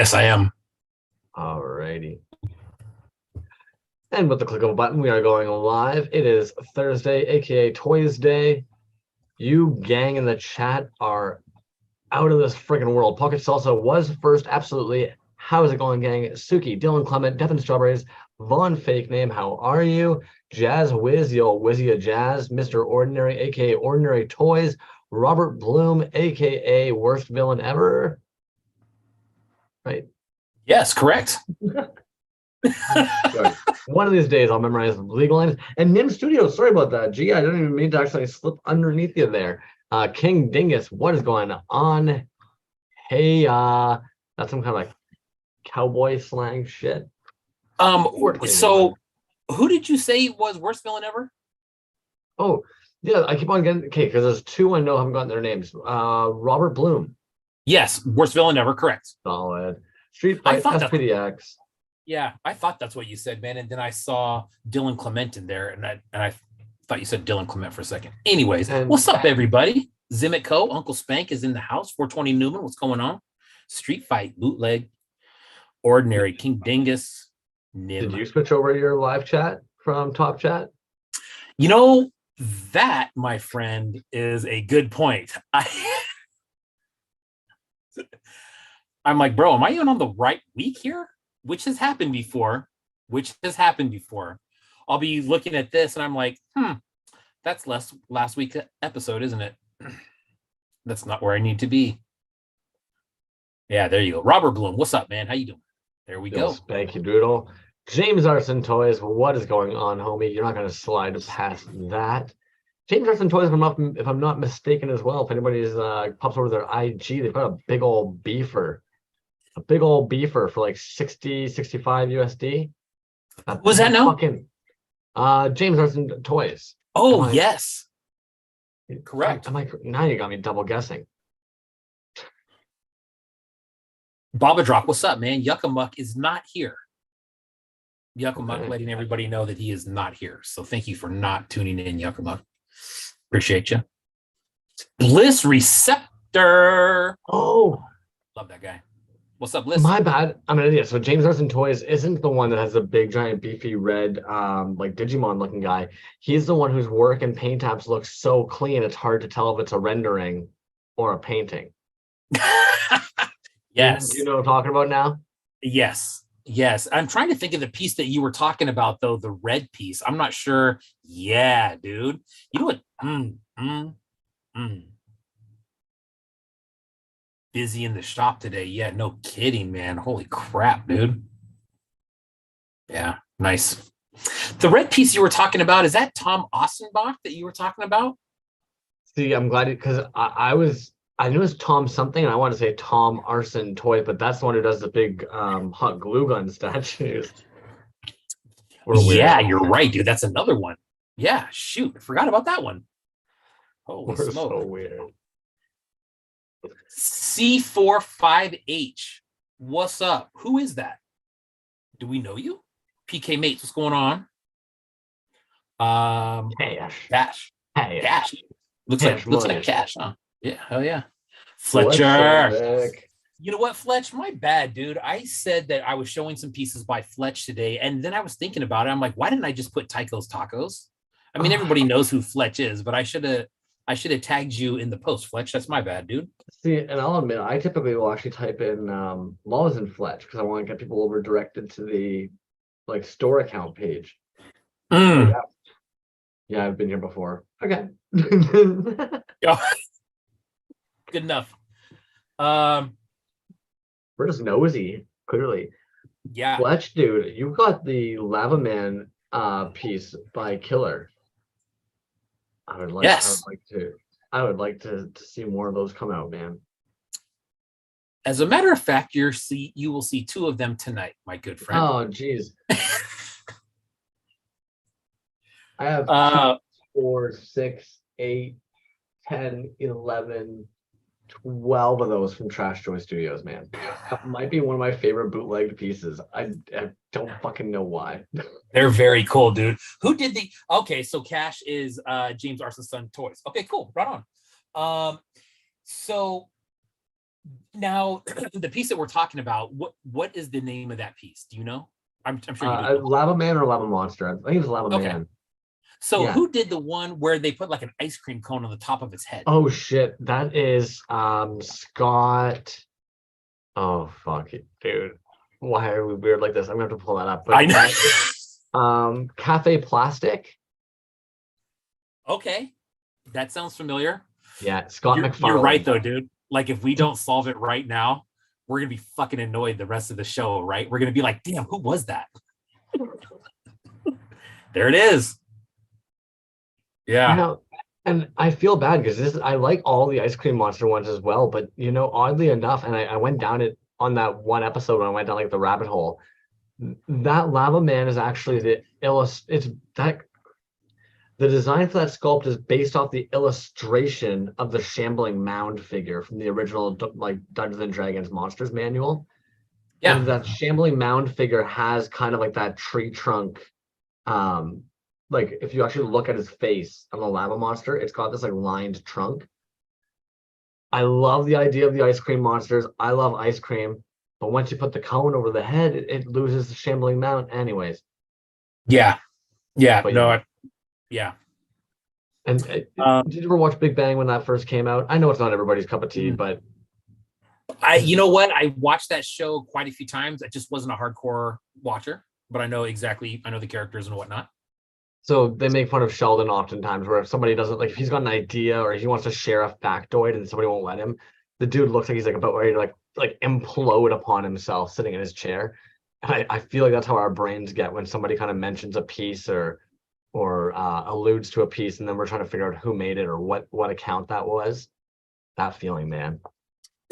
Yes, I am. Alrighty. And with the click of a button, we are going live. It is Thursday, aka Toyz Day. You gang in the chat are out of this freaking world. Pocket Salsa was first, absolutely. How is it going, gang? Suki, Dylan Clement, Devin Strawberries, Vaughn Fake Name, how are you? Jazz Wiz, yo, Wizzy Jazz, Mr. Ordinary, aka Ordinary Toys, Robert Bloom, aka Worst Villain Ever. Right? Yes, correct. One of these days I'll memorize the legal lines. And Nim Studios, sorry about that. Gee, I didn't even mean to actually slip underneath you there. King Dingus, what is going on? Hey, that's some kind of like cowboy slang shit. So who did you say was worst villain ever? Oh, yeah, I keep on getting okay, because there's two I know haven't gotten their names. Robert Bloom. Yes, worst villain ever, correct. Solid. Street Fight, SPDX. Yeah, I thought that's what you said, man. And then I saw Dylan Clement in there, and I thought you said Dylan Clement for a second. Anyways, what's up, everybody? Zimit Co. Uncle Spank is in the house. 420 Newman, what's going on? Street Fight, Bootleg, Ordinary, King Dingus, Nim. Did you switch over your live chat from Top Chat? You know, that, my friend, is a good point. I'm like, bro, am I even on the right week here? Which has happened before. I'll be looking at this and I'm like, that's last week's episode, isn't it? That's not where I need to be. Yeah, there you go. Robert Bloom, what's up, man? How you doing? There we go. Thank you, Doodle. James Arson Toys, what is going on, homie? You're not going to slide past that. James Arson Toys, if I'm not mistaken as well, if anybody's pops over their IG, they've got a big old beefer. A big old beefer for like 60, 65 USD. Was that now? Fucking James Arson Toys. Oh, yes. Correct. Now you got me double guessing. Baba Drop, what's up, man? Yuckamuck is not here. Yuckamuck letting everybody know that he is not here. So thank you for not tuning in, Yuckamuck. Appreciate you. Bliss Receptor. Oh, love that guy. What's up, Bliss? My bad. I'm an idiot. So James Arson Toys isn't the one that has the big, giant, beefy, red, like Digimon-looking guy. He's the one whose work and paint apps look so clean, it's hard to tell if it's a rendering or a painting. Yes. Do you know what I'm talking about now? Yes. I'm trying to think of the piece that you were talking about, though, the red piece. I'm not sure. Yeah, dude. You know what? Busy in the shop today. Yeah, no kidding, man. Holy crap, dude. Yeah, nice. The red piece you were talking about, is that Tom Ossenbach that you were talking about? See, I'm glad because I knew it was Tom something, and I want to say Tom Arson Toy, but that's the one who does the big hot glue gun statues. Yeah, you're right, dude. That's another one. Yeah, shoot. I forgot about that one. Holy smoke. So weird. C45H. What's up? Who is that? Do we know you? PK Mates, what's going on? Cash. Cash. Looks like Cash, huh? Yeah, hell yeah. Fletcher. You know what, Fletch? My bad, dude. I said that I was showing some pieces by Fletch today, and then I was thinking about it. I'm like, why didn't I just put Tycho's Tacos? I mean, everybody knows who Fletch is, but I should have tagged you in the post, Fletch. That's my bad, dude. See, and I'll admit, I typically will actually type in Laws and Fletch because I want to get people over directed to the like store account page. Yeah, I've been here before. Okay. Good enough. We're just nosy, clearly. Yeah. Fletch, dude, you got the Lava Man piece by Killer. I would like to see more of those come out, man. As a matter of fact, you will see two of them tonight, my good friend. Oh, geez. I have 2, 4, 6, 8, 10, 11, 12 of those from Trash Joy Studios, man. That might be one of my favorite bootlegged pieces. I don't fucking know why. They're very cool, dude. Who did the... Okay, so Cash is James Arson's son, Toys. Okay, cool. Right on. So Now, the piece that we're talking about, what is the name of that piece? Do you know? I'm sure you do know. Lava Man or Lava Monster? I think it was Lava Man. So who did the one where they put like an ice cream cone on the top of its head? Oh shit, that is Scott. Oh fuck it, dude. Why are we weird like this? I'm gonna have to pull that up. But I know. Cafe Plastic. Okay, that sounds familiar. Yeah, Scott McFarlane. You're right though, dude. Like if we don't solve it right now, we're gonna be fucking annoyed the rest of the show, right? We're gonna be like, damn, who was that? There it is. Yeah. You know, and I feel bad because I like all the Ice Cream Monster ones as well, but oddly enough, and I went down it on that one episode when I went down like the rabbit hole. That Lava Man is actually the design for that sculpt is based off the illustration of the Shambling Mound figure from the original like Dungeons and Dragons Monsters manual. Yeah. And that Shambling Mound figure has kind of like that tree trunk. Like if you actually look at his face on the lava monster, it's got this like lined trunk. I love the idea of the ice cream monsters. I love ice cream, but once you put the cone over the head, it loses the Shambling Mound anyways. Yeah. But, yeah. And did you ever watch Big Bang when that first came out? I know it's not everybody's cup of tea, but you know what? I watched that show quite a few times. I just wasn't a hardcore watcher, but I know the characters and whatnot. So they make fun of Sheldon oftentimes, where if somebody doesn't like, if he's got an idea or he wants to share a factoid and somebody won't let him, the dude looks like he's like about ready to like implode upon himself sitting in his chair. And I feel like that's how our brains get when somebody kind of mentions a piece or alludes to a piece, and then we're trying to figure out who made it or what account that was. That feeling, man.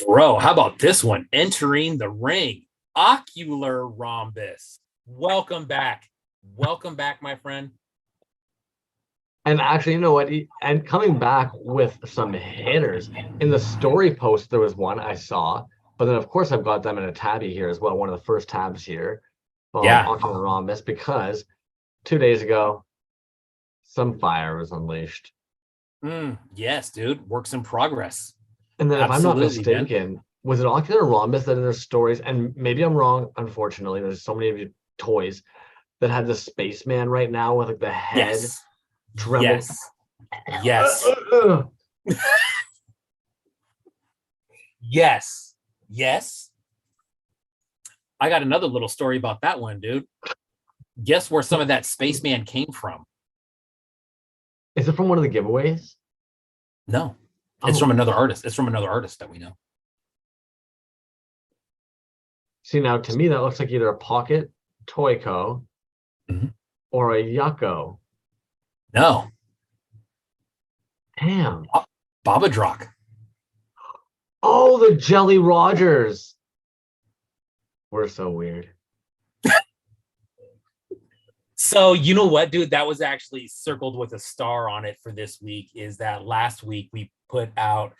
Bro, how about this one? Entering the ring, Ocular Rhombus. Welcome back, my friend. And actually, you know what? And coming back with some hitters in the story post, there was one I saw, but then of course I've got them in a tabby here as well. One of the first tabs here, Ocular Rhombus, because 2 days ago, some fire was unleashed. Yes, dude. Works in progress. And then, if I'm not mistaken, was it Ocular Rhombus that in their stories, and maybe I'm wrong, unfortunately, there's so many of you toys that had the spaceman right now with like the head trembled. Yes. Yes. I got another little story about that one, dude. Guess where some of that spaceman came from? Is it from one of the giveaways? No. It's from another artist. It's from another artist that we know. See, now to me, that looks like either a Pocket Toyco or a Yucko. No. Damn. Babadrock. Oh, the Jelly Rogers. We're so weird. So you know what, dude? That was actually circled with a star on it for this week. Is that last week we put out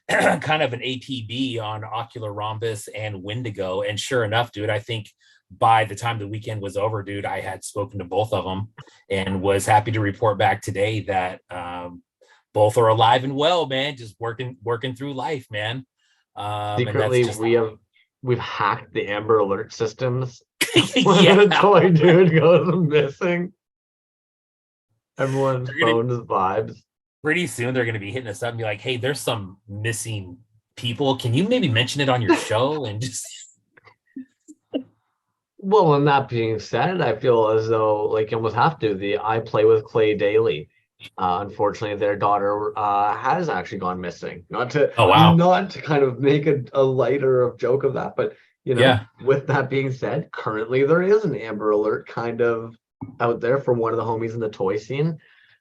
kind of an APB on Ocular Rhombus and Wendigo, and sure enough, dude, I think by the time the weekend was over, dude, I had spoken to both of them and was happy to report back today that both are alive and well, man. Just working through life, man. Secretly, we've hacked the Amber Alert systems. Yeah. A toy dude goes missing. Everyone's phone is vibes. Pretty soon they're going to be hitting us up and be like, hey, there's some missing people. Can you maybe mention it on your show? And just well, and that being said, I feel as though like you almost have to. I Play with Clay Daily. Unfortunately, their daughter has actually gone missing. Not to kind of make a lighter of joke of that, but with that being said, currently there is an Amber Alert kind of out there from one of the homies in the toy scene.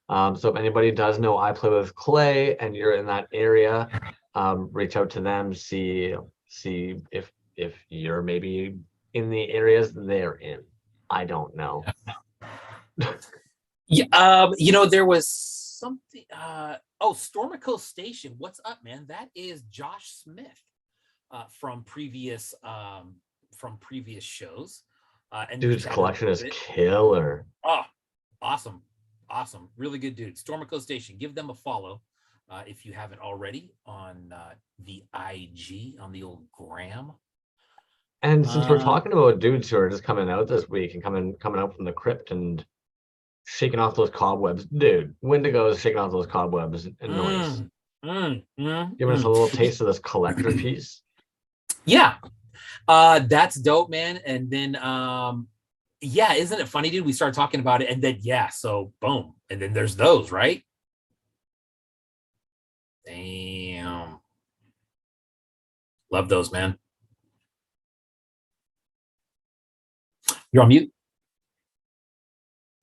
So if anybody does know I Play with Clay and you're in that area, reach out to them, see if you're maybe in the areas they're in. I don't know. Yeah, there was something. Stormico Station. What's up, man? That is Josh Smith from previous shows. And dude's collection is killer. Oh, awesome, really good dude. Stormico Station. Give them a follow. if you haven't already, on the IG, on the old gram. And since we're talking about dudes who are just coming out this week and coming out from the crypt and shaking off those cobwebs, dude, Wendigo is shaking off those cobwebs and noise. Giving us a little taste of this collector piece. Yeah, that's dope, man. And then, yeah, isn't it funny, dude? We started talking about it, and then so boom, and then there's those, right? Damn, love those, man. You're on mute.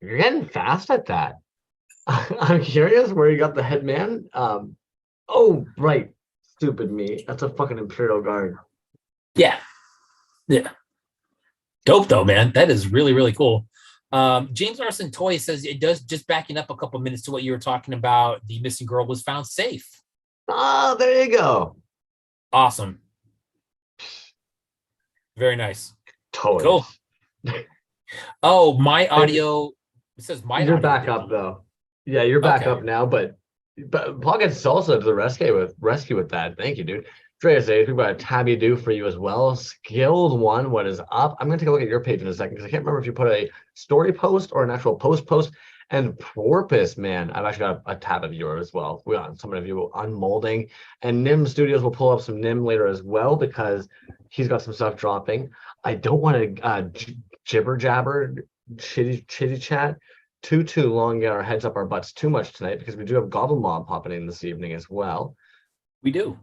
You're getting fast at that. I'm curious where you got the headman. Oh, right. Stupid me. That's a fucking Imperial Guard. Yeah. Dope though, man. That is really, really cool. James Arson Toy says it does, just backing up a couple minutes to what you were talking about. The missing girl was found safe. Oh, there you go. Awesome. Very nice. Toys. Cool. Oh, my audio. It says my. You're back up though. Yeah, you're back up now. But Pocket Salsa to the rescue with that. Thank you, dude. Drea says we've got a tabby do for you as well. Skilled one. What is up? I'm gonna take a look at your page in a second because I can't remember if you put a story post or an actual post. And Porpoise, man, I've actually got a tab of yours as well. We got some of you on molding, and Nim Studios will pull up some Nim later as well because he's got some stuff dropping. I don't want to jibber jabber chitty chat too long, get our heads up our butts too much tonight because we do have Goblin Mob popping in this evening as well. We do.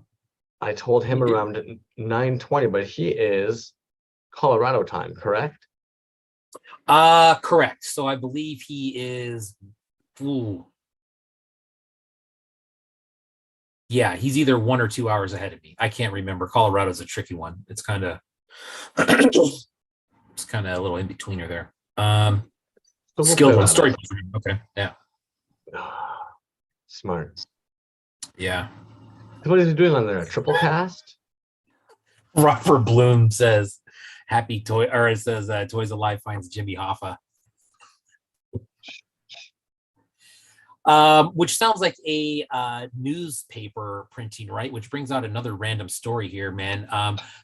I told him around 9:20, but he is Colorado time, correct? Correct. So I believe he is. Yeah, he's either 1 or 2 hours ahead of me. I can't remember. Colorado's a tricky one. It's kind of it's kind of a little in betweener there. So skilled one story. Okay, yeah. Smart. Yeah. What is he doing on there? A triple cast? Robert Bloom says, "Happy toy," or it says, "Toys Alive finds Jimmy Hoffa," which sounds like a newspaper printing, right? Which brings out another random story here, man.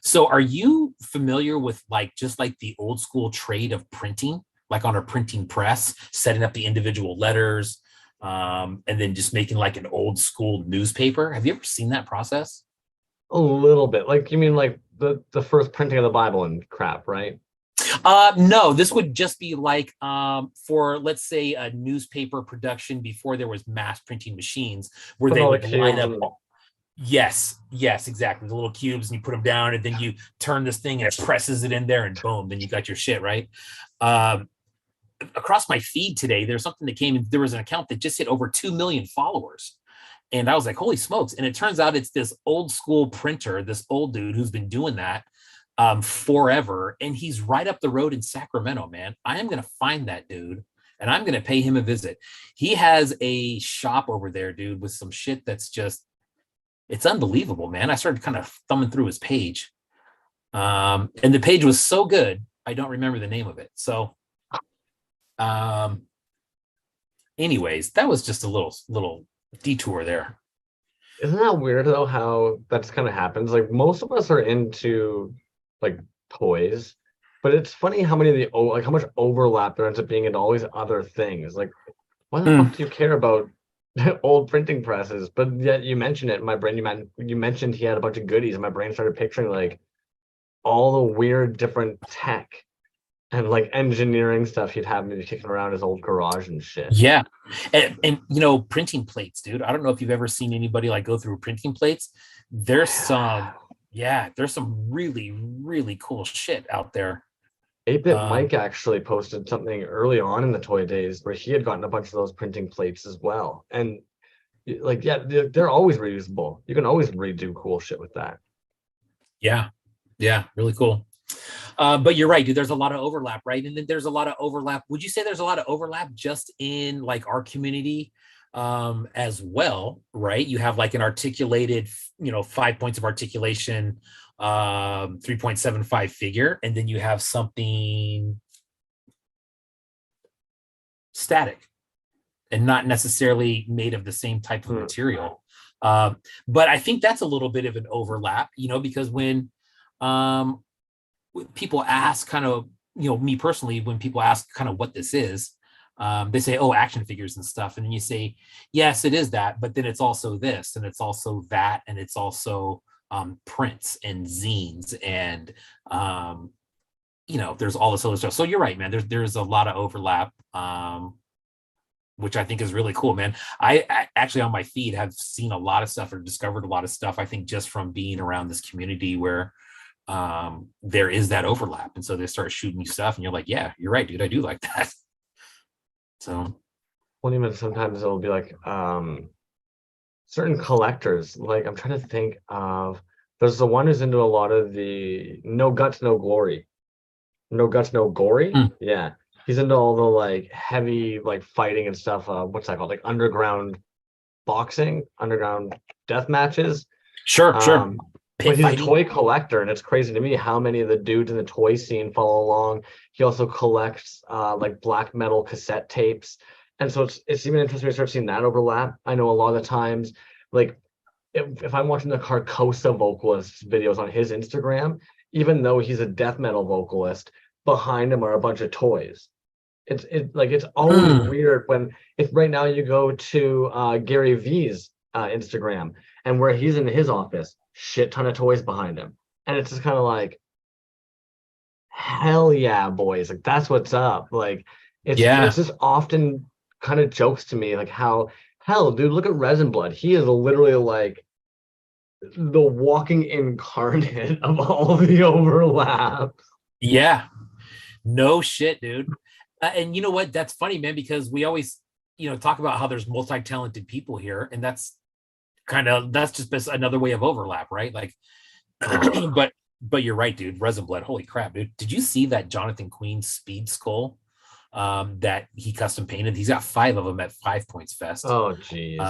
So, are you familiar with just the old school trade of printing, like on a printing press, setting up the individual letters? And then just making an old school newspaper. Have you ever seen that process? A little bit. You mean the first printing of the Bible and crap, right? No, this would just be for, let's say, a newspaper production before there was mass printing machines where they would line up. Yes, exactly. The little cubes, and you put them down, and then you turn this thing and it presses it in there, and boom, then you got your shit, right? Across my feed today, there's something that came in. There was an account that just hit over 2 million followers. And I was like, holy smokes. And it turns out it's this old school printer, this old dude who's been doing that forever. And he's right up the road in Sacramento, man. I am going to find that dude and I'm going to pay him a visit. He has a shop over there, dude, with some shit that's just, it's unbelievable, man. I started kind of thumbing through his page. And the page was so good, I don't remember the name of it. So, anyways, that was just a little detour there. Isn't that weird though how that's kind of happens? Most of us are into toys, but it's funny how many of the how much overlap there ends up being into all these other things. Why the fuck do you care about old printing presses? But yet you mentioned it in my brain. You mentioned he had a bunch of goodies, and my brain started picturing all the weird different tech and engineering stuff he'd have maybe kicking around his old garage and shit. Yeah. And printing plates, dude. I don't know if you've ever seen anybody go through printing plates. There's some really, really cool shit out there. 8-Bit Mike actually posted something early on in the toy days where he had gotten a bunch of those printing plates as well. And they're always reusable. You can always redo cool shit with that. Yeah. Yeah. Really cool. But you're right, dude. There's a lot of overlap, right? And then there's a lot of overlap. Would you say there's a lot of overlap just in our community as well, right? You have an articulated, 5 points of articulation, 3.75 figure, and then you have something static and not necessarily made of the same type of material. But I think that's a little bit of an overlap, because when people ask kind of, me personally, when people ask kind of what this is, they say, oh, action figures and stuff. And then you say, yes, it is that, but then it's also this, and it's also that, and it's also prints and zines, and there's all this other stuff. So you're right, man. There's a lot of overlap, which I think is really cool, man. I actually on my feed have seen a lot of stuff or discovered a lot of stuff, I think, just from being around this community where there is that overlap. And so they start shooting you stuff and you're like, yeah, you're right, dude. I do like that. So, well, even sometimes it'll be like certain collectors. Like, I'm trying to think of, there's the one who's into a lot of the no guts, no glory. No guts, no gory. Yeah. He's into all the like heavy like fighting and stuff. What's that called? Like underground boxing, underground death matches. Sure. But he's a toy collector, and it's crazy to me how many of the dudes in the toy scene follow along. He also collects like black metal cassette tapes, and so it's even interesting to start seeing that overlap. I know a lot of the times, like if I'm watching the Carcosa vocalist videos on his Instagram, even though he's a death metal vocalist, behind him are a bunch of toys. It's always weird when if right now you go to Gary V's Instagram, and where he's in his office, shit ton of toys behind him, and it's just kind of like, hell yeah, boys, like that's what's up. Like it's just often kind of jokes to me like how, hell, dude, look at Resin Blood. He is literally like the walking incarnate of all of the overlaps. Yeah, no shit, dude. And you know what? That's funny, man, because we always, talk about how there's multi-talented people here, and that's just another way of overlap, right? Like, but you're right, dude. Resin Blood, holy crap, dude! Did you see that Jonathan Queen Speed Skull that he custom painted? He's got 5 of them at 5 Points Fest. Oh, geez.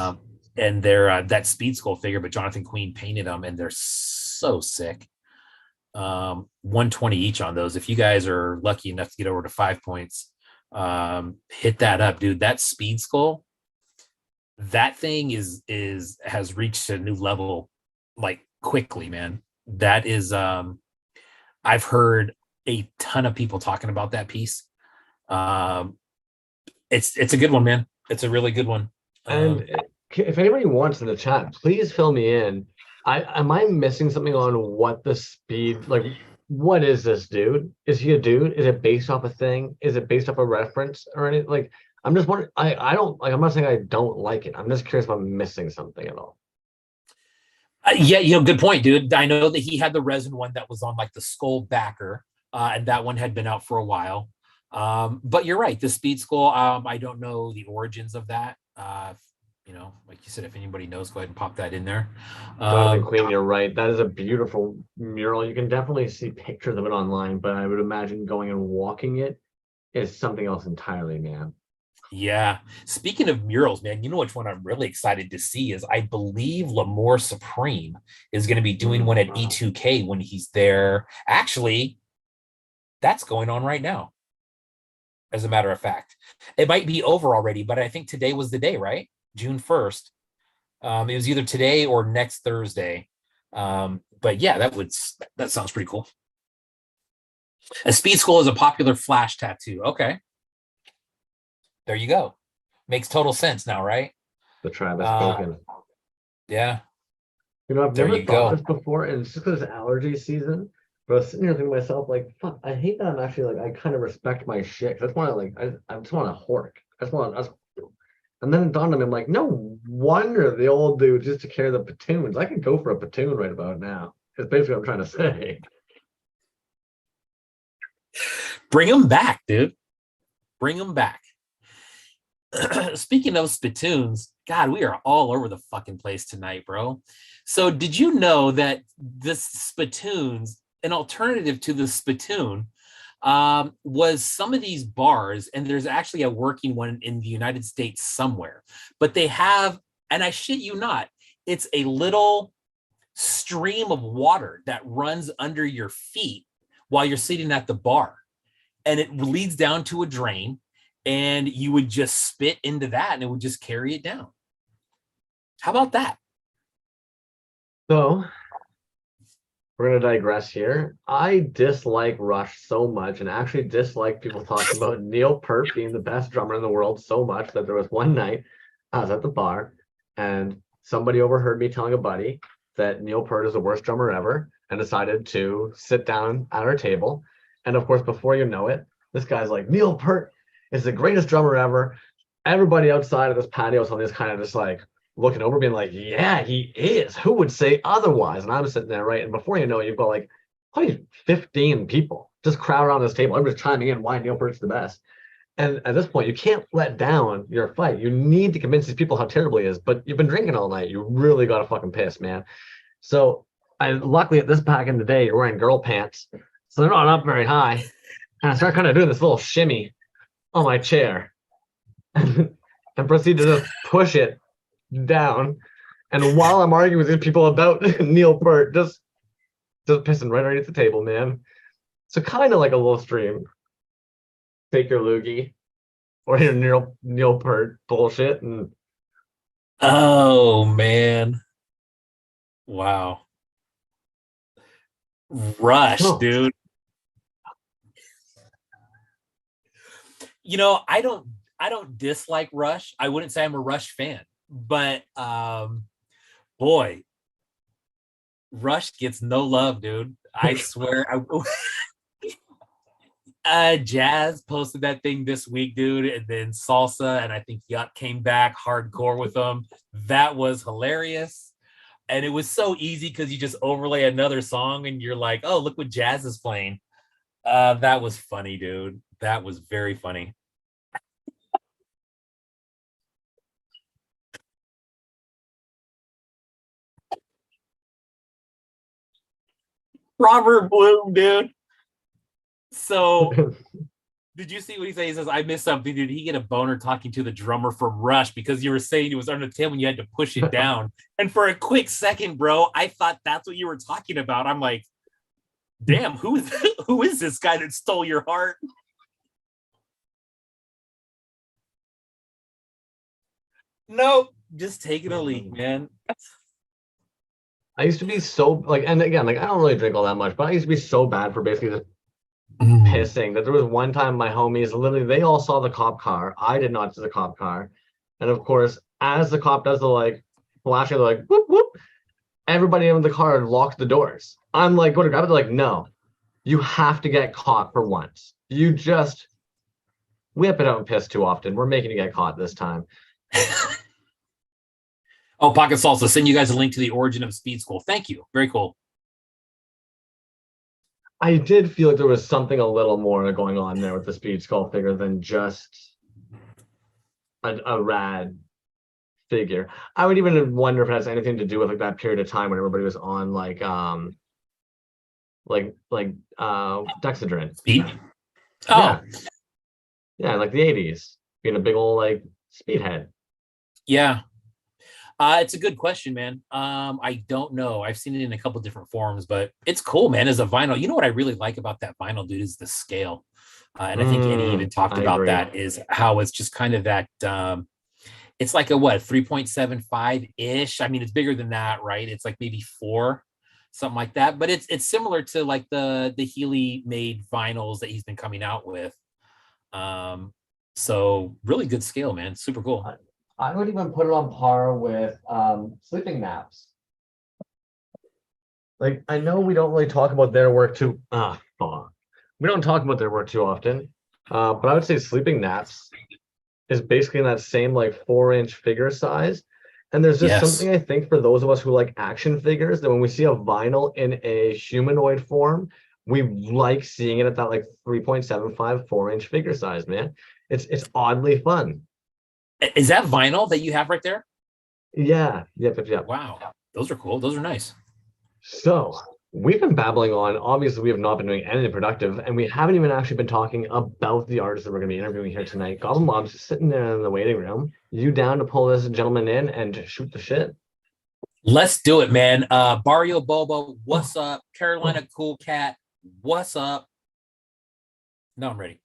And they're that Speed Skull figure, but Jonathan Queen painted them, and they're so sick. 120 each on those. If you guys are lucky enough to get over to 5 Points, hit that up, dude. That Speed Skull, that thing has reached a new level, like, quickly, man. That is I've heard a ton of people talking about that piece. It's a good one, man. It's a really good one. And if anybody wants in the chat, please fill me in. Am I missing something on what the speed, like, what is this dude? Is he a dude? Is it based off a thing? Is it based off a reference or anything? Like, I'm just wondering. I don't like. I'm not saying I don't like it. I'm just curious if I'm missing something at all. Yeah, good point, dude. I know that he had the resin one that was on like the skull backer, and that one had been out for a while. But you're right, the Speed Skull. I don't know the origins of that. Like you said, if anybody knows, go ahead and pop that in there. Jonathan Queen, you're right. That is a beautiful mural. You can definitely see pictures of it online, but I would imagine going and walking it is something else entirely, man. Yeah. Speaking of murals, man, you know which one I'm really excited to see is I believe L'Amour Supreme is going to be doing one at E2K when he's there. Actually, that's going on right now. As a matter of fact, it might be over already, but I think today was the day, right? June 1st. It was either today or next Thursday. But yeah, that sounds pretty cool. A Speed Skull is a popular Flash tattoo. Okay. There you go. Makes total sense now, right? The tribe has spoken. Yeah. I've never thought this before, and it's just because it's allergy season. But I was sitting here thinking to myself, like, fuck, I hate that I'm actually like, I kind of respect my shit. I just want to I just want to hork. And then it dawned on me, I'm like, no wonder the old dude just to carry the platoons. I could go for a platoon right about now. It's basically what I'm trying to say. Bring them back, dude. Bring them back. Speaking of spittoons, God, we are all over the fucking place tonight, bro. So did you know that this spittoons, an alternative to the spittoon, was some of these bars, and there's actually a working one in the United States somewhere, but they have, and I shit you not, it's a little stream of water that runs under your feet while you're sitting at the bar, and it leads down to a drain, and you would just spit into that and it would just carry it down. How about that? So we're gonna digress here. I dislike Rush so much, and actually dislike people talking about Neil Peart being the best drummer in the world so much that there was one night I was at the bar, and somebody overheard me telling a buddy that Neil Peart is the worst drummer ever, and decided to sit down at our table. And of course, before you know it, this guy's like, Neil Peart is the greatest drummer ever. Everybody outside of this patio is just kind of just like looking over, being like, yeah, he is. Who would say otherwise? And I'm sitting there, right? And before you know it, you've got like probably 15 people just crowd around this table. Everybody's chiming in why Neil Peart's the best. And at this point, you can't let down your fight. You need to convince these people how terrible he is. But you've been drinking all night. You really got to fucking piss, man. So I luckily at this back in the day, you're wearing girl pants. So they're not up very high. And I start kind of doing this little shimmy on my chair and proceed to just push it down. And while I'm arguing with these people about Neil Peart, just pissing right underneath the table, man. So kind of like a little stream. Take your loogie or your Neil Peart bullshit. And oh man. Wow. Rush, dude. You know, I don't dislike Rush. I wouldn't say I'm a Rush fan, but boy, Rush gets no love, dude. I swear. Jazz posted that thing this week, dude, and then Salsa and I think Yuck came back hardcore with them. That was hilarious. And it was so easy because you just overlay another song and you're like, oh, look what Jazz is playing. That was funny, dude. That was very funny. Robert Bloom, dude. So did you see what he said? He says, I missed something. Did he get a boner talking to the drummer from Rush? Because you were saying it was under the table and you had to push it down. And for a quick second, bro, I thought that's what you were talking about. I'm like, damn, who is this guy that stole your heart? No, just taking a leak, man. I used to be so like, and again, like I don't really drink all that much, but I used to be so bad for basically just pissing that there was one time my homies literally they all saw the cop car. I did not see the cop car. And of course, as the cop does the like flashing, they're like whoop whoop. Everybody in the car locked the doors. I'm like, go to grab it. They're like, no, you have to get caught for once. You just whip it out and piss too often. We're making you get caught this time. Oh, Pocket Salsa, send you guys a link to the origin of Speed School. Thank you. Very cool. I did feel like there was something a little more going on there with the Speed Skull figure than just a rad figure. I would even wonder if it has anything to do with like that period of time when everybody was on like Dexedrine. Speed? Oh. Yeah, like the 80s. Being a big old like speedhead. Yeah. It's a good question, man. I don't know. I've seen it in a couple different forms, but it's cool, man. As a vinyl, you know what I really like about that vinyl, dude, is the scale. And I think Eddie even talked about that, is how it's just kind of that it's like a what 3.75 ish. I mean, it's bigger than that, right? It's like maybe 4, something like that. But it's similar to like the Healy made vinyls that he's been coming out with. So really good scale, man. Super cool. I would even put it on par with Sleeping Naps. Like, I know we don't really talk about their work too. We don't talk about their work too often. But I would say Sleeping Naps is basically in that same like 4-inch figure size. And there's just something I think for those of us who like action figures that when we see a vinyl in a humanoid form, we like seeing it at that like 3.75 4-inch figure size, man. It's oddly fun. Is that vinyl that you have right there? Yeah. Yep. Wow. Those are cool. Those are nice. So we've been babbling on. Obviously, we have not been doing anything productive, and we haven't even actually been talking about the artists that we're going to be interviewing here tonight. Goblin Mom's just sitting there in the waiting room. You down to pull this gentleman in and shoot the shit? Let's do it, man. Barrio Bobo, what's up? Carolina Cool Cat, what's up? No, I'm ready.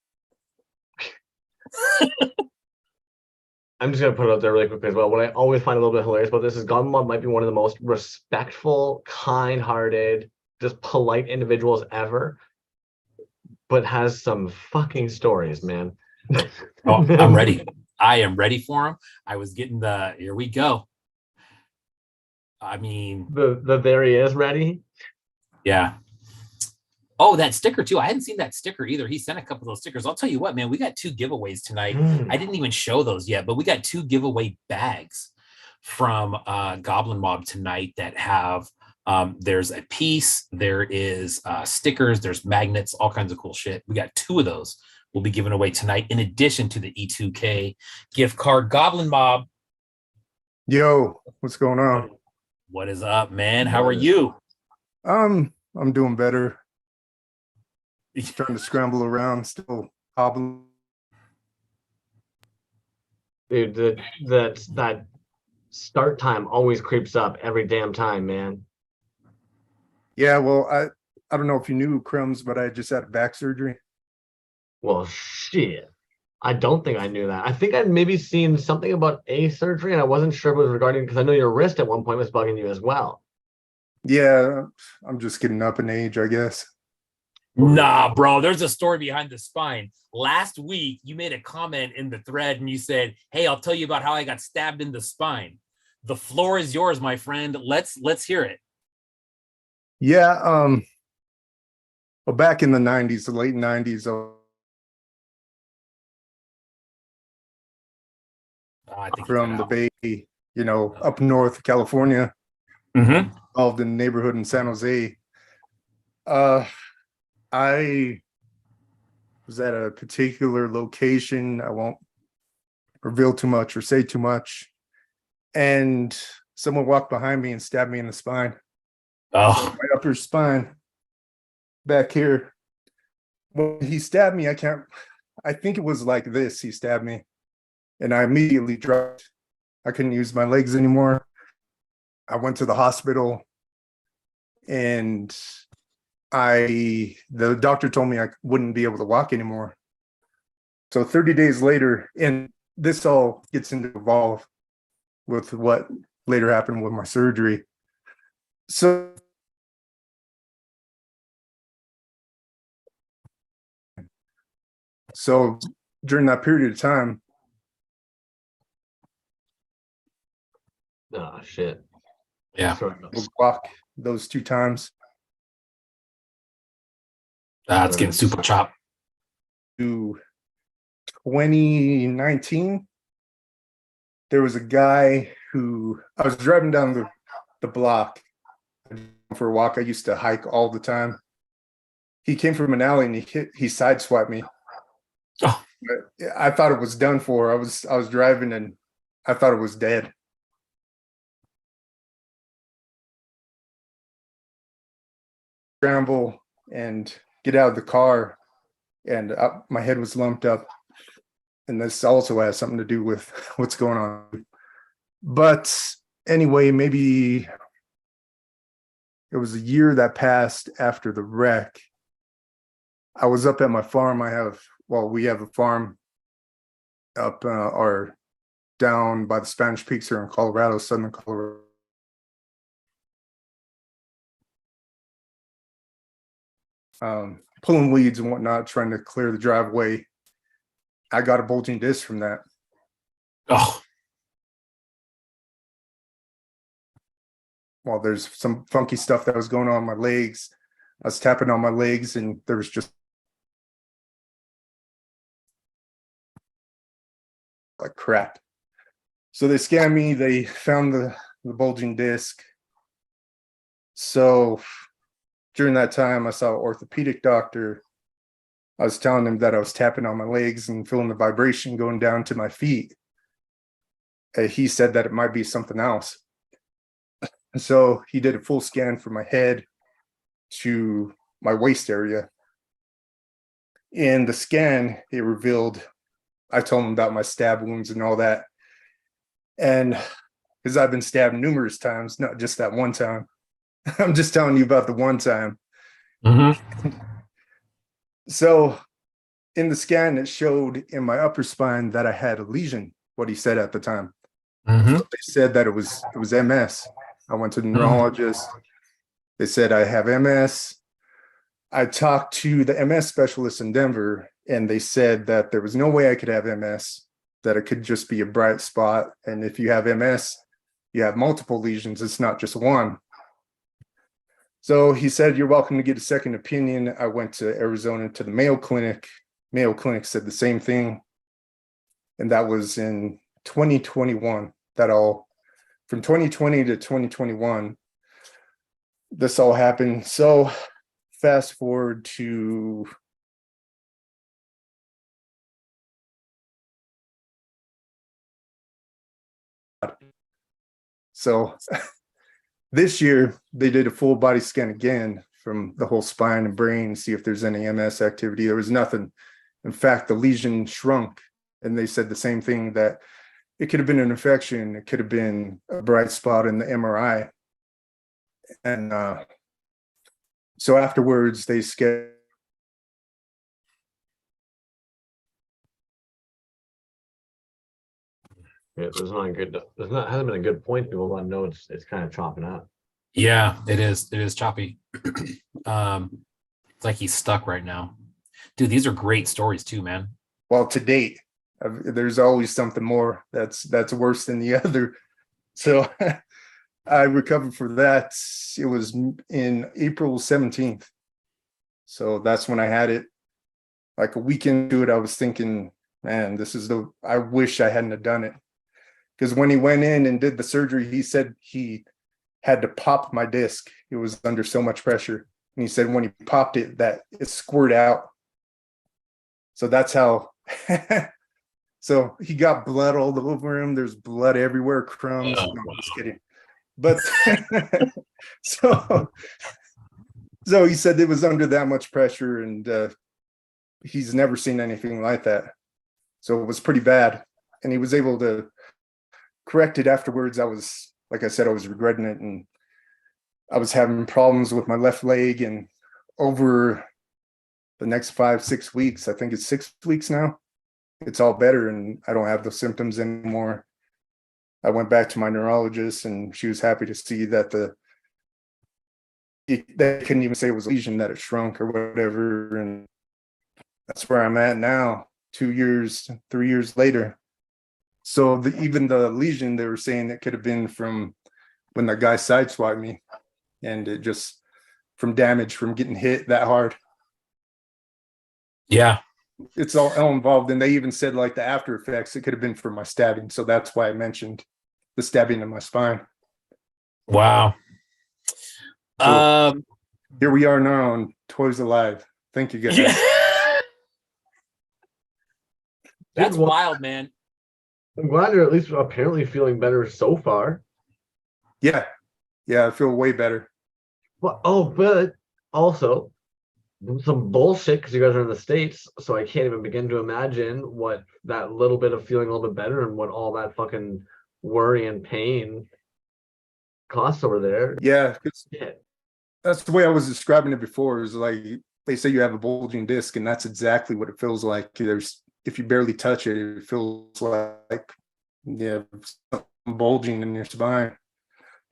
I'm just gonna put it out there really quickly as well. What I always find a little bit hilarious about this is Goblin Mob might be one of the most respectful, kind-hearted, just polite individuals ever, but has some fucking stories, man. Oh, I'm ready. I am ready for him. I was getting the here we go. I mean, the there he is ready. yeah. Oh, that sticker too. I hadn't seen that sticker either. He sent a couple of those stickers. I'll tell you what, man, we got 2 giveaways tonight. I didn't even show those yet, but we got 2 giveaway bags from Goblin Mob tonight that have there's a piece, there is stickers, there's magnets, all kinds of cool shit. We got 2 of those we'll be giving away tonight, in addition to the E2K gift card. Goblin Mob. Yo, what's going on? What is up, man? How are you? I'm doing better. Trying to scramble around, still hobbling. Dude, that start time always creeps up every damn time, man. Yeah, well, I don't know if you knew, Crumbs, but I just had back surgery. Well, shit. I don't think I knew that. I think I'd maybe seen something about a surgery, and I wasn't sure if it was regarding, because I know your wrist at one point was bugging you as well. Yeah, I'm just getting up in age, I guess. Nah, bro, there's a story behind the spine. Last week, you made a comment in the thread and you said, hey, I'll tell you about how I got stabbed in the spine. The floor is yours, my friend. Let's hear it. Yeah, well, back in the 90s, the late 90s, from the Bay, up north, California, involved in a neighborhood in San Jose. I was at a particular location. I won't reveal too much or say too much. And someone walked behind me and stabbed me in the spine. Oh, my upper spine back here. When he stabbed me, I think it was like this. He stabbed me and I immediately dropped. I couldn't use my legs anymore. I went to the hospital and the doctor told me I wouldn't be able to walk anymore. So 30 days later, and this all gets into evolve with what later happened with my surgery. So during that period of time. Oh, shit. Yeah. Walk those 2 times. It's getting super chopped. To 2019, there was a guy who I was driving down the block for a walk. I used to hike all the time. He came from an alley and he sideswiped me. Oh. I thought it was done for. I was driving and I thought it was dead. Scramble and get out of the car, and my head was lumped up. And this also has something to do with what's going on. But anyway, maybe it was a year that passed after the wreck. I was up at my farm. We have a farm up or down by the Spanish Peaks here in Colorado, southern Colorado. Pulling weeds and whatnot, trying to clear the driveway. I got a bulging disc from that. Oh. Well, there's some funky stuff that was going on my legs. I was tapping on my legs and there was just like crap. So they scanned me, they found the bulging disc. So during that time, I saw an orthopedic doctor. I was telling him that I was tapping on my legs and feeling the vibration going down to my feet. He said that it might be something else. So he did a full scan from my head to my waist area. In the scan, it revealed, I told him about my stab wounds and all that. And because I've been stabbed numerous times, not just that one time. I'm just telling you about the one time. So in the scan, it showed in my upper spine that I had a lesion what he said at the time. Mm-hmm. They said that it was MS. I went to the neurologist. They said I have MS. I talked to the MS specialist in Denver, and they said that there was no way I could have MS, that it could just be a bright spot. And if you have MS, you have multiple lesions. It's not just one. So he said, you're welcome to get a second opinion. I went to Arizona to the Mayo Clinic. Mayo Clinic said the same thing. And that was in 2021. From 2020 to 2021, this all happened. So fast forward to this year they did a full body scan again from the whole spine and brain, see if there's any MS activity. There was nothing. In fact, the lesion shrunk, and they said the same thing, that it could have been an infection. It could have been a bright spot in the MRI. And so afterwards, they scheduled. Yeah, hasn't been a good point. People want to know it's kind of chopping up. Yeah, it is. It is choppy. It's like he's stuck right now. Dude, these are great stories too, man. Well, to date, there's always something more that's worse than the other. So I recovered for that. It was in April 17th. So that's when I had it. Like a week into it, I was thinking, man, I wish I hadn't have done it. Because when he went in and did the surgery, he said he had to pop my disc. It was under so much pressure. And he said when he popped it, that it squirted out. So that's how. So he got blood all over him. There's blood everywhere, crumbs. Oh, no, wow. I'm just kidding. But so he said it was under that much pressure, and he's never seen anything like that. So it was pretty bad. And he was able to correct it afterwards. Like I said, I was regretting it, and I was having problems with my left leg. And over the next 5-6 weeks, I think it's 6 weeks now, it's all better, and I don't have those symptoms anymore. I went back to my neurologist, and she was happy to see that they couldn't even say it was a lesion, that it shrunk or whatever. And that's where I'm at now, 2 years, 3 years later. So even the lesion, they were saying it could have been from when the guy sideswiped me, and it just from damage from getting hit that hard. Yeah. It's all involved. And they even said like the after effects, it could have been from my stabbing. So that's why I mentioned the stabbing in my spine. Wow. So here we are now on Toyz Alive. Thank you guys. Yeah. That's wild, man. I'm glad you're at least apparently feeling better so far. Yeah, I feel way better. Well, but also some bullshit because you guys are in the States, so I can't even begin to imagine what that little bit of feeling a little bit better and what all that fucking worry and pain costs over there. Yeah, that's the way I was describing it before. Is like they say you have a bulging disc, and that's exactly what it feels like. If you barely touch it, it feels like something bulging in your spine.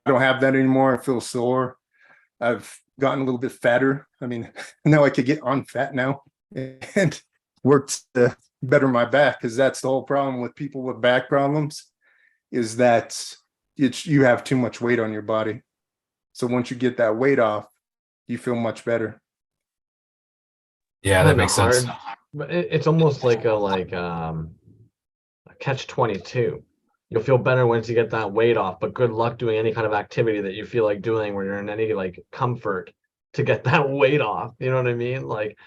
I don't have that anymore. I feel sore. I've gotten a little bit fatter. I mean, now I could get on fat now and work to better my back, because that's the whole problem with people with back problems, is that you have too much weight on your body. So once you get that weight off, you feel much better. Yeah, that makes sense. But it's almost like a catch-22. You'll feel better once you get that weight off, but good luck doing any kind of activity that you feel like doing where you're in any like comfort to get that weight off. You know what I mean? Like,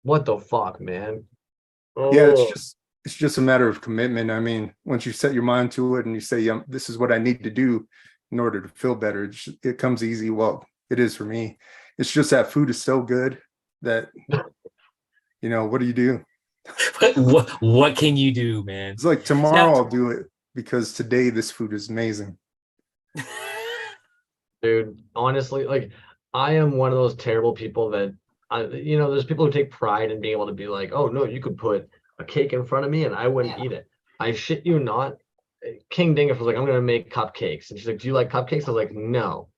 what the fuck, man? Oh. Yeah, it's just a matter of commitment. I mean, once you set your mind to it and you say, this is what I need to do in order to feel better, it comes easy. Well, it is for me. It's just that food is so good that, what do you do? What can you do, man? It's like tomorrow I'll do it because today this food is amazing. Dude, honestly, like I am one of those terrible people that there's people who take pride in being able to be like, oh no, you could put a cake in front of me and I wouldn't eat it. I shit you not. King Dingus was like, I'm gonna make cupcakes. And she's like, do you like cupcakes? I was like, no.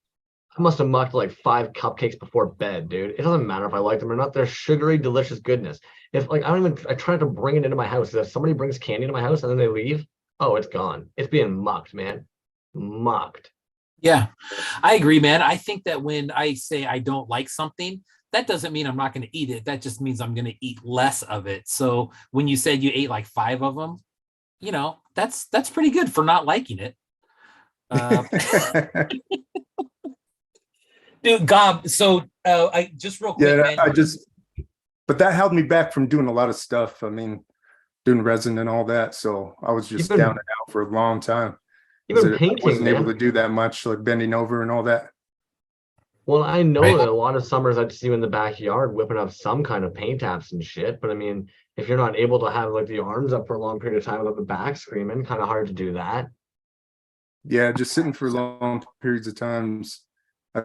I must have mucked like 5 cupcakes before bed, dude. It doesn't matter if I like them or not. They're sugary, delicious goodness. If like I try to bring it into my house. If somebody brings candy to my house and then they leave, oh, it's gone. It's being mucked, man. Mucked. Yeah, I agree, man. I think that when I say I don't like something, that doesn't mean I'm not going to eat it. That just means I'm going to eat less of it. So when you said you ate like 5 of them, that's pretty good for not liking it. Dude, Gob. So I just real quick, Yeah, man. but that held me back from doing a lot of stuff. I mean, doing resin and all that. So I was just down and out for a long time. Even I painting, wasn't man. able to do that much, like bending over and all that. Well, I know Right. that a lot of summers I'd see you in the backyard whipping up some kind of paint apps and shit. But I mean, if you're not able to have like the arms up for a long period of time without the back screaming, kind of hard to do that. Yeah, just sitting for long periods of times. I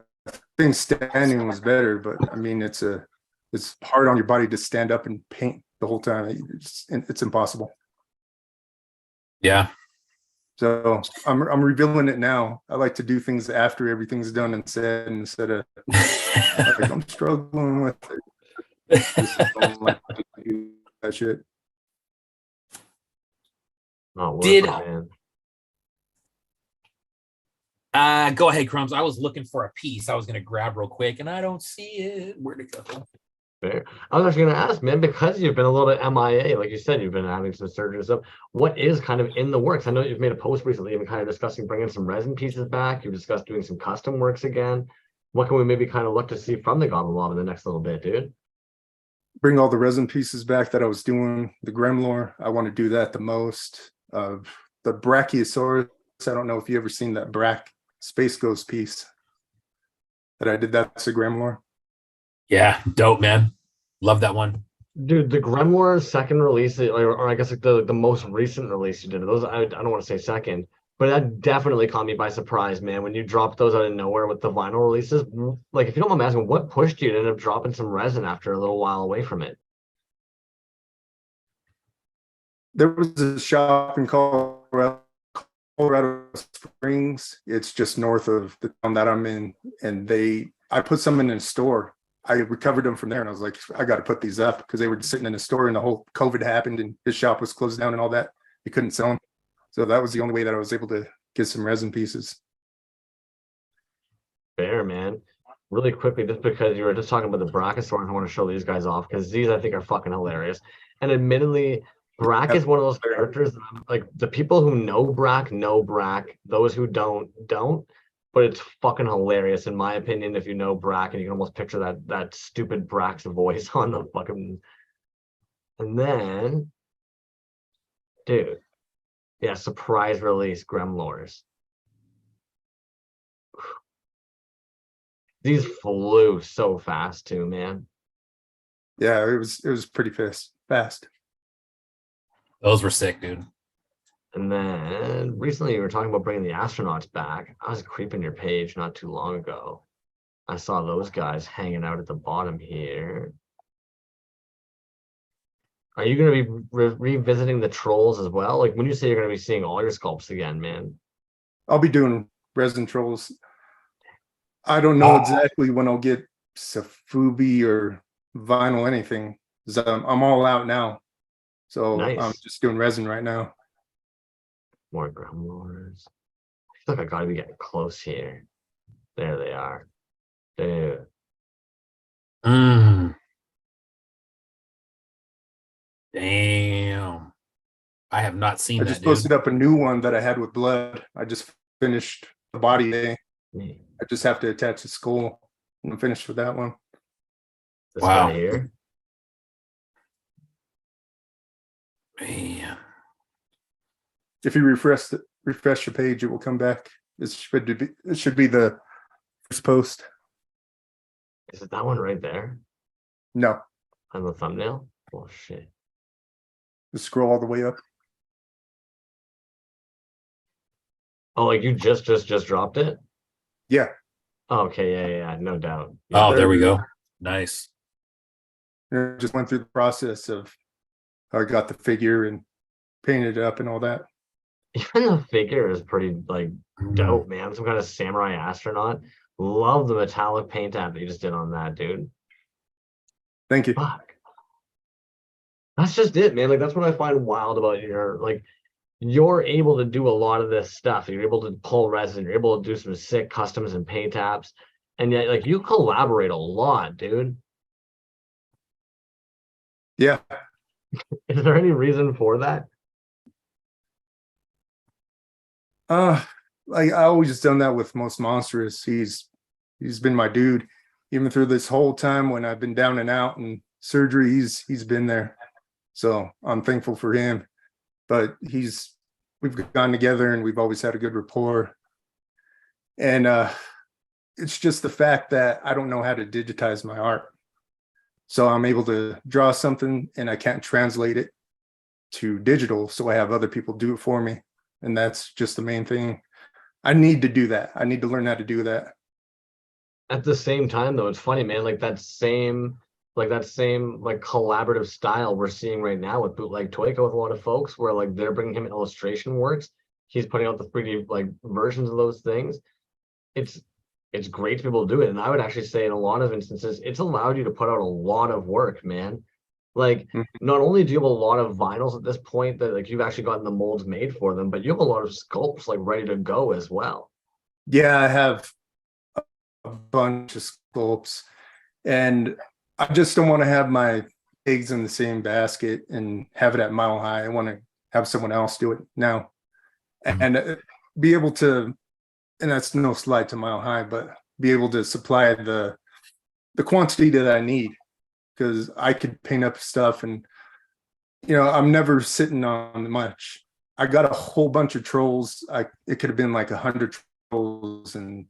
think standing was better, but I mean, it's hard on your body to stand up and paint the whole time. It's impossible. Yeah. So I'm revealing it now. I like to do things after everything's done and said instead of like I'm struggling with it. Just don't like to do that shit. Not worth Did- it, man. Go ahead, Crumbs. I was looking for a piece I was going to grab real quick, and I don't see it. Where'd it go? Fair. I was actually going to ask, man, because you've been a little bit MIA, like you said, you've been having some surgery and stuff. What is kind of in the works? I know you've made a post recently, even kind of discussing bringing some resin pieces back. You've discussed doing some custom works again. What can we maybe kind of look to see from the Goblin Mob in the next little bit, dude? Bring all the resin pieces back that I was doing. The Gremlor, I want to do that the most. The Brachiosaurus, I don't know if you ever seen that Space Ghost piece that I did. That's a Gremlor. Yeah, dope, man. Love that one. Dude, the Gremlor's second release, or I guess like the most recent release you did, those I don't want to say second, but that definitely caught me by surprise, man. When you dropped those out of nowhere with the vinyl releases, like if you don't mind me asking, what pushed you to end up dropping some resin after a little while away from it? There was a shop in Colorado Springs. It's just north of the town that I'm in, and I put some in a store. I recovered them from there, and I was like, I got to put these up because they were sitting in a store, and the whole COVID happened, and his shop was closed down and all that. He couldn't sell them, so that was the only way that I was able to get some resin pieces. Fair, man. Really quickly, just because you were just talking about the Brachiosaurus, I want to show these guys off because these I think are fucking hilarious. And admittedly, Brack is one of those characters that like the people who know Brack know Brack. Those who don't. But it's fucking hilarious in my opinion if you know Brack, and you can almost picture that stupid Brack's voice on the fucking. And then, dude, yeah, surprise release Gremlors. These flew so fast too, man. Yeah, it was pretty fast. Those were sick, dude. And then recently you were talking about bringing the astronauts back. I was creeping your page not too long ago. I saw those guys hanging out at the bottom here. Are you going to be revisiting the trolls as well? Like when you say you're going to be seeing all your sculpts again, man. I'll be doing resin trolls. I don't know exactly when I'll get Safubi or vinyl anything. I'm all out now. So Nice. I'm just doing resin right now. More Gremlors. I feel like I gotta be getting close here. There they are. Dude. Damn. I have not seen I that. just posted up a new one that I had with blood. I just finished the body day. I just have to attach the skull. I'm finished with that one. This Wow. guy here. Man. If you refresh your page, it will come back. It should be the first post. Is it that one right there? No, On the thumbnail? Oh shit. just scroll all the way up. Oh, like you just dropped it? Yeah. Okay, yeah, no doubt. Oh, there we go. 'Nice. Just went through the process of how I got the figure and painted it up and all that. Even the figure is pretty like dope, man. Some kind of samurai astronaut. Love the metallic paint app that you just did on that, dude. Thank you. Fuck. That's just it, man. Like that's what I find wild about your like you're able to do a lot of this stuff. You're able to pull resin, you're able to do some sick customs and paint apps. And yet like you collaborate a lot, dude. Yeah. Is there any reason for that? Like I always done that with Most Monstrous. He's been my dude. Even through this whole time when I've been down and out and surgery, he's been there. So I'm thankful for him. But we've gone together and we've always had a good rapport. And it's just the fact that I don't know how to digitize my art. So I'm able to draw something and I can't translate it to digital. So I have other people do it for me. And that's just the main thing. I need to do that. I need to learn how to do that. At the same time, though, it's funny, man. Like that same collaborative style we're seeing right now with Bootleg Toyko with a lot of folks, where like they're bringing him illustration works. He's putting out the 3D like versions of those things. It's great to be able to do it, and I would actually say in a lot of instances, it's allowed you to put out a lot of work, man. Like not only do you have a lot of vinyls at this point that like you've actually gotten the molds made for them, but you have a lot of sculpts like ready to go as well. Yeah, I have a bunch of sculpts, and I just don't want to have my eggs in the same basket and have it at Mile High. I want to have someone else do it now and be able to, and that's no slight to Mile High, but be able to supply the quantity that I need, because I could paint up stuff and, you know, I'm never sitting on much. I got a whole bunch of trolls. It could have been like 100 trolls, and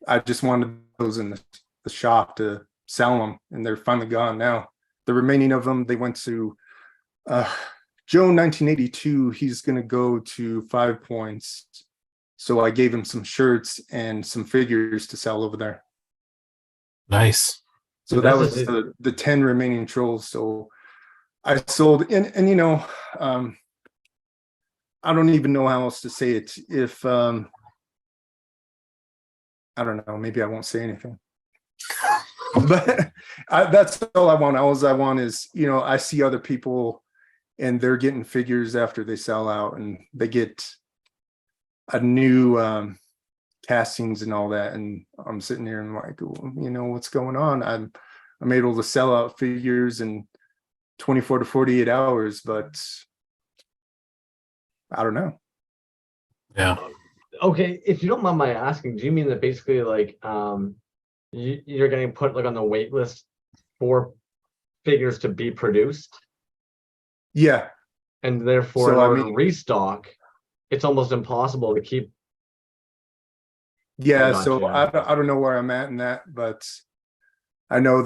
I just wanted those in the shop to sell them, and they're finally gone now. The remaining of them, they went to Joe 1982. He's going to go to 5 Points. So I gave him some shirts and some figures to sell over there. Nice. So that was the 10 remaining trolls. So I sold, and you know, I don't even know how else to say it. If I don't know, maybe I won't say anything. But that's all I want. All I want is, you know, I see other people and they're getting figures after they sell out, and they get a new castings and all that, and I'm sitting here and like, you know, what's going on? I'm able to sell out figures in 24 to 48 hours, but I don't know. Yeah. Okay, if you don't mind my asking, do you mean that basically like you're getting put like on the wait list for figures to be produced? Yeah. And therefore, in order to restock, it's almost impossible to keep. Yeah, so I don't know where I'm at in that, but I know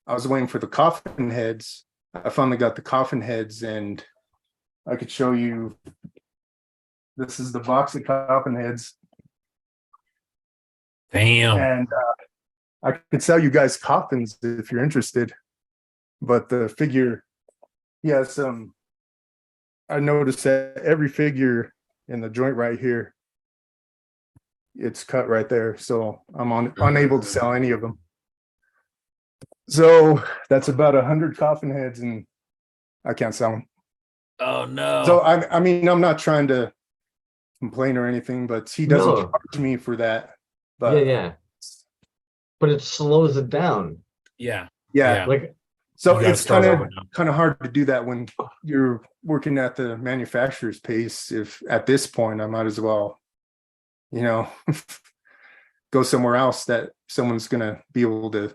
I was waiting for the coffin heads. I finally got the coffin heads, and I could show you. This is the box of coffin heads. Damn. And I could sell you guys coffins if you're interested. But the figure, yes, I noticed that every figure in the joint right here, it's cut right there. So I'm unable to sell any of them. So that's about 100 coffin heads, and I can't sell them. Oh no. So I mean, I'm not trying to complain or anything, but he doesn't charge me for that. But yeah. But it slows it down. Yeah. Like, so it's kind of hard to do that when you're working at the manufacturer's pace. If at this point I might as well, you know, go somewhere else that someone's gonna be able to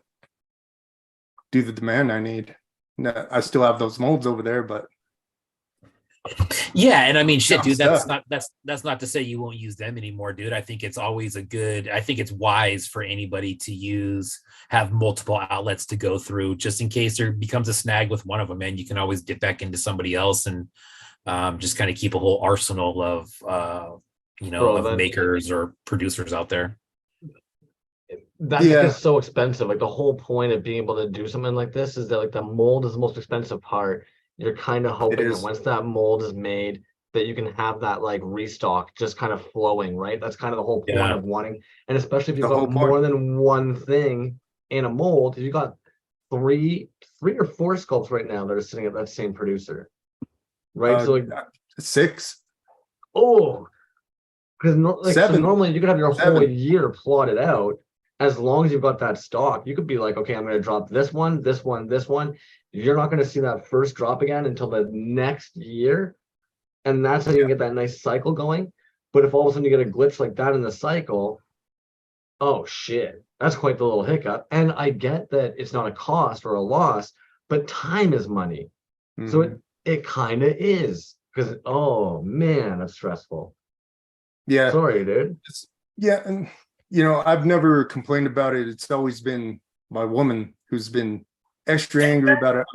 do the demand I need. Now, I still have those molds over there, but yeah, and I mean, shit, dude, that's not to say you won't use them anymore, dude. I think it's always I think it's wise for anybody to have multiple outlets to go through, just in case there becomes a snag with one of them, and you can always dip back into somebody else and just kind of keep a whole arsenal of makers or producers out there. That's just so expensive. Like the whole point of being able to do something like this is that like the mold is the most expensive part. you're kind of hoping that is. once that mold is made, that you can have that like restock just kind of flowing, right? That's kind of the whole point Yeah. of wanting, and especially if you've The whole got more point. than one thing in a mold, if you got three or four sculpts right now that are sitting at that same producer, right? So like, 6, oh, because so 7, normally you could have your whole 7. year plotted out. As long as you've got that stock, you could be like, okay, I'm going to drop this one, this one, this one. You're not going to see that first drop again until the next year, and that's how you Yeah. get that nice cycle going. But if all of a sudden you get a glitch like that in the cycle, oh shit, that's quite the little hiccup. And I get that it's not a cost or a loss, but time is money. So Mhm. it kind of is, because oh man, that's stressful. Yeah. Sorry, dude. Yeah, and I've never complained about it. It's always been my woman who's been extra angry about it.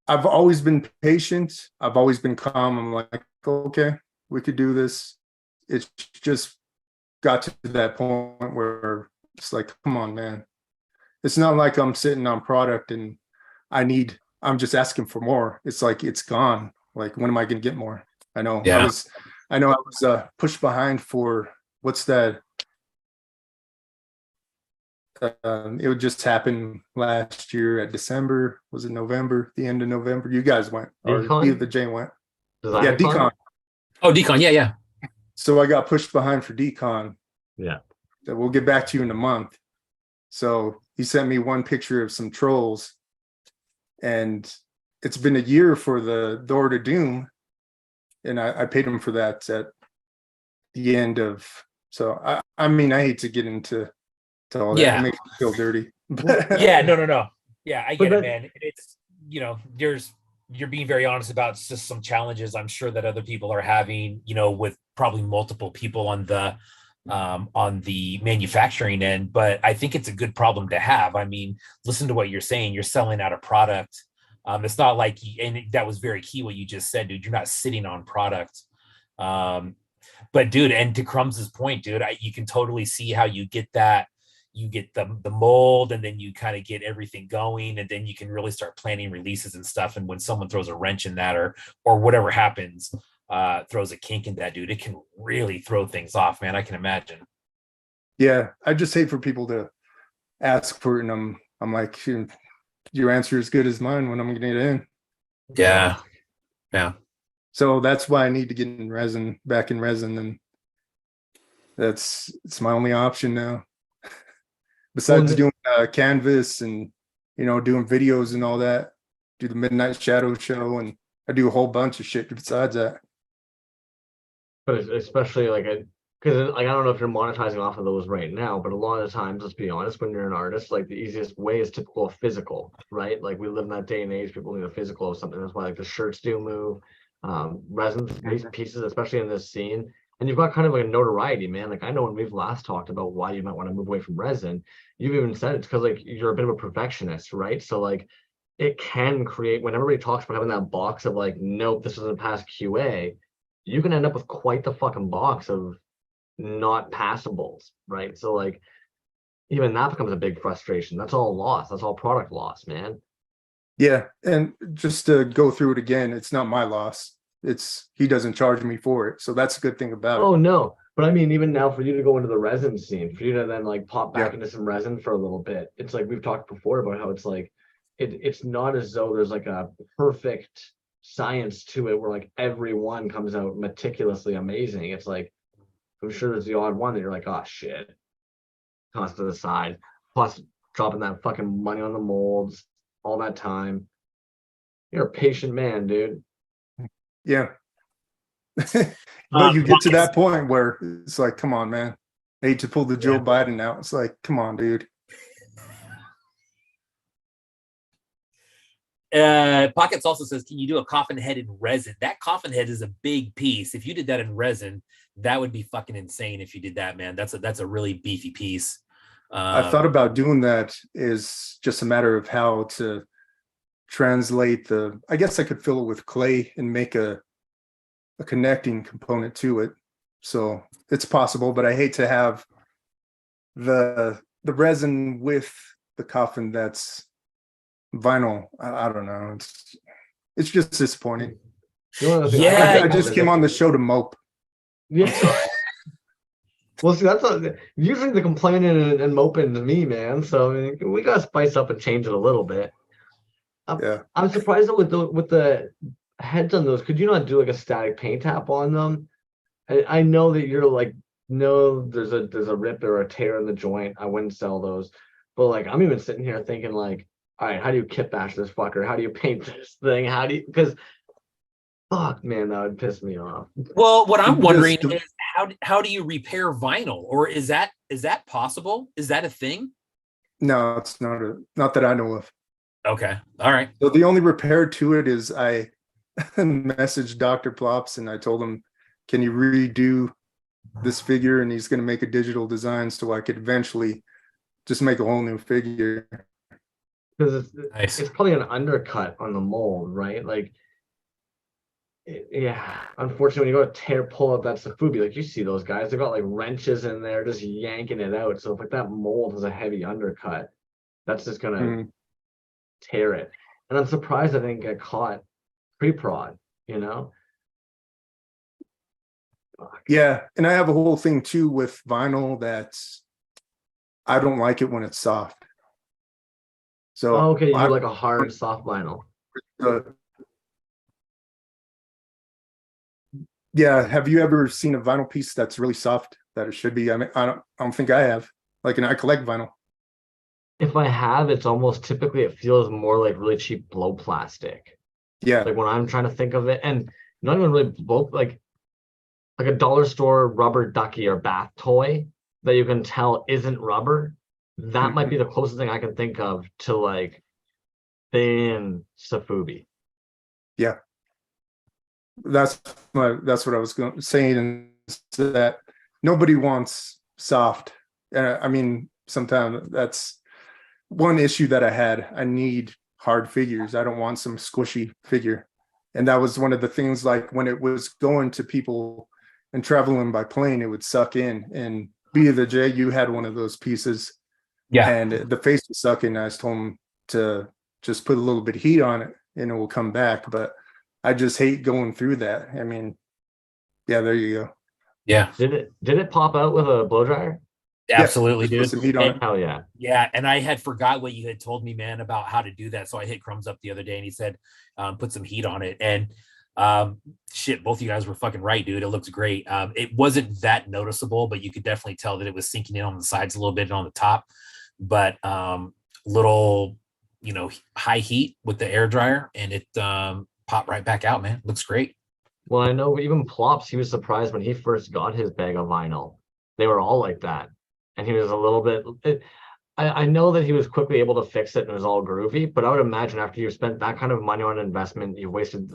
I've always been patient. I've always been calm. I'm like, okay, we could do this. It's just got to that point where it's like, come on, man. It's not like I'm sitting on product and I'm just asking for more. It's like it's gone. Like, when am I gonna get more? I know I Yeah. was pushed behind for what's that? It would just happen last year at December. Was it November? The end of November. You guys went, or Decon? B of the J went. Yeah, Design decon. Oh, decon. Yeah, yeah. So I got pushed behind for decon. Yeah. So we'll get back to you in a month. So he sent me one picture of some trolls, and it's been a year for the Door to Doom, and I paid him for that at the end of. So I mean, I hate to get into all that. Yeah. It makes me feel dirty. Yeah, no. Yeah, I get But it, man. It's you're being very honest about just some challenges I'm sure that other people are having, with probably multiple people on the manufacturing end. But I think it's a good problem to have. I mean, listen to what you're saying. You're selling out a product. It's not like, and that was very key what you just said, dude. You're not sitting on product. But dude, and to Crumbs's point, dude, you can totally see how you get that. You get the mold, and then you kind of get everything going, and then you can really start planning releases and stuff. And when someone throws a wrench in that, or whatever happens, throws a kink in that, dude, it can really throw things off, man. I can imagine. Yeah, I just hate for people to ask for it, and I'm like, your answer is good as mine when I'm gonna get in. Yeah. So that's why I need to get back in resin, and it's my only option now. Besides doing canvas and doing videos and all that, do the Midnight Shadow show, and I do a whole bunch of shit besides that. But especially like because like, I don't know if you're monetizing off of those right now, but a lot of the times, let's be honest, when you're an artist, like the easiest way is to go physical, right? Like we live in that day and age, people need a physical of something. That's why like the shirts do move, resin pieces, especially in this scene. And you've got kind of like a notoriety, man. Like I know when we've last talked about why you might want to move away from resin, you've even said it's because like you're a bit of a perfectionist, right? So like it can create, when everybody talks about having that box of like, nope, this doesn't pass QA, you can end up with quite the fucking box of not passables, right? So like even that becomes a big frustration. That's all loss. That's all product loss, man. Yeah, and just to go through it again, it's not my loss. It's he doesn't charge me for it, so that's a good thing about it. Oh no, but I mean, even now for you to go into the resin scene, for you to then like pop back into some resin for a little bit, it's like we've talked before about how it's like it's not as though there's like a perfect science to it where like every one comes out meticulously amazing. It's like I'm sure there's the odd one that you're like, oh shit, toss to the side. Plus dropping that fucking money on the molds, all that time. You're a patient man, dude. Yeah. But you get to that point where it's like, come on, man. I hate to pull the Joe Biden out. It's like, come on, dude. Pockets also says, can you do a coffin head in resin? That coffin head is a big piece. If you did that in resin, that would be fucking insane. If you did that, man, that's a really beefy piece. I thought about doing that. Is just a matter of how to translate I guess I could fill it with clay and make a connecting component to it. So it's possible, but I hate to have the resin with the coffin that's vinyl. I don't know. It's just disappointing. Yeah, I just came on the show to mope. Yeah. Well, see, that's usually the complaining and moping to me, man. So I mean, we gotta spice up and change it a little bit. I'm surprised that with the heads on those, could you not do like a static paint tap on them? I know that you're like, no, there's a rip or a tear in the joint. I wouldn't sell those. But like, I'm even sitting here thinking like, all right, how do you kit bash this fucker? How do you paint this thing? How do you? Because fuck, man, that would piss me off. Well, what I'm wondering is how do you repair vinyl, or is that possible? Is that a thing? No, it's not that I know of. Okay, all right. So the only repair to it is I messaged Dr. Plops and I told him, can you redo this figure? And he's going to make a digital design so I could eventually just make a whole new figure. Because it's probably an undercut on the mold, right? Like, yeah, unfortunately, when you go to pull up that Safubi, like you see those guys, they've got like wrenches in there just yanking it out. So if like that mold has a heavy undercut, that's just gonna tear it. And I'm surprised I didn't get caught pre-prod, you know? Yeah, and I have a whole thing too with vinyl that's I don't like it when it's soft. So okay, you like a hard soft vinyl. Yeah, have you ever seen a vinyl piece that's really soft that it should be? I mean, I don't think I have. Like, and I collect vinyl. If I have, it's almost typically it feels more like really cheap blow plastic. Yeah. Like when I'm trying to think of it, and not even really blow, like a dollar store rubber ducky or bath toy that you can tell isn't rubber. That might be the closest thing I can think of to like thin Safubi. Yeah. That's what I was saying, is that nobody wants soft. I mean, sometimes that's one issue that I had. I need hard figures. I don't want some squishy figure. And that was one of the things, like when it was going to people and traveling by plane, it would suck in. And B of the J, you had one of those pieces. Yeah. And the face was sucking. I just told him to just put a little bit of heat on it and it will come back. But I just hate going through that. I mean, yeah, there you go. Yeah. Did it pop out with a blow dryer? Absolutely, dude. Put some heat on it. Hell yeah. Yeah, and I had forgot what you had told me, man, about how to do that. So I hit Crumbs up the other day and he said, put some heat on it. And shit, both of you guys were fucking right, dude. It looks great. It wasn't that noticeable, but you could definitely tell that it was sinking in on the sides a little bit and on the top. But little, high heat with the air dryer and it popped right back out, man. Looks great. Well, I know even Plops, he was surprised when he first got his bag of vinyl. They were all like that. And he was a little bit, I know that he was quickly able to fix it and it was all groovy, but I would imagine after you spent that kind of money on an investment, you waited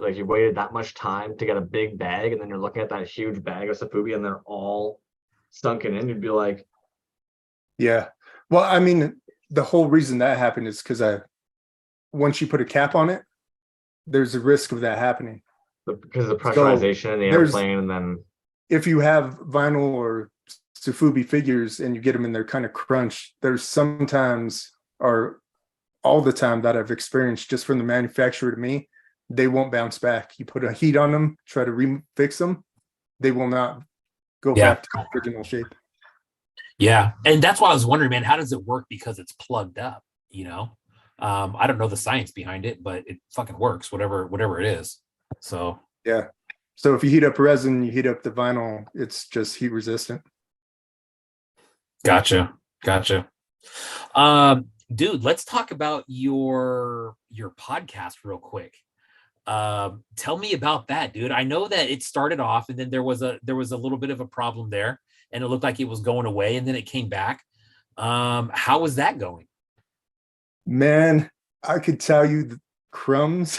that much time to get a big bag, and then you're looking at that huge bag of Safubi and they're all sunken in, you'd be like, yeah. Well, I mean, the whole reason that happened is because once you put a cap on it, there's a risk of that happening. Because of the pressurization in the airplane, and then if you have vinyl or Safubi figures and you get them in their kind of crunch, there's sometimes or all the time that I've experienced just from the manufacturer to me, they won't bounce back. You put a heat on them, try to refix them, they will not go back to original shape. Yeah, and that's why I was wondering, man, how does it work? Because it's plugged up, I don't know the science behind it, but it fucking works, whatever it is. So yeah. So if you heat up resin, you heat up the vinyl, it's just heat resistant. Gotcha. Dude, let's talk about your podcast real quick. Tell me about that, dude. I know that it started off and then there was a little bit of a problem there and it looked like it was going away and then it came back. How was that going? Man, I could tell you the Crumbs.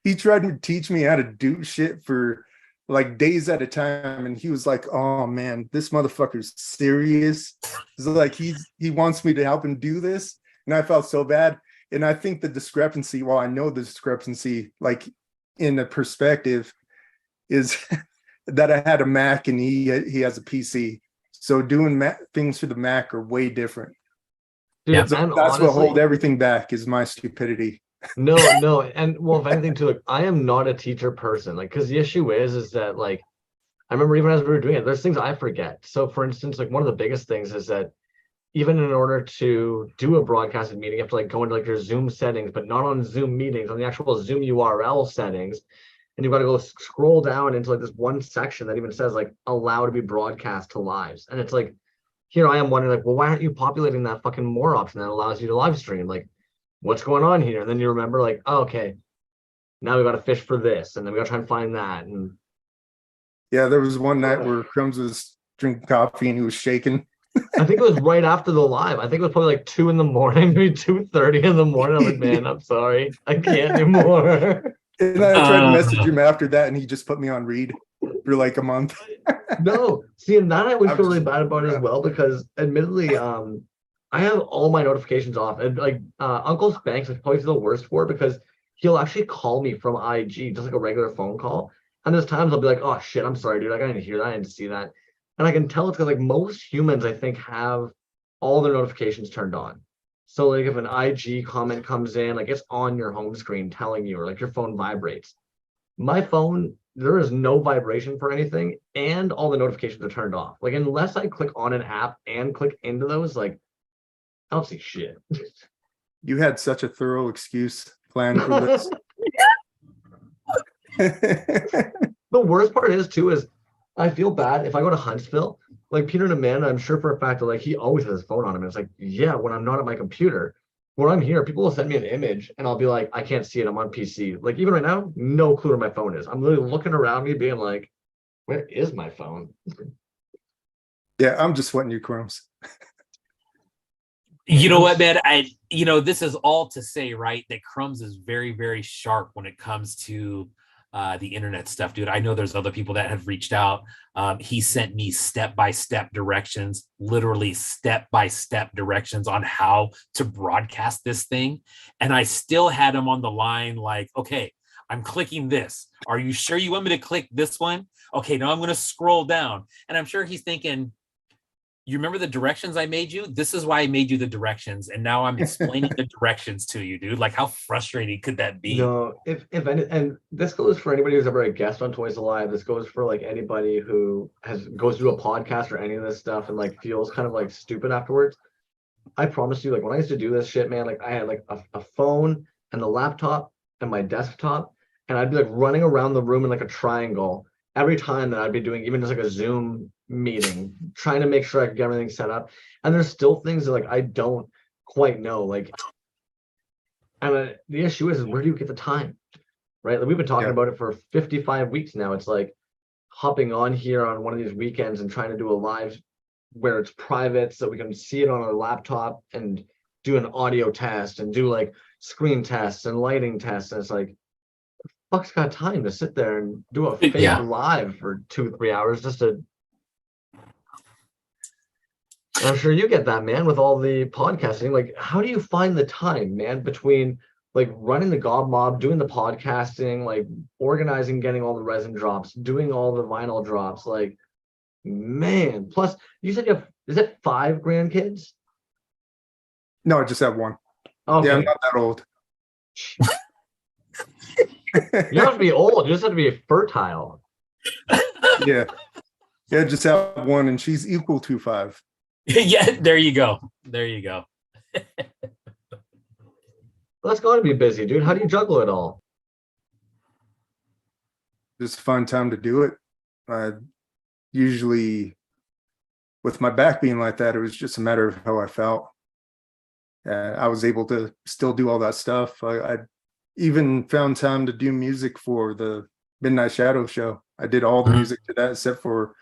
He tried to teach me how to do shit for like days at a time, and he was like, "Oh man, this motherfucker's serious." It's like he wants me to help him do this, and I felt so bad. And I think the discrepancy, well, I know the discrepancy, like in the perspective, is that I had a Mac and he has a PC, so doing things for the Mac are way different. Dude, so that's honestly what hold everything back is my stupidity. No, and well, if anything, too, like I am not a teacher person. Like, because the issue is that like I remember even as we were doing it, there's things I forget. So, for instance, like one of the biggest things is that even in order to do a broadcasted meeting, you have to like go into like your Zoom settings, but not on Zoom meetings, on the actual Zoom URL settings. And you've got to go scroll down into like this one section that even says like allow to be broadcast to lives. And it's like, here I am wondering like, well, why aren't you populating that fucking more option that allows you to live stream? Like, what's going on here? And then you remember like, oh, okay, now we got to fish for this, and then we got to try and find that. And Yeah, there was one night where Crumbs was drinking coffee and he was shaking. I think it was right after the live. I think it was probably like 2 a.m, maybe 2:30 in the morning. I'm like, man, I'm sorry, I can't do more. And I tried to message him after that, and he just put me on read for like a month. No, see, and that I would I feel was really bad about it as well, because admittedly, I have all my notifications off, and like Uncle Spanks is probably the worst for it, because he'll actually call me from IG, just like a regular phone call. And there's times I'll be like, oh shit, I'm sorry, dude, like, I didn't hear that, I didn't see that. And I can tell it's because like most humans, I think, have all their notifications turned on. So like if an IG comment comes in, like it's on your home screen telling you, or like your phone vibrates. My phone, there is no vibration for anything, and all the notifications are turned off. Like unless I click on an app and click into those, like I don't see shit. You had such a thorough excuse planned for this. The worst part is too is I feel bad if I go to Huntsville, like Peter and Amanda, I'm sure for a fact that like he always has his phone on him. And it's like, yeah, when I'm not at my computer, when I'm here, people will send me an image and I'll be like, I can't see it. I'm on PC. Like even right now, no clue where my phone is. I'm literally looking around me being like, where is my phone? Yeah, I'm just sweating you, Crumbs. You know what, man? This is all to say, right, that Crumbs is very, very sharp when it comes to the internet stuff, dude. I know there's other people that have reached out. He sent me step-by-step directions, literally step-by-step directions on how to broadcast this thing. And I still had him on the line like, okay, I'm clicking this. Are you sure you want me to click this one? Okay, now I'm going to scroll down. And I'm sure he's thinking, you remember the directions I made you? This is why I made you the directions. And now I'm explaining the directions to you, dude. Like, how frustrating could that be? No, if any, and this goes for anybody who's ever a guest on Toys Alive. This goes for like anybody who goes through a podcast or any of this stuff and like feels kind of like stupid afterwards. I promise you, like when I used to do this shit, man, like I had like a phone and a laptop and my desktop, and I'd be like running around the room in like a triangle every time that I'd be doing even just like a Zoom meeting, trying to make sure I could get everything set up. And there's still things that like I don't quite know. Like, and the issue is where do you get the time, right? Like we've been talking about it for 55 weeks now. It's like hopping on here on one of these weekends and trying to do a live where it's private so we can see it on our laptop and do an audio test and do like screen tests and lighting tests. And it's like, fuck's got time to sit there and do a fake live for 2-3 hours just to. I'm sure you get that, man, with all the podcasting. Like, how do you find the time, man, between like running the Gob Mob, doing the podcasting, like organizing, getting all the resin drops, doing all the vinyl drops, like, man. Plus, you said you have, is it 5 grandkids? No, I just have one. Okay. Yeah, I'm not that old. You don't have to be old. You just have to be fertile. Yeah. Yeah, just have one, and she's equal to 5. Yeah, there you go. There you go. That's got to be busy, dude. How do you juggle it all? Just a fun time to do it. Usually, with my back being like that, it was just a matter of how I felt. I was able to still do all that stuff. I even found time to do music for the Midnight Shadow show. I did all the music to that except for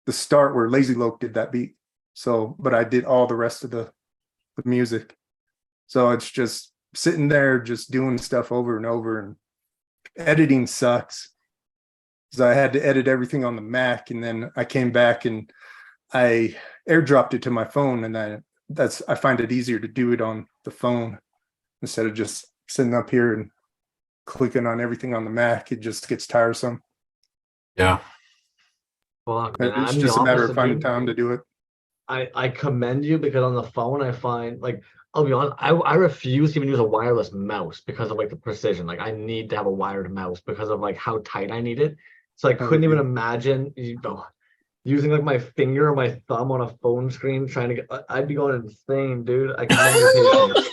the start where Lazy Loke did that beat. So, but I did all the rest of the music. So it's just sitting there, just doing stuff over and over, and editing sucks. Because I had to edit everything on the Mac, and then I came back and I airdropped it to my phone, and I find it easier to do it on the phone instead of just sitting up here and clicking on everything on the Mac. It just gets tiresome. Yeah. Well, it's just a matter of finding time to do it. I commend you, because on the phone I find like I'll be honest, I refuse to even use a wireless mouse because of like the precision. Like I need to have a wired mouse because of like how tight I need it. So I couldn't even imagine using like my finger or my thumb on a phone screen trying to get. I'd be going insane, dude. I commend your patience.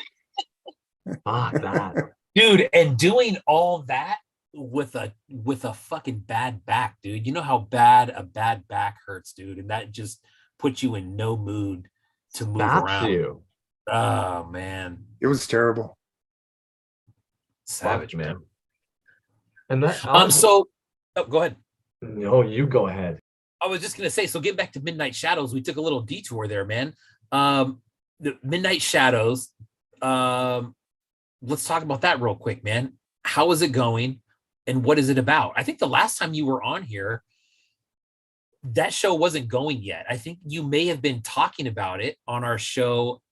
Fuck that, dude. And doing all that with a fucking bad back, dude. You know how bad a bad back hurts, dude, and that just puts you in no mood to move around. You. Oh man, it was terrible. Savage, fuck, man. And that so go ahead. No, you go ahead. I was just gonna say, so getting back to Midnight Shadows, we took a little detour there, man. The Midnight Shadows. Let's talk about that real quick, man. How is it going, and what is it about? I think the last time you were on here, that show wasn't going yet. I think you may have been talking about it on our show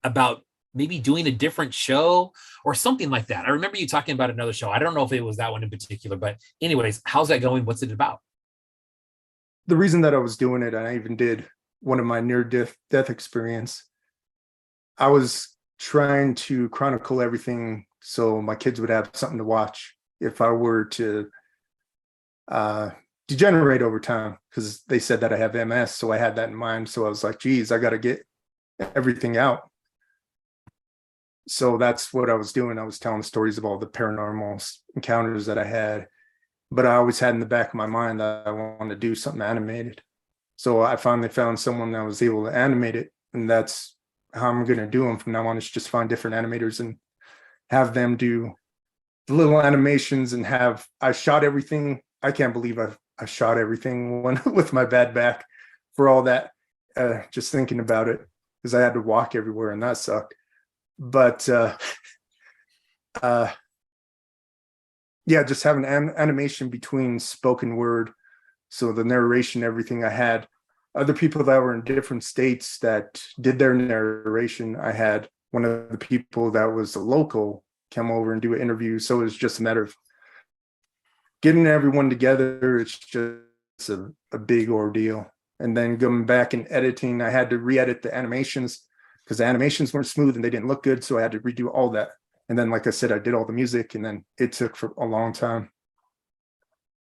about maybe doing a different show or something like that. I remember you talking about another show. I don't know if it was that one in particular, but anyways, how's that going? What's it about? The reason that I was doing it, and I even did one of my near-death experience, I was trying to chronicle everything so my kids would have something to watch if I were to degenerate over time, because they said that I have MS. So I had that in mind. So I was like, geez, I got to get everything out. So that's what I was doing. I was telling stories of all the paranormal encounters that I had, but I always had in the back of my mind that I wanted to do something animated. So I finally found someone that was able to animate it, and that's how I'm going to do them from now on. Is just find different animators and have them do the little animations and I shot everything. I can't believe I shot everything with my bad back for all that, just thinking about it, because I had to walk everywhere and that sucked. But yeah, just having animation between spoken word. So the narration, everything, I had other people that were in different states that did their narration. I had one of the people that was a local come over and do an interview. So it was just a matter of getting everyone together. It's just a big ordeal. And then going back and editing, I had to re-edit the animations because the animations weren't smooth and they didn't look good. So I had to redo all that. And then, like I said, I did all the music, and then it took for a long time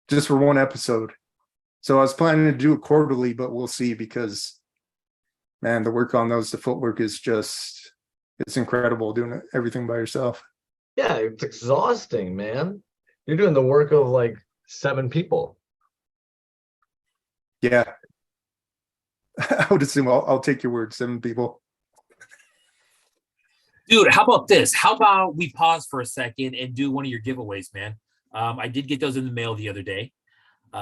just for one episode. So I was planning to do it quarterly, but we'll see, because, man, the work on those, the footwork is just, it's incredible doing everything by yourself. Yeah, it's exhausting, man. You're doing the work of like 7 people. Yeah. I would assume I'll take your word, 7 people. Dude, how about this? How about we pause for a second and do one of your giveaways, man? I did get those in the mail the other day.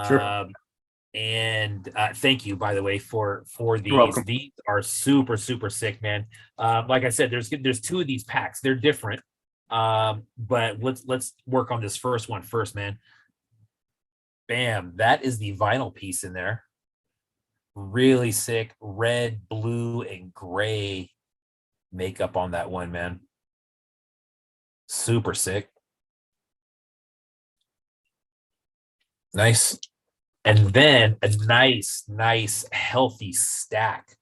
Sure. And thank you, by the way, for these. You're welcome. These are super, super sick, man. Like I said, there's 2 of these packs. They're different. But let's work on this first one first, man. Bam, that is the vinyl piece in there. Really sick, red, blue, and gray makeup on that one, man. Super sick. Nice. And then a nice, healthy stack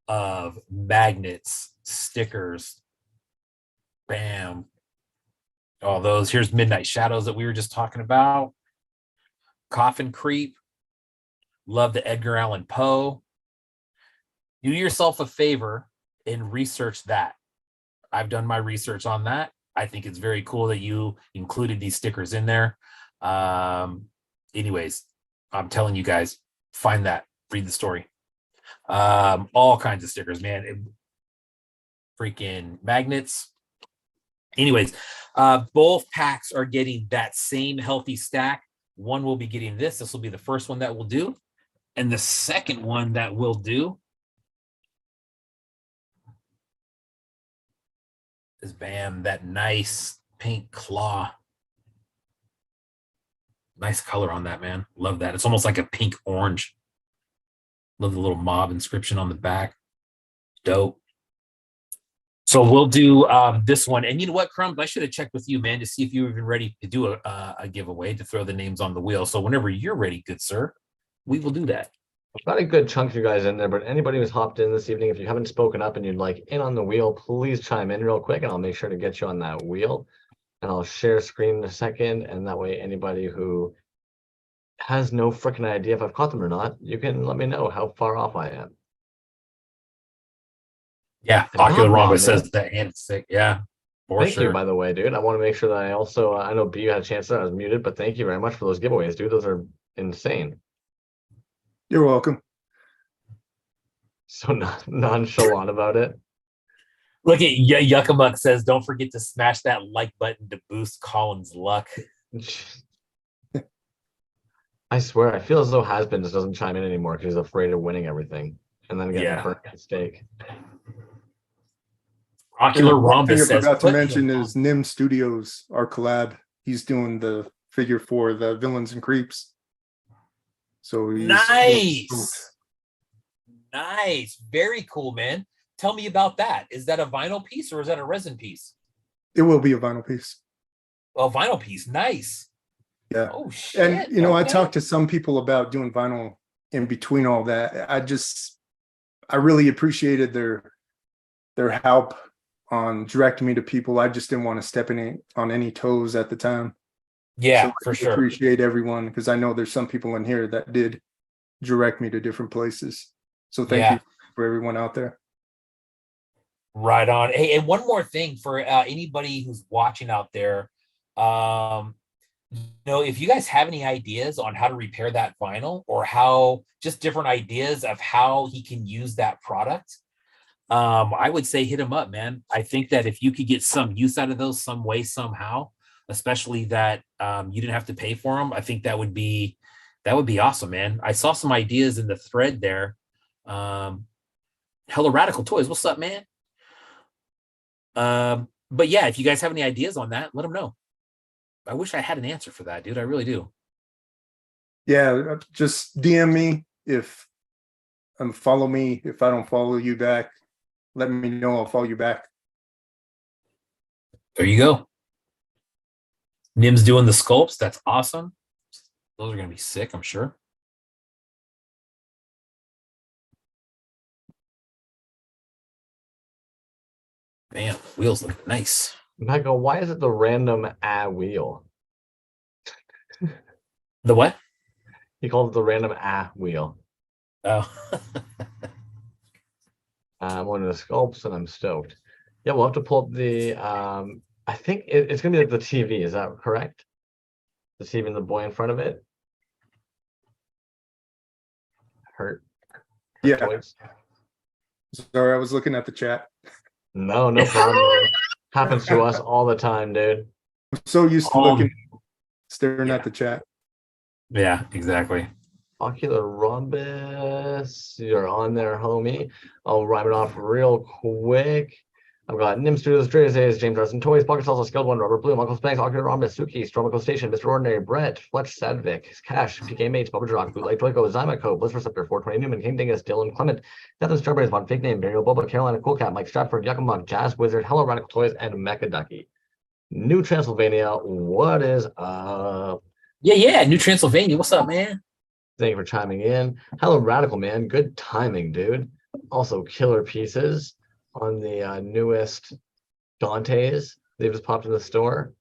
of magnets, stickers. Bam. All those. Here's Midnight Shadows that we were just talking about. Coffin Creep. Love the Edgar Allan Poe. Do yourself a favor and research that. I've done my research on that. I think it's very cool that you included these stickers in there. Anyways, I'm telling you guys, find that, read the story. All kinds of stickers, man. Freaking magnets. Anyways, both packs are getting that same healthy stack. One will be getting this. This will be the first one that we'll do. And the second one that we'll do is, bam, that nice pink claw. Nice color on that, man. Love that. It's almost like a pink orange. Love the little mob inscription on the back. Dope. So we'll do this one. And you know what, Crumbs? I should have checked with you, man, to see if you were even ready to do a giveaway, to throw the names on the wheel. So whenever you're ready, good sir, we will do that. I've got a good chunk of you guys in there, but anybody who's hopped in this evening, if you haven't spoken up and you'd like in on the wheel, please chime in real quick and I'll make sure to get you on that wheel. And I'll share screen in a second. And that way, anybody who has no freaking idea if I've caught them or not, you can let me know how far off I am. Yeah, Ocular Rhombus says that hand is sick. Yeah, thank you, by the way, dude. I want to make sure that I also, I know B, you had a chance that I was muted, but thank you very much for those giveaways, dude. Those are insane. You're welcome. So nonchalant about it. Look at Yuckamuck says, don't forget to smash that like button to boost Colin's luck. I swear, I feel as though Has-Been just doesn't chime in anymore because he's afraid of winning everything and then getting burnt at stake. Ocular Rhombus says, I forgot to mention is Nim Studios, our collab. He's doing the figure for the Villains and Creeps. So he's nice, very cool, man. Tell me about that. Is that a vinyl piece or is that a resin piece? It will be a vinyl piece. Oh, vinyl piece, nice. Yeah. Oh shit. And you know, I talked to some people about doing vinyl in between all that. I really appreciated their help on directing me to people. I just didn't want to step on any toes at the time. Yeah, so for sure. Appreciate everyone because I know there's some people in here that did direct me to different places. So thank you for everyone out there. Right on. Hey, and one more thing for anybody who's watching out there, if you guys have any ideas on how to repair that vinyl or how just different ideas of how he can use that product, I would say hit him up, man. I think that if you could get some use out of those some way, somehow, especially that you didn't have to pay for them, I think that would be awesome, man. I saw some ideas in the thread there. Hella Radical Toys, what's up, man? But yeah, if you guys have any ideas on that, let them know. I wish I had an answer for that, dude. I really do. Yeah, just DM me if follow me. If I don't follow you back, let me know. I'll follow you back. There you go. Nim's doing the sculpts. That's awesome. Those are going to be sick, I'm sure. Man, wheels look nice. Michael, why is it the random wheel? The what? He called it the random wheel. Oh. I'm one of the sculpts and I'm stoked. Yeah, we'll have to pull up the I think it's gonna be like the TV, is that correct? The TV and the boy in front of it. Hurt yeah. Toys. Sorry, I was looking at the chat. No problem. Happens to us all the time, dude. I'm so used to staring at the chat. Yeah, exactly. Ocular Rhombus, you're on there, homie. I'll rhyme it off real quick. I've got Nim Studios, James Larson, Toyz, Pocket Salsa, Skilled One, Robert Bloom, Uncle Spanks, Ocular Rhombus, Suki, Stromical Station, Mr. Ordinary, Brett, Fletch Sadvik, Cash, PK Mates, Bubba Drock, Bootleg Toyko, Zymaco, Bliss Receptor, 420 Newman, King Dingus, Dylan Clement, Nathan Strawberries, Von Fake Name, Burial Boba, Carolina Coolcat, Mike Stratford, Yuckamug, Jazz Wizard, Hello Radical Toys, and Mecha Ducky. New Transylvania, what is up? Yeah, New Transylvania, what's up, man? Thank you for chiming in. Hello, Radical Man. Good timing, dude. Also, killer pieces on the newest Dante's. They just popped in the store.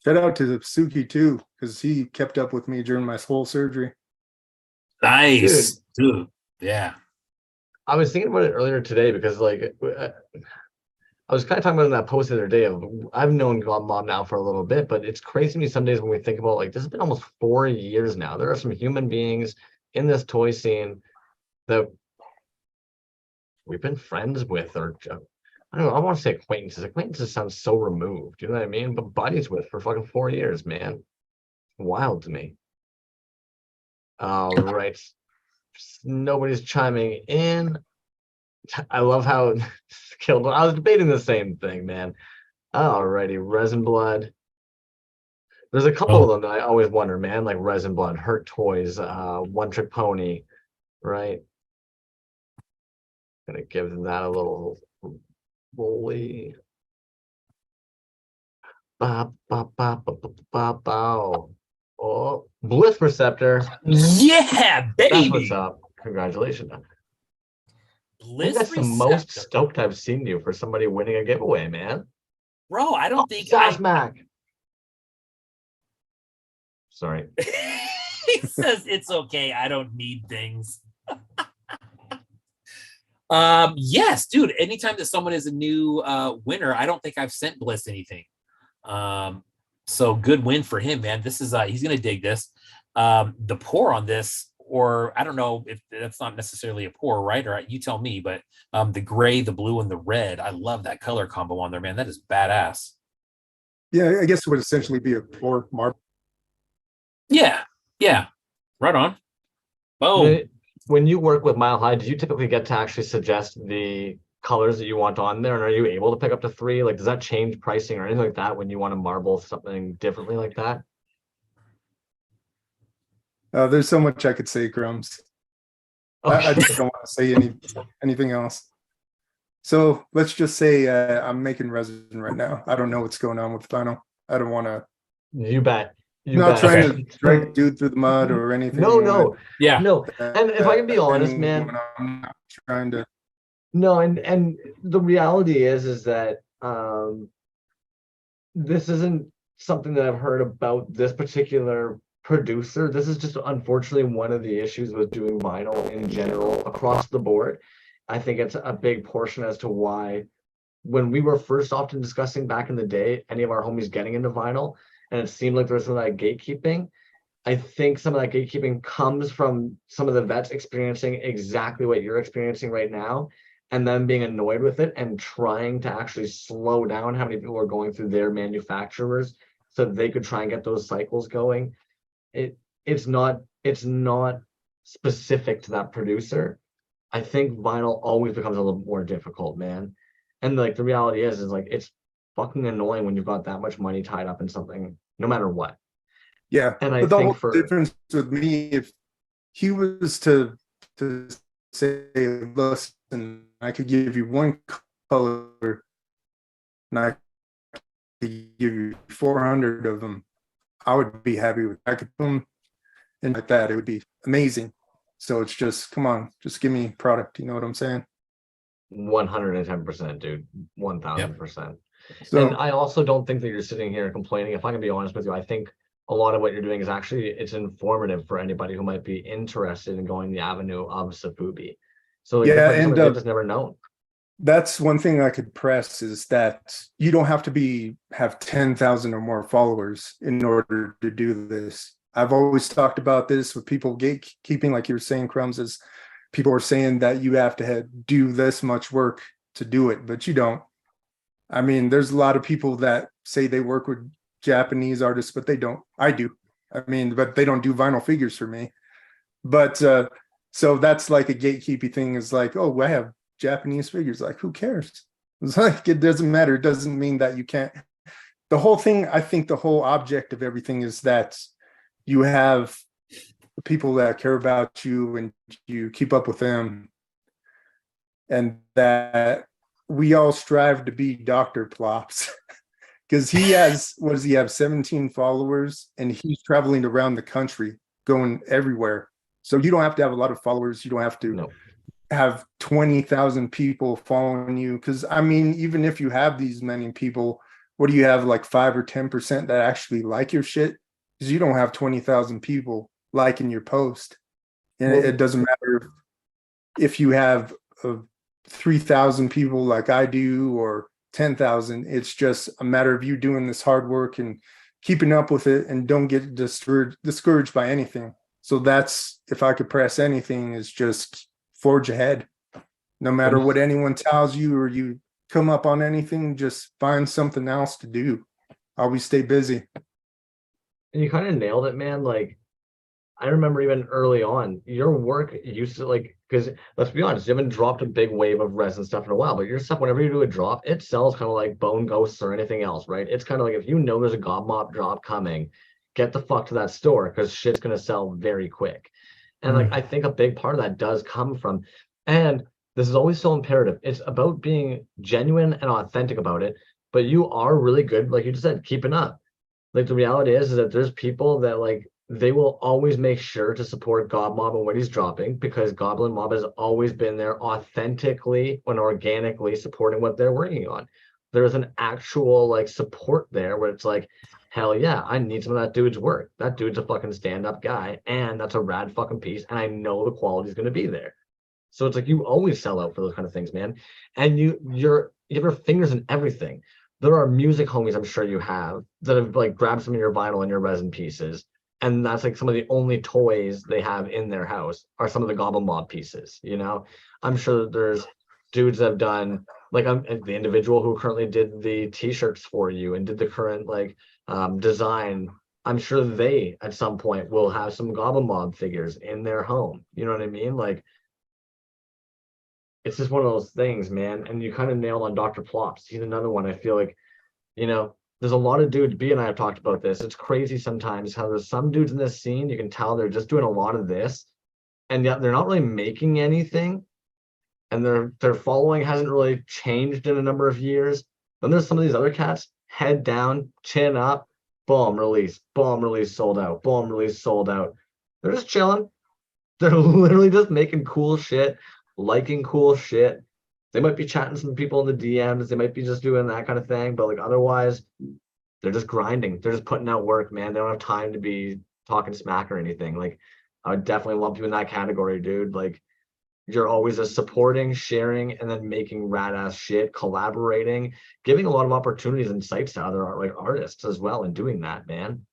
Shout out to Suki too, because he kept up with me during my whole surgery. Nice, dude. Yeah. I was thinking about it earlier today because, like, I was kind of talking about in that post the other day of I've known Goblin now for a little bit, but it's crazy to me some days when we think about like this has been almost 4 years now. There are some human beings in this toy scene that we've been friends with, or I don't know, I want to say acquaintances. Acquaintances sounds so removed, you know what I mean? But buddies with for fucking 4 years, man. Wild to me. All right. Nobody's chiming in. I love how Skilled. I was debating the same thing, man. Alrighty, Resin Blood. There's a couple of them that I always wonder, man, like Resin Blood, Hurt Toys, One Trick Pony, right? Gonna give that a little rolly. Oh, Bliss Receptor. Yeah, baby. That's what's up. Congratulations. Bliss That's the most stoked I've seen you for somebody winning a giveaway, man. Bro, I don't think Sass Mac. Sorry. He says it's okay. I don't need things. Yes, dude. Anytime that someone is a new winner, I don't think I've sent Bliss anything. So good win for him, man. This is he's gonna dig this. The pour on this, or I don't know if that's not necessarily a pour, right? Or you tell me, but the gray, the blue, and the red, I love that color combo on there, man. That is badass. Yeah, I guess it would essentially be a pour marble. Yeah, right on. Boom. When you work with Mile High, do you typically get to actually suggest the colors that you want on there? And are you able to pick up to 3? Like, does that change pricing or anything like that when you want to marble something differently like that? There's so much I could say, Crumbs. I just don't want to say anything else. So let's just say I'm making resin right now. I don't know what's going on with vinyl. I don't want to. You bet. Not trying to drag a dude through the mud or anything. No. Yeah. No. And if I can be honest, man. I'm not trying to. No, and the reality is that this isn't something that I've heard about this particular producer. This is just unfortunately one of the issues with doing vinyl in general across the board. I think it's a big portion as to why when we were first often discussing back in the day, any of our homies getting into vinyl, and it seemed like there was some of that gatekeeping. I think some of that gatekeeping comes from some of the vets experiencing exactly what you're experiencing right now, and then being annoyed with it and trying to actually slow down how many people are going through their manufacturers so that they could try and get those cycles going. It's not specific to that producer. I think vinyl always becomes a little more difficult, man. And like the reality is like it's fucking annoying when you've got that much money tied up in something, no matter what. Yeah, and I but the think whole difference with me, if he was to say, listen, I could give you one color, and I could give you 400 of them, I would be happy with that. I could put them in like that. It would be amazing. So it's just, come on, just give me product. You know what I'm saying? 110%, dude. 1000%. Yep. So, and I also don't think that you're sitting here complaining. If I can be honest with you, I think a lot of what you're doing is actually, it's informative for anybody who might be interested in going the avenue of Safubi. So like, yeah, and just never known. That's one thing I could press is that you don't have to have 10,000 or more followers in order to do this. I've always talked about this with people gatekeeping, like you were saying, Crumbs, is people are saying that you have to do this much work to do it, but you don't. I mean, there's a lot of people that say they work with Japanese artists, but they don't. I do. I mean, but they don't do vinyl figures for me. But so that's like a gatekeeping thing, is like, oh, I have Japanese figures. Like, who cares? It's like, it doesn't matter. It doesn't mean that you can't. The whole thing, I think the whole object of everything is that you have people that care about you and you keep up with them, and that we all strive to be Dr. Plops. Because he has, what does he have, 17 followers, and he's traveling around the country, going everywhere. So you don't have to have a lot of followers. You don't have to have 20,000 people following you. Because, I mean, even if you have these many people, what do you have, like 5 or 10% that actually like your shit? Because you don't have 20,000 people liking your post. And it doesn't matter if you have 3,000 people like I do or 10,000. It's just a matter of you doing this hard work and keeping up with it, and don't get discouraged by anything. So that's, if I could press anything, is just forge ahead. No matter what anyone tells you or you come up on anything, just find something else to do. Always stay busy. And you kind of nailed it, man. Like, I remember even early on, your work used to, like, because let's be honest, you haven't dropped a big wave of resin stuff in a while, but your stuff, whenever you do a drop, it sells kind of like Bone Ghosts or anything else, right? It's kind of like, if you know there's a God Mop drop coming, get the fuck to that store, because shit's going to sell very quick. And like, I think a big part of that does come from, and this is always so imperative, it's about being genuine and authentic about it, but you are really good, like you just said, keeping up. Like, the reality is that there's people that, like, they will always make sure to support God Mob and what he's dropping, because Goblin Mob has always been there authentically and organically supporting what they're working on. There's an actual like support there where it's like, hell yeah, I need some of that dude's work. That dude's a fucking stand-up guy, and that's a rad fucking piece, and I know the quality's gonna be there. So it's like you always sell out for those kind of things, man. And you have your fingers in everything. There are music homies I'm sure you have that have like grabbed some of your vinyl and your resin pieces, and that's like some of the only toys they have in their house are some of the Goblin Mob pieces. You know, I'm sure that there's dudes that have done like the individual who currently did the t-shirts for you and did the current like design. I'm sure they at some point will have some Goblin Mob figures in their home. You know what I mean? Like, it's just one of those things, man. And you kind of nailed on Dr. Plops. He's another one. I feel like, you know, there's a lot of dudes. B and I have talked about this. It's crazy sometimes how there's some dudes in this scene. You can tell they're just doing a lot of this, and yet they're not really making anything. And their following hasn't really changed in a number of years. Then there's some of these other cats, head down, chin up, boom, release, sold out, boom, release, sold out. They're just chilling. They're literally just making cool shit, liking cool shit. They might be chatting some people in the DMs. They might be just doing that kind of thing. But like otherwise, they're just grinding. They're just putting out work, man. They don't have time to be talking smack or anything. Like, I would definitely lump you in that category, dude. Like, you're always just supporting, sharing, and then making rad ass shit, collaborating, giving a lot of opportunities and sites to other like artists as well, and doing that, man.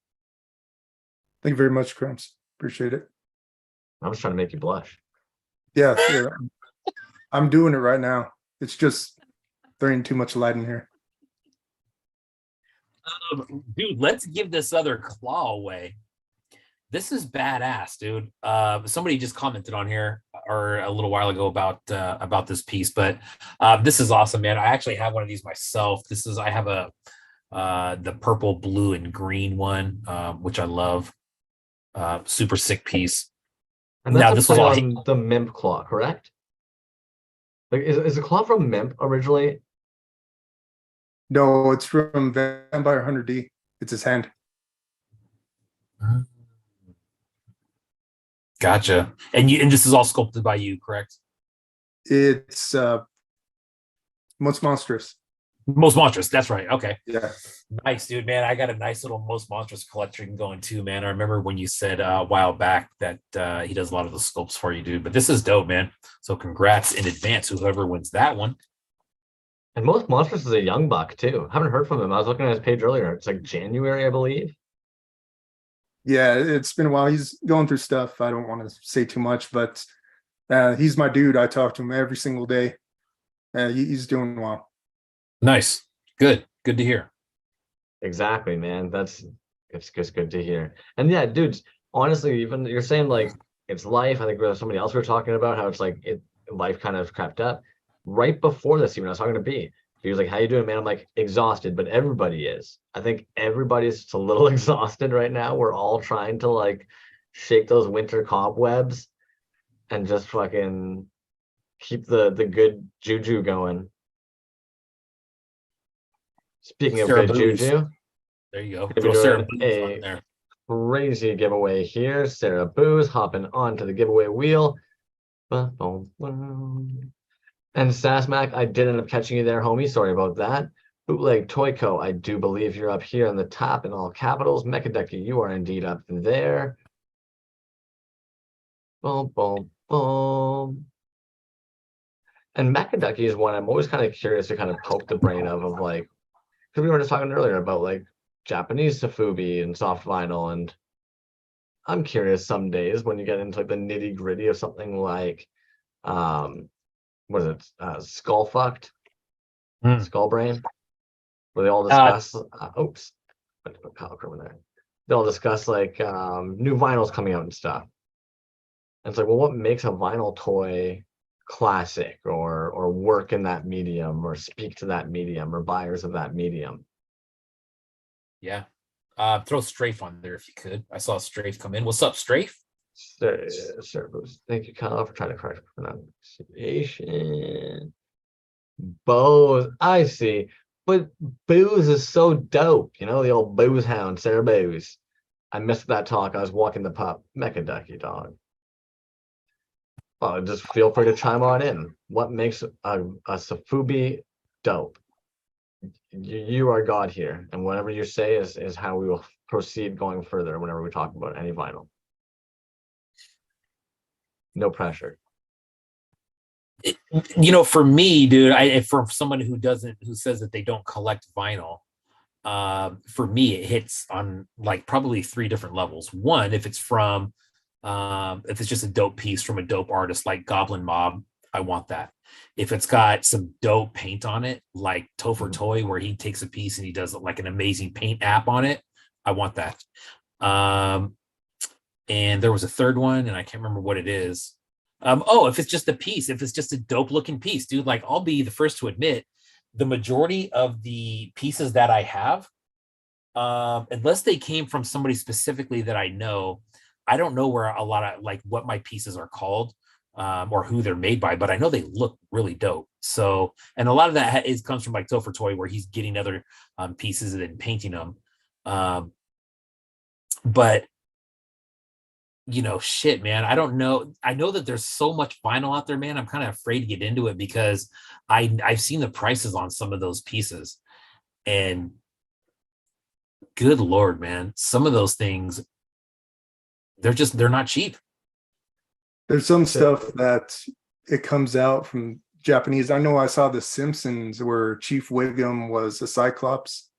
Thank you very much, Crumbs. Appreciate it. I was trying to make you blush. Yeah, I'm doing it right now. It's just there ain't too much light in here. Dude, let's give this other claw away. This is badass, dude. Somebody just commented on here or a little while ago about this piece, but this is awesome, man. I actually have one of these myself. I have the purple, blue, and green one, which I love. Super sick piece. And that's now this was on the Mimp claw, correct? Like, is the claw from Mimp originally? No, it's from Vampire Hunter D. It's his hand. Gotcha. And this is all sculpted by you, correct? It's Most Monstrous. Most Monstrous, that's right. Okay. Yeah. Nice, dude, man. I got a nice little Most Monstrous collection going too, man. I remember when you said a while back that he does a lot of the sculpts for you, dude. But this is dope, man. So congrats in advance, whoever wins that one. And Most Monstrous is a young buck too. I haven't heard from him. I was looking at his page earlier. It's like January, I believe. Yeah, it's been a while. He's going through stuff. I don't want to say too much, but he's my dude. I talk to him every single day. He's doing well. Nice. Good to hear. Exactly, man. It's just good to hear. And yeah, dudes, honestly, even you're saying like it's life. I think there was somebody else we were talking about how it's like life kind of crept up. Right before this, even I was talking to B. He was like, "How you doing, man?" I'm like, exhausted, but everybody is. I think everybody's just a little exhausted right now. We're all trying to like shake those winter cobwebs and just fucking keep the good juju going. Speaking of good juju, there you go. Throw Sarah Booze on there. Crazy giveaway here. Sarah Booze hopping onto the giveaway wheel. And Sasmac, I did end up catching you there, homie. Sorry about that. Bootleg Toyco, I do believe you're up here on the top in all capitals. Mechaducky, you are indeed up there. Boom, boom, boom. And Mechaducky is one I'm always kind of curious to kind of poke the brain of like, because we were just talking earlier about like Japanese Safubi and soft vinyl, and I'm curious some days when you get into like the nitty gritty of something like what is it? Skull fucked, Skull Brain, where they all discuss. Oops, I put Kyle Kerman there. They all discuss like new vinyls coming out and stuff. And it's like, well, what makes a vinyl toy classic or work in that medium or speak to that medium or buyers of that medium? Yeah, throw Strafe on there if you could. I saw Strafe come in. What's up, Strafe? Thank you, Kyle, for trying to correct pronunciation. Bose, I see. But Booze is so dope, you know, the old booze hound, Sarah Booze. I missed that talk. I was walking the pup. Mecha dog. Well, just feel free to chime on in. What makes a Safubi dope? You are God here, and whatever you say is how we will proceed going further whenever we talk about any vinyl. No pressure. For me, dude, for someone who says that they don't collect vinyl, for me, it hits on like probably 3 different levels. One, if it's just a dope piece from a dope artist like Goblin Mob, I want that. If it's got some dope paint on it, like Topher Toy, where he takes a piece and he does like an amazing paint app on it, I want that. And there was a third one, and I can't remember what it is. If it's just a piece, if it's just a dope looking piece, dude, like I'll be the first to admit, the majority of the pieces that I have, unless they came from somebody specifically that I know, I don't know where a lot of like what my pieces are called, or who they're made by, but I know they look really dope. So, and a lot of that comes from like Topher Toy, where he's getting other pieces and then painting them. But shit, man, I don't know. I know that there's so much vinyl out there, man. I'm kind of afraid to get into it because I've seen the prices on some of those pieces, and good Lord, man, some of those things, they're not cheap. There's some stuff that it comes out from Japanese. I know I saw The Simpsons where Chief Wiggum was a Cyclops,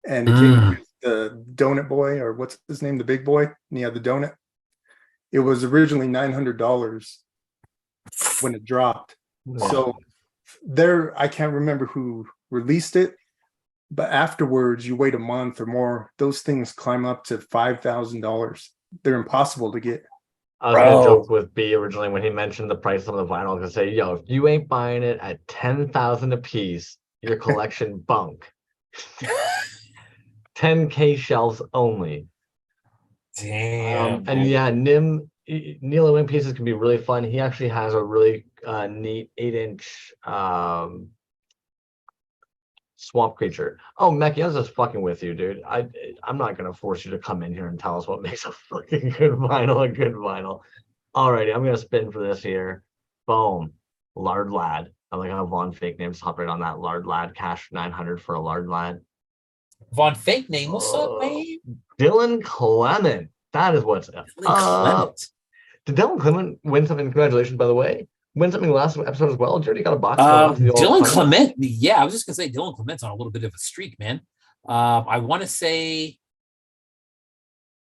and it came with the Donut Boy, or what's his name, the big boy, and he had the donut. It was originally $900 when it dropped. Wow. So I can't remember who released it, but afterwards, you wait a month or more, those things climb up to $5,000. They're impossible to get. I was gonna joke with B originally when he mentioned the price of the vinyl, and say, "Yo, if you ain't buying it at 10,000 a piece, your collection bunk." 10K shelves only. Damn. And yeah, Neil Ewing pieces can be really fun. He actually has a really neat 8-inch swamp creature. Oh, Meki, I was just fucking with you, dude. I'm not gonna force you to come in here and tell us what makes a fucking good vinyl a good vinyl. Alrighty, I'm gonna spin for this here. Boom. Lard Lad. I like how Von Fake Names hop right on that. Lard Lad, cash 900 for a Lard Lad. Von Fake Name, what's up, man? Dylan Clement. That is what's up. Did Dylan Clement win something? Congratulations, by the way. Win something last episode as well. Jordy got a box. Dylan Clement. Yeah, I was just gonna say Dylan Clement's on a little bit of a streak, man. I want to say,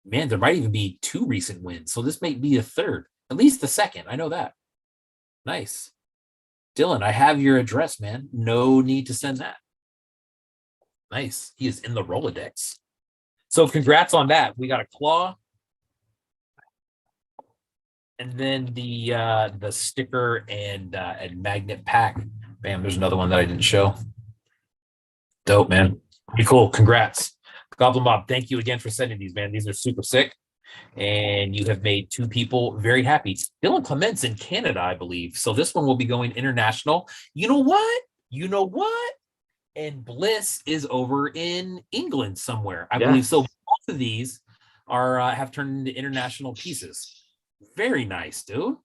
man, there might even be 2 recent wins, so this may be a third, at least the second. I know that. Nice, Dylan. I have your address, man. No need to send that. Nice. He is in the Rolodex. So congrats on that. We got a claw. And then the sticker and magnet pack. Bam, there's another one that I didn't show. Dope, man. Pretty cool. Congrats. Goblin Mob, thank you again for sending these, man. These are super sick. And you have made 2 people very happy. Dylan Clement's in Canada, I believe. So this one will be going international. You know what? And Bliss is over in England somewhere, I believe. So both of these have turned into international pieces. Very nice, dude.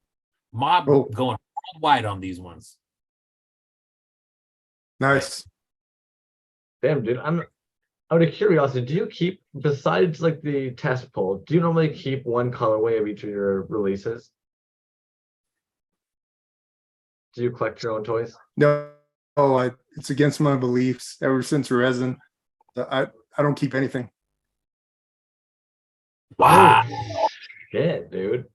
Mob going worldwide on these ones. Nice. Damn, dude. I'm out of curiosity, do you keep, besides like the test pull, do you normally keep one colorway of each of your releases? Do you collect your own toys? No, it's against my beliefs. Ever since resin, I don't keep anything. Wow. Oh, shit, dude.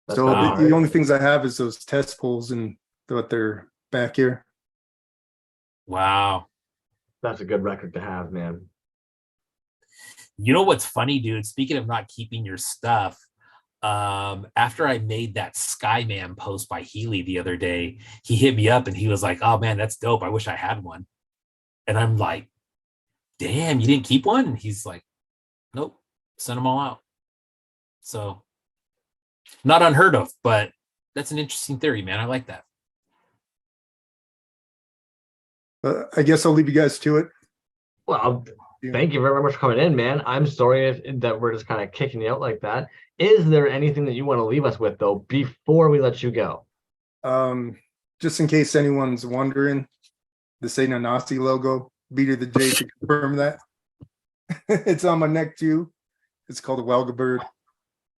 That's so the only things I have is those test pulls and what they're back here. Wow. That's a good record to have, man. You know what's funny, dude? Speaking of not keeping your stuff, after I made that Skyman post by Healy the other day, he hit me up and he was like, "Oh man, that's dope. I wish I had one." And I'm like, "Damn, you didn't keep one?" And he's like, "Nope, sent them all out." So not unheard of, but that's an interesting theory, man. I like that. I guess I'll leave you guys to it. Well, Thank you very much for coming in, man. I'm sorry that we're just kind of kicking you out like that. Is there anything that you want to leave us with, though, before we let you go? Just in case anyone's wondering, the St. Anansi logo, Beater the J to confirm that. It's on my neck too. It's called a Welga bird.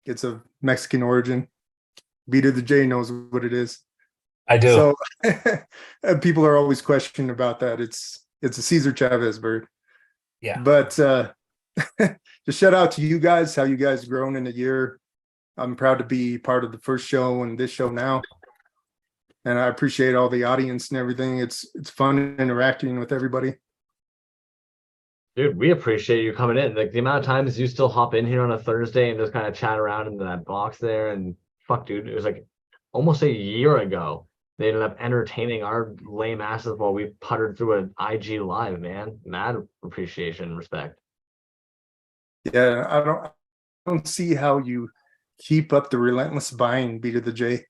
It's of Mexican origin. Beater the J knows what it is. I do. So people are always questioning about that. It's a Cesar Chavez bird. Yeah. But just shout out to you guys, how you guys grown in a year. I'm proud to be part of the first show and this show now. And I appreciate all the audience and everything. It's fun interacting with everybody. Dude, we appreciate you coming in. Like the amount of times you still hop in here on a Thursday and just kind of chat around into that box there. And fuck, dude, it was like almost a year ago. They ended up entertaining our lame asses while we puttered through an IG live, man. Mad appreciation and respect. Yeah, I don't see how you keep up the relentless buying, Beater the J.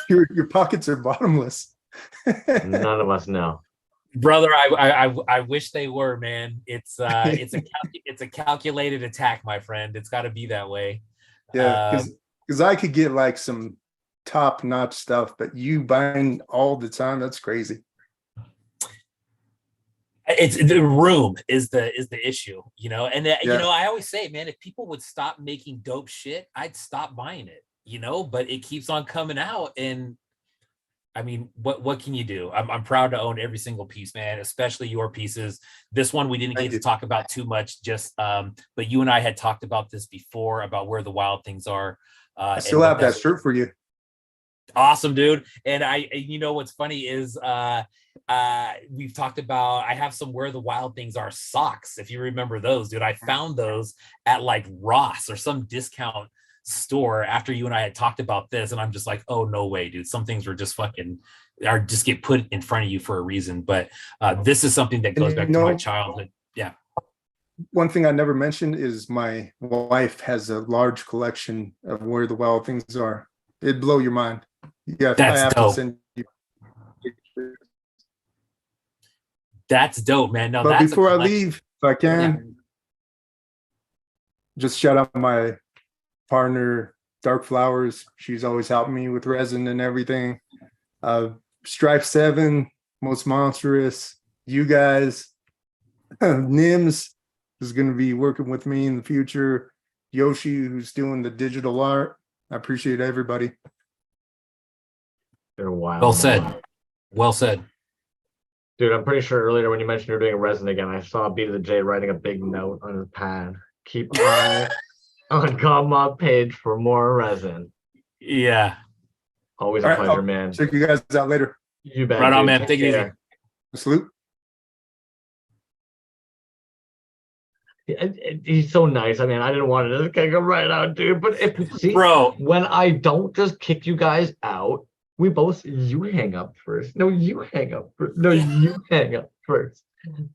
Your pockets are bottomless. None of us know. Brother, I wish they were, man. It's a calculated attack, my friend. It's got to be that way. Yeah, because I could get like some top-notch stuff, but you buying all the time, that's crazy. It's the room is the issue, you know. And you know, I always say, man, if people would stop making dope shit, I'd stop buying it, you know. But it keeps on coming out, and I mean, what can you do? I'm proud to own every single piece, man, especially your pieces. This one we didn't get to talk about too much, just but you and I had talked about this before about where the wild things are. I still have that shirt for you. Awesome, dude. And you know what's funny is we've talked about, I have some Where the Wild Things Are socks, if you remember those, dude. I found those at like Ross or some discount store after you and I had talked about this, and I'm just like, oh no way, dude. Some things were just fucking are just get put in front of you for a reason. But this is something that goes back to my childhood. Yeah. One thing I never mentioned is my wife has a large collection of Where the Wild Things Are. It'd blow your mind. Yeah, that's I have dope. to send you. That's dope, man. No, but that's before I leave, if I can, just shout out my partner, Dark Flowers. She's always helping me with resin and everything. Stripe 7, Most Monstrous, you guys, Nims is going to be working with me in the future. Yoshi, who's doing the digital art. I appreciate everybody. They're wild. Well said. Well said. Dude, I'm pretty sure earlier when you mentioned you're doing resin again, I saw Beat of the J writing a big note on his pad. Keep an eye on Godmob page for more resin. Yeah. Always a pleasure, man. Check you guys out later. You bet. Right on, man. Take it easy. Salute. He's so nice. I mean, I didn't want to just kick him right out, dude. But bro, when I don't just kick you guys out, you hang up first. No, you hang up first. No, you hang up first.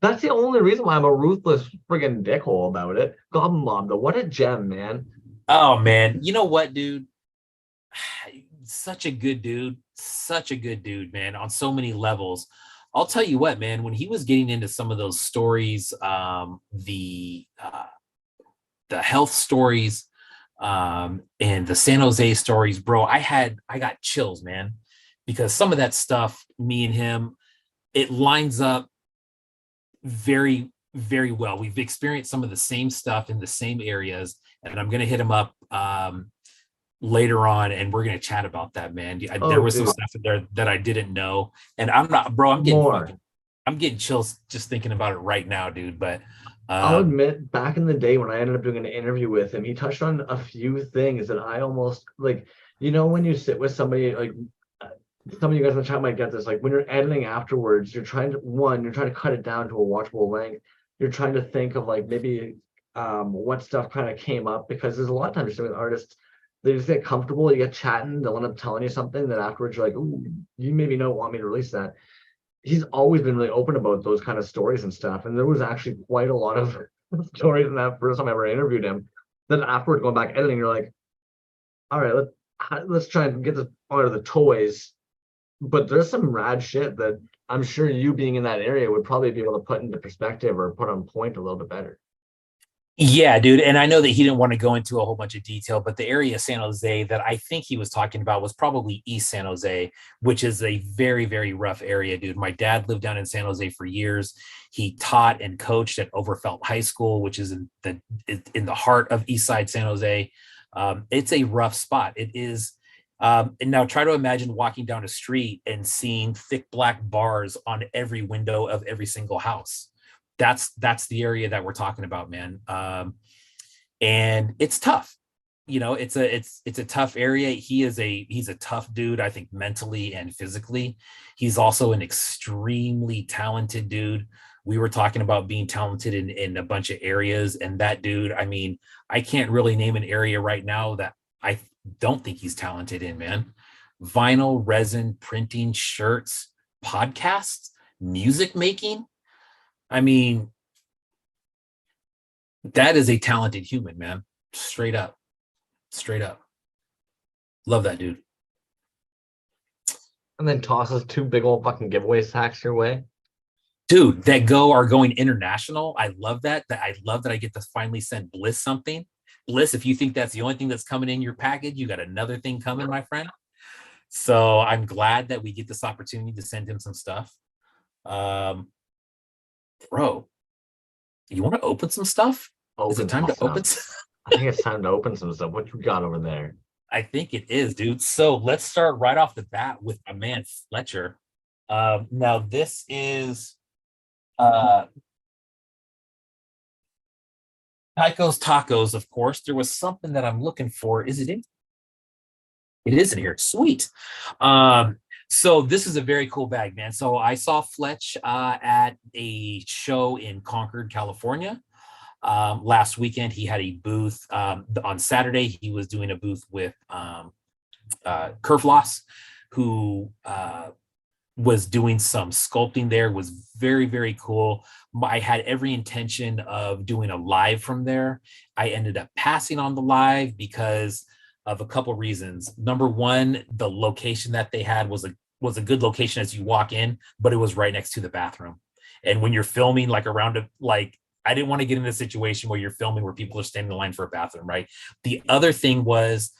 That's the only reason why I'm a ruthless friggin' dickhole about it. Goblin Mob, though, what a gem, man. Oh man, you know what, dude? Such a good dude. Such a good dude, man, on so many levels. I'll tell you what, man, when he was getting into some of those stories, the health stories, and the San Jose stories, bro, I got chills, man, because some of that stuff, me and him, it lines up very, very well. We've experienced some of the same stuff in the same areas, and I'm going to hit him up later on, and we're going to chat about that, man. There was some stuff in there that I didn't know, and I'm not, bro, I'm getting chills just thinking about it right now, dude. But I'll admit, back in the day when I ended up doing an interview with him, he touched on a few things that I almost like, you know, when you sit with somebody, like some of you guys in the chat might get this, like when you're editing afterwards, you're trying to cut it down to a watchable length. You're trying to think of like maybe what stuff kind of came up, because there's a lot of times you're with artists, they just get comfortable, you get chatting, they'll end up telling you something that afterwards you're like, ooh, you maybe don't want me to release that. He's always been really open about those kind of stories and stuff. And there was actually quite a lot of stories in that first time I ever interviewed him. Then afterwards, going back editing, you're like, all right, let's try and get this out of the Toyz. But there's some rad shit that I'm sure you being in that area would probably be able to put into perspective or put on point a little bit better. Yeah, dude. And I know that he didn't want to go into a whole bunch of detail, but the area of San Jose that I think he was talking about was probably East San Jose, which is a very, very rough area, dude. My dad lived down in San Jose for years. He taught and coached at Overfelt High School, which is in the heart of East Side San Jose. It's a rough spot. It is. And now try to imagine walking down a street and seeing thick black bars on every window of every single house. That's the area that we're talking about, man. And it's tough. It's a tough area. He's a tough dude, I think, mentally and physically. He's also an extremely talented dude. We were talking about being talented in a bunch of areas, and that dude, I mean, I can't really name an area right now that I don't think he's talented in, man. Vinyl, resin, printing, shirts, podcasts, music making. I mean, that is a talented human, man. Straight up. Love that dude. And then tosses 2 big old fucking giveaway sacks your way. Dude, that are going international. I love that. I love that I get to finally send Bliss something. Bliss, if you think that's the only thing that's coming in your package, you got another thing coming, my friend. So I'm glad that we get this opportunity to send him some stuff. Bro, you want to open some stuff? Is it time to open? I think it's time to open some stuff. What you got over there? I think it is, dude. So let's start right off the bat with my man Fletcher. Now this is Tycho's Tacos, of course. There was something that I'm looking for. Is it in? It is in here. Sweet. So this is a very cool bag, man. So I saw Fletch at a show in Concord, California. Last weekend, he had a booth. On Saturday, he was doing a booth with Kerfloss, who was doing some sculpting there. Was very, very cool. I had every intention of doing a live from there. I ended up passing on the live because of a couple reasons. Number one, the location that they had was a good location as you walk in, but it was right next to the bathroom. And when you're filming I didn't want to get in a situation where you're filming where people are standing in line for a bathroom, right? The other thing was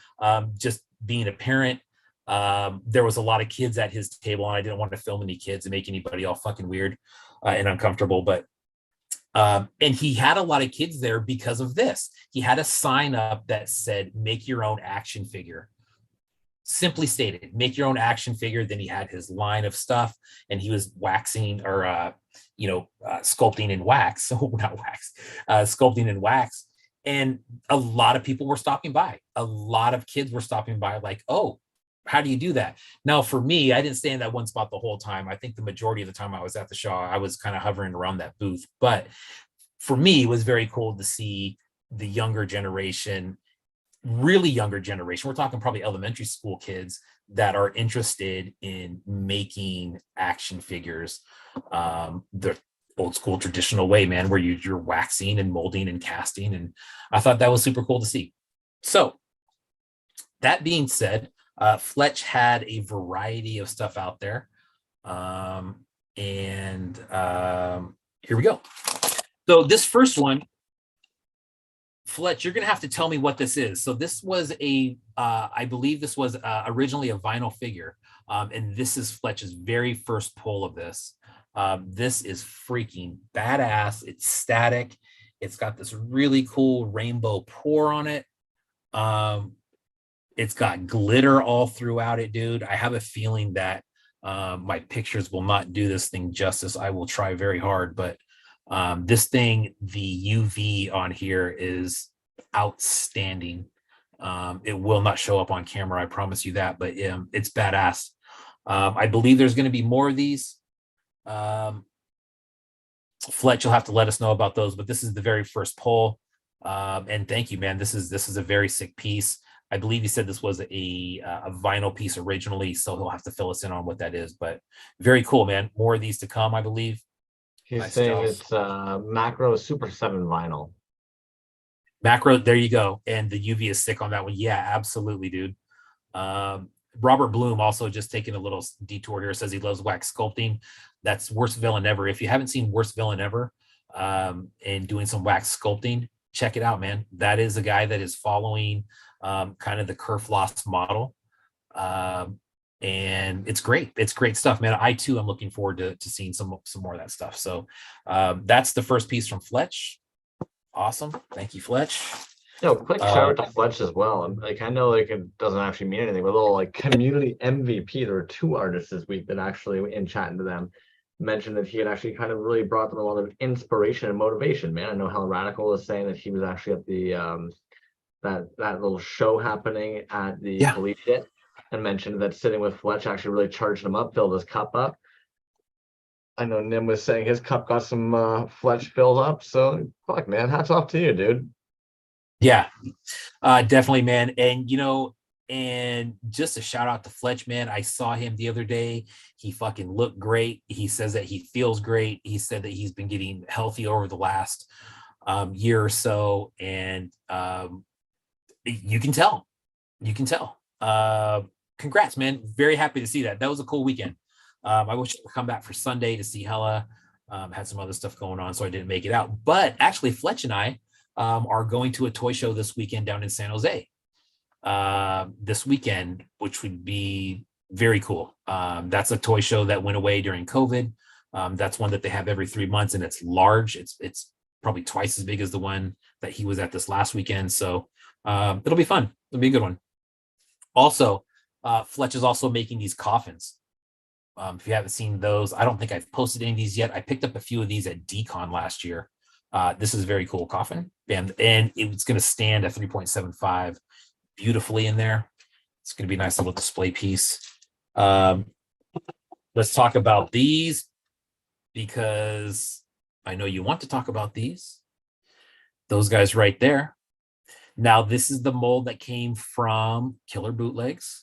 just being a parent. There was a lot of kids at his table, and I didn't want to film any kids and make anybody all fucking weird and uncomfortable. But and he had a lot of kids there because of this. He had a sign up that said, "Make your own action figure." Simply stated, make your own action figure. Then he had his line of stuff, and he was waxing or sculpting in wax. So not wax, sculpting in wax. And a lot of people were stopping by. A lot of kids were stopping by, like, "Oh, how do you do that?" Now, for me, I didn't stay in that one spot the whole time. I think the majority of the time I was at the show, I was kind of hovering around that booth. But for me, it was very cool to see the younger generation, really younger generation. We're talking probably elementary school kids that are interested in making action figures the old school traditional way, man, where you're waxing and molding and casting. And I thought that was super cool to see. So that being said, Fletch had a variety of stuff out there. And here we go. So this first one, Fletch, you're going to have to tell me what this is. So this was I believe this was originally a vinyl figure. And this is Fletch's very first pull of this. This is freaking badass. It's static. It's got this really cool rainbow pour on it. It's got glitter all throughout it, dude. I have a feeling that my pictures will not do this thing justice. I will try very hard, but this thing, the UV on here is outstanding. It will not show up on camera, I promise you that, but it's badass. I believe there's going to be more of these. Fletch, you'll have to let us know about those, but this is the very first poll. And thank you, man. This is a very sick piece. I believe he said this was a vinyl piece originally, so he'll have to fill us in on what that is. But very cool, man. More of these to come, I believe. He's nice saying it's Macro Super 7 vinyl. Macro, there you go. And the UV is sick on that one. Yeah, absolutely, dude. Robert Bloom also just taking a little detour here, says he loves wax sculpting. That's Worst Villain Ever. If you haven't seen Worst Villain Ever and doing some wax sculpting, check it out, man. That is a guy that is following kind of the Kerfloss model. And it's great. It's great stuff, man. I too am looking forward to seeing some more of that stuff. So that's the first piece from Fletch. Awesome. Thank you, Fletch. No, quick shout out to Fletch as well. Like, I know like it doesn't actually mean anything, but a little like community MVP. There were 2 artists this week that actually, in chatting to them, mentioned that he had actually kind of really brought them a lot of inspiration and motivation. Man, I know Hell Radical was saying that he was actually at the that little show happening at the Collegiate, and mentioned that sitting with Fletch actually really charged him up, filled his cup up. I know Nim was saying his cup got some Fletch filled up. So fuck, man, hats off to you, dude. Yeah, definitely, man. And, you know, and just a shout out to Fletch, man. I saw him the other day. He fucking looked great. He says that he feels great. He said that he's been getting healthy over the last year or so. And you can tell. Congrats, man. Very happy to see that. That was a cool weekend. I wish I could come back for Sunday to see Hella. Had some other stuff going on, so I didn't make it out. But actually, Fletch and I are going to a toy show this weekend down in San Jose this weekend, which would be very cool. That's a toy show that went away during COVID. That's one that they have every 3 months, and it's large. It's probably twice as big as the one that he was at this last weekend. So it'll be fun. It'll be a good one. Also, Fletch is also making these coffins. If you haven't seen those, I don't think I've posted any of these yet. I picked up a few of these at DCon last year. This is a very cool coffin, and it's going to stand at 3.75 beautifully in there. It's going to be a nice little display piece. Let's talk about these, because I know you want to talk about these. Those guys right there. Now, this is the mold that came from Killer Bootlegs.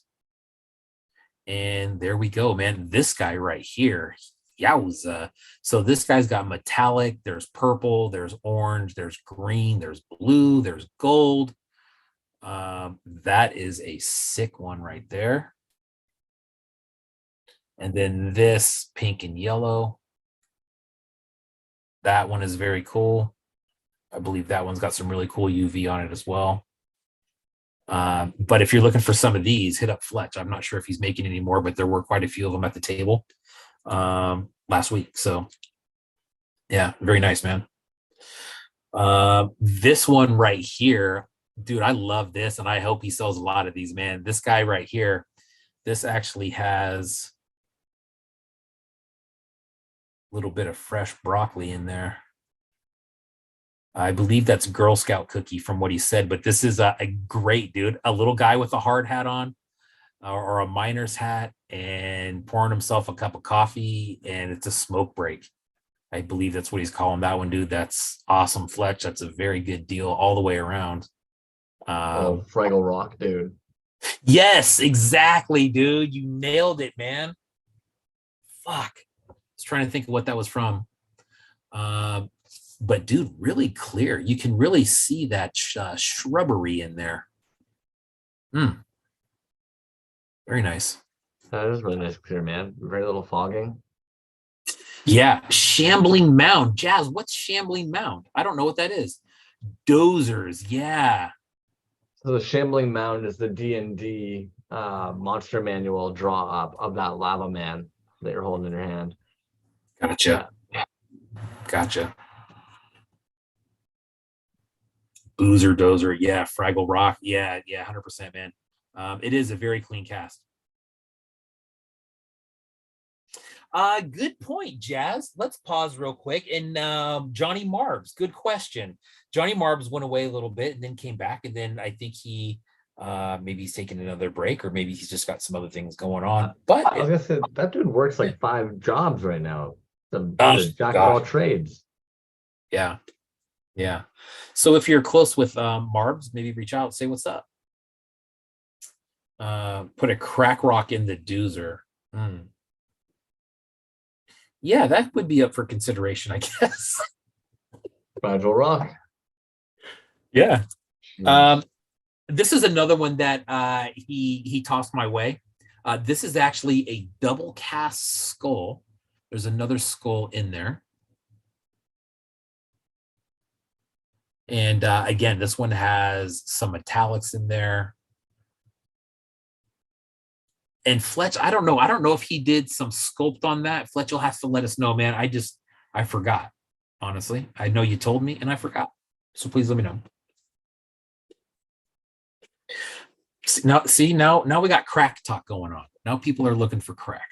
And there we go, man. This guy right here. Yowza. So this guy's got metallic, there's purple, there's orange, there's green, there's blue, there's gold. That is a sick one right there. And then this pink and yellow. That one is very cool. I believe that one's got some really cool UV on it as well. But if you're looking for some of these, hit up Fletch. I'm not sure if he's making any more, but there were quite a few of them at the table last week. So yeah, very nice, man. This one right here, dude, I love this, and I hope he sells a lot of these, man. This guy right here, this actually has a little bit of fresh broccoli in there. I believe that's Girl Scout cookie from what he said, but this is a great, dude. A little guy with a hard hat on, or a miner's hat, and pouring himself a cup of coffee, and it's a smoke break. I believe that's what he's calling that one, dude. That's awesome, Fletch. That's a very good deal all the way around. Fraggle Rock, dude. Yes, exactly, dude. You nailed it, man. Fuck. I was trying to think of what that was from. But dude, really clear. You can really see that shrubbery in there. Very nice. That is really nice, clear, man. Very little fogging. Yeah, Shambling Mound. Jazz, what's Shambling Mound? I don't know what that is. Dozers, yeah. So the Shambling Mound is the D&D monster manual draw up of that lava man that you're holding in your hand. Gotcha. Yeah. Gotcha. Boozer Dozer, yeah. Fraggle Rock, yeah, 100%, man. It is a very clean cast. Good point, Jazz. Let's pause real quick. And Johnny Marbs, good question. Johnny Marbs went away a little bit and then came back, and then I think he maybe he's taking another break, or maybe he's just got some other things going on. But I was gonna say that dude works like 5 jobs right now. The jack of all trades. Yeah. So if you're close with Marbs, maybe reach out, say what's up. Put a crack rock in the doozer. Yeah, that would be up for consideration, I guess. Fragile Rock. Yeah. This is another one that he tossed my way. This is actually a double cast skull. There's another skull in there. And again, this one has some metallics in there. And Fletch, I don't know. I don't know if he did some sculpt on that. Fletch will have to let us know, man. I forgot. Honestly, I know you told me and I forgot. So please let me know. Now we got crack talk going on. Now people are looking for crack.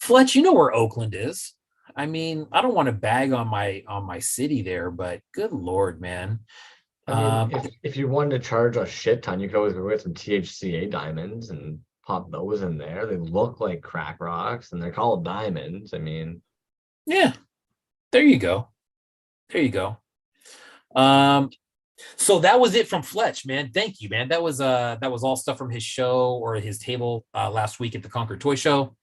Fletch, you know where Oakland is. I mean, I don't want to bag on my city there, but good Lord, man. I mean, if you wanted to charge a shit ton, you could always go get some THCA diamonds and pop those in there. They look like crack rocks and they're called diamonds. I mean, yeah, there you go. There you go. So that was it from Fletch, man. Thank you, man. That was all stuff from his show or his table last week at the Concord Toy Show.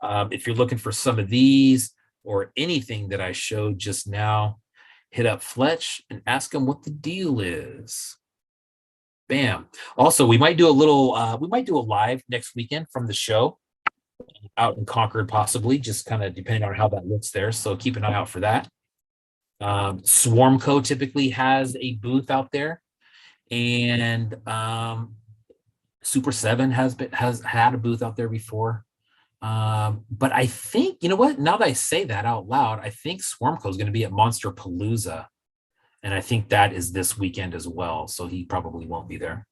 If you're looking for some of these or anything that I showed just now, hit up Fletch and ask him what the deal is. Bam. Also, we might do a live next weekend from the show out in Concord, possibly, just kind of depending on how that looks there. So keep an eye out for that. Swarmco typically has a booth out there, and Super 7 has had a booth out there before. But I think, you know what? Now that I say that out loud, I think Swarmco is going to be at Monster Palooza, and I think that is this weekend as well. So he probably won't be there.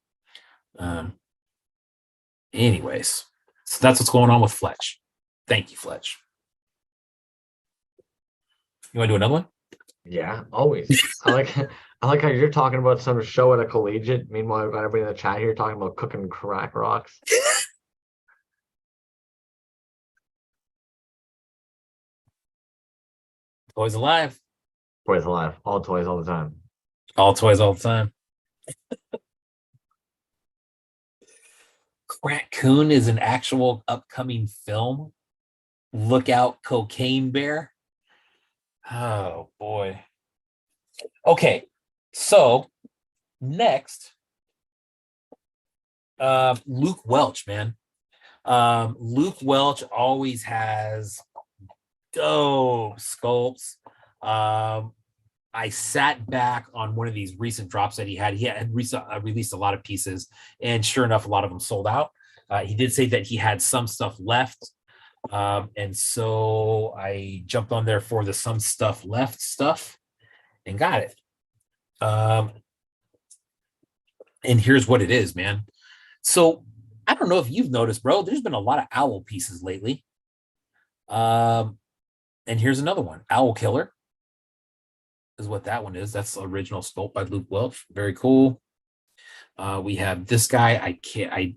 Anyways, so that's what's going on with Fletch. Thank you, Fletch. You want to do another one? Yeah, always. I like how you're talking about some show at a collegiate. Meanwhile, we've got everybody in the chat here talking about cooking crack rocks. Toys alive. Toys alive. All toys all the time. All toys all the time. Raccoon is an actual upcoming film. Look out, Cocaine Bear. Oh boy. Okay, so next, Luke Welch, man. Luke Welch always has dope sculpts. I sat back on one of these recent drops that he had. He had released a lot of pieces, and sure enough, a lot of them sold out. He did say that he had some stuff left. And so I jumped on there for the some stuff left stuff and got it. And here's what it is, man. So I don't know if you've noticed, bro, there's been a lot of owl pieces lately. And here's another one. Owl Killer is what that one is. That's the original sculpt by Luke Welch. Very cool. We have this guy. I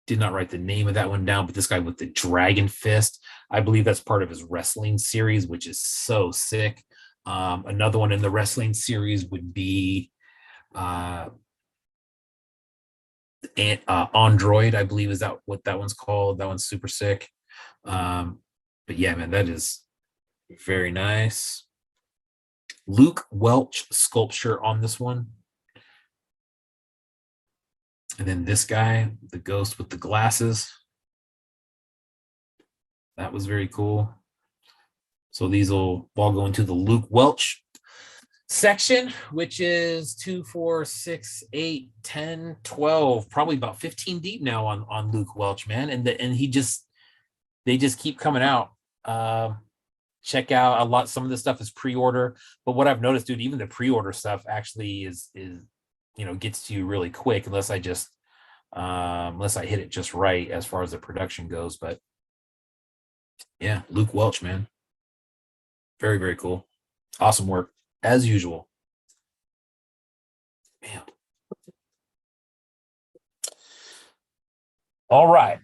did not write the name of that one down, but this guy with the dragon fist, I believe that's part of his wrestling series, which is so sick. Another one in the wrestling series would be Android, I believe is that what that one's called. That one's super sick. But yeah, man, that is very nice. Luke Welch sculpture on this one. And then this guy, the ghost with the glasses. That was very cool. So these will all go into the Luke Welch section, which is 2, 4, 6, 8, 10, 12, probably about 15 deep now on Luke Welch, man. And they just keep coming out. Check out some of this stuff is pre-order, but what I've noticed, dude, even the pre-order stuff actually is gets to you really quick unless I hit it just right as far as the production goes. But yeah, Luke Welch, man, very, very cool. Awesome work as usual. Man. All right.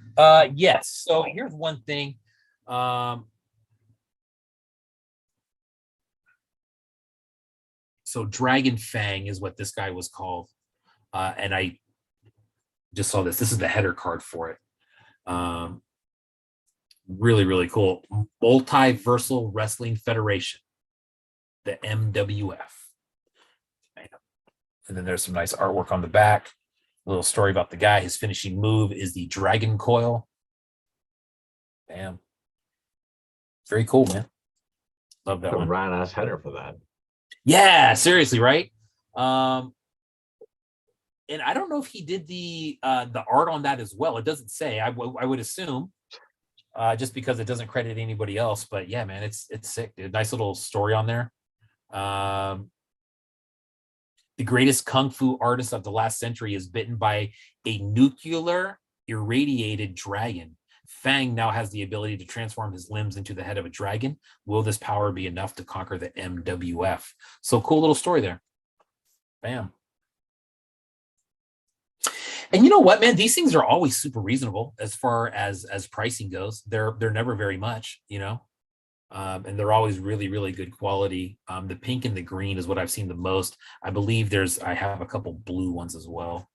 Yes. So here's one thing. So Dragon Fang is what this guy was called. And I just saw this. This is the header card for it. Really, really cool. Multiversal Wrestling Federation, the MWF. And then there's some nice artwork on the back. A little story about the guy. His finishing move is the Dragon Coil. Damn. Very cool, man. Love that one. Rad ass header for that. Yeah, seriously, right? And I don't know if he did the art on that as well. It doesn't say. I would assume, just because it doesn't credit anybody else. But yeah, man, it's sick, dude. Nice little story on there. The greatest kung fu artist of the last century is bitten by a nuclear irradiated dragon. Fang now has the ability to transform his limbs into the head of a dragon. Will this power be enough to conquer the MWF? So cool little story there. Bam. And you know what, man? These things are always super reasonable as far as pricing goes. They're never very much, you know. And they're always really, really good quality. The pink and the green is what I've seen the most. I believe I have a couple blue ones as well.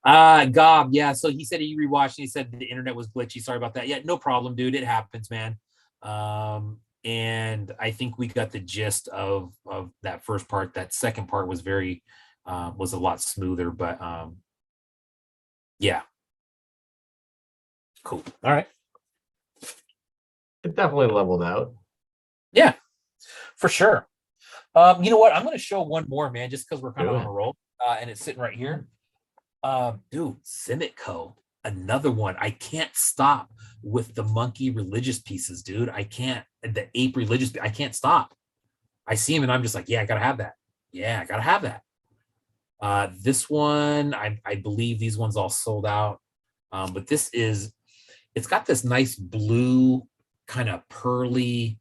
Gob, yeah. So he said he rewatched and he said the internet was glitchy. Sorry about that. Yeah, no problem, dude. It happens, man. And I think we got the gist of that first part. That second part was was a lot smoother, but yeah. Cool. All right. It definitely leveled out. Yeah, for sure. You know what? I'm going to show one more, man, just because we're kind of on a roll, and it's sitting right here. Dude, Zimitco, another one. I can't stop with the monkey religious pieces, dude. I can't. The ape religious. I can't stop. I see him, and I'm just like, yeah, I gotta have that. Yeah, I gotta have that. This one, I believe these ones all sold out. But this is. It's got this nice blue, kind of pearly.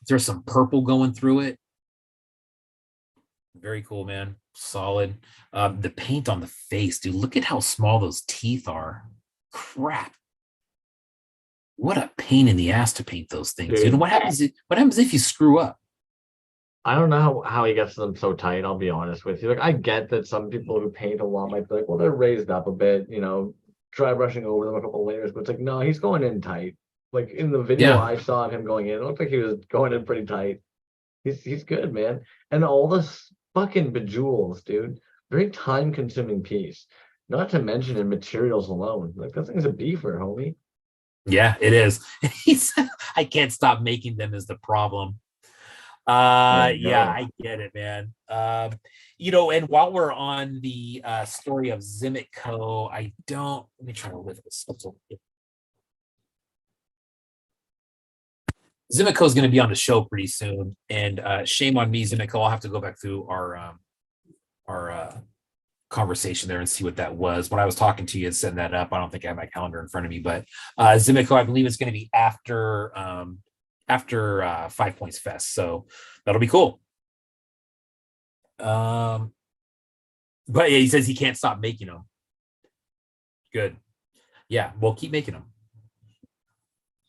There's some purple going through it. Very cool, man. Solid. The paint on the face, dude. Look at how small those teeth are. Crap. What a pain in the ass to paint those things. Dude, what happens if you screw up? I don't know how he gets them so tight, I'll be honest with you. Like, I get that some people who paint a lot might be like, well, they're raised up a bit, you know, dry brushing over them a couple layers, but it's like, no, he's going in tight. Like in the video I saw of him going in, it looked like he was going in pretty tight. He's good, man. And all this fucking bejewels, dude. Very time-consuming piece. Not to mention in materials alone. Like, that thing's a beefer, homie. Yeah, it is. I can't stop making them is the problem. Yeah, I get it, man. You know, and while we're on the story of Zimitco, let me try to lift this up. Zimitco is going to be on the show pretty soon, and shame on me, Zimitco. I'll have to go back through our conversation there and see what that was. When I was talking to you and setting that up, I don't think I have my calendar in front of me, but Zimitco, I believe it's going to be after 5 Points Fest, so that'll be cool. But yeah, he says he can't stop making them. Good. Yeah, well, keep making them.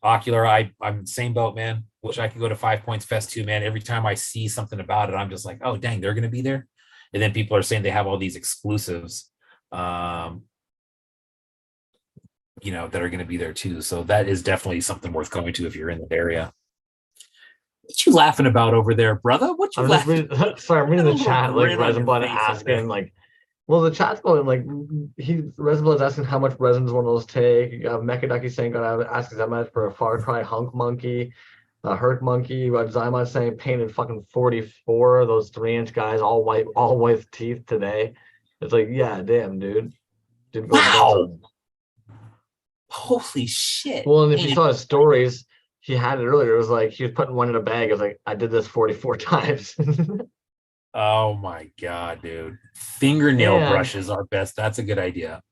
Ocular, I'm same boat, man. Wish I could go to 5 Points Fest too, man. Every time I see something about it, I'm just like, oh dang, they're gonna be there. And then people are saying they have all these exclusives, you know, that are gonna be there too. So that is definitely something worth going to if you're in the area. What you laughing about over there, brother? What you laughing? Sorry, I'm reading the chat. Like Resinblood asking, like, well, the chat's going like Resinblood's asking how much resin does one of those take. Mechaducky saying gotta ask how much for a Far Cry Hunk Monkey, Herc Monkey. Zyma saying painted fucking 44. Those 3-inch guys, all white teeth today. It's like, yeah, damn, dude. Didn't go wow. Holy shit. Well, and if you saw his stories, he had it earlier. It was like he was putting one in a bag. It was like, I did this 44 times. Oh my god, dude. Fingernail brushes are best. That's a good idea.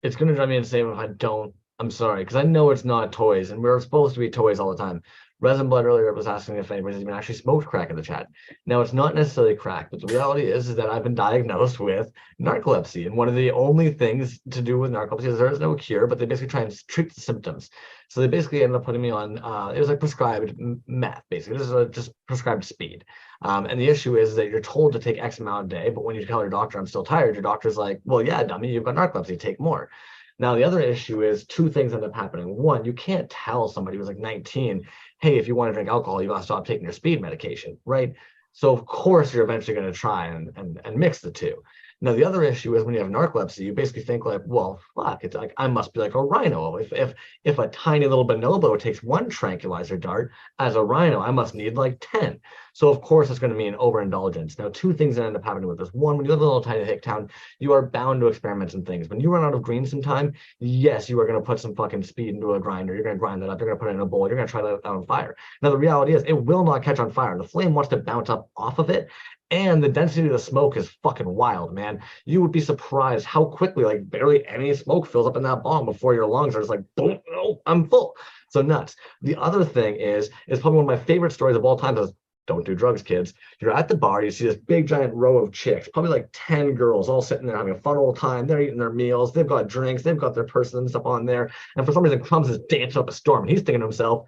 It's gonna drive me insane if I don't. I'm sorry, because I know it's not Toyz, and we're supposed to be Toyz all the time. Resinblood earlier was asking if anybody's even actually smoked crack in the chat. Now, it's not necessarily crack, but the reality is that I've been diagnosed with narcolepsy. And one of the only things to do with narcolepsy is there is no cure, but they basically try and treat the symptoms. So they basically ended up putting me on, it was like prescribed meth, basically. This is just prescribed speed. And the issue is that you're told to take X amount a day, but when you tell your doctor, I'm still tired, your doctor's like, well, yeah, dummy, you've got narcolepsy, take more. Now, the other issue is two things end up happening. One, you can't tell somebody who's like 19, hey, if you want to drink alcohol, you got to stop taking your speed medication, right? So of course you're eventually going to try and mix the two. Now the other issue is when you have narcolepsy, you basically think like, well, fuck, it's like I must be like a rhino. If a tiny little bonobo takes one tranquilizer dart, as a rhino, I must need like 10. So of course it's going to mean overindulgence. Now, two things that end up happening with this. One, when you live in a little tiny hick town, you are bound to experiment in things. When you run out of green sometime, yes, you are going to put some fucking speed into a grinder. You're going to grind that up. You're going to put it in a bowl. You're going to try that out on fire. Now the reality is, it will not catch on fire. The flame wants to bounce up off of it. And the density of the smoke is fucking wild, man. You would be surprised how quickly, like, barely any smoke fills up in that bong before your lungs are just like, boom, oh, I'm full. So nuts. The other thing is probably one of my favorite stories of all time is, don't do drugs, kids. You're at the bar, you see this big giant row of chicks, probably like 10 girls all sitting there having a fun old time. They're eating their meals, they've got drinks, they've got their purses and stuff on there. And for some reason, Crumbs is dancing up a storm. And he's thinking to himself,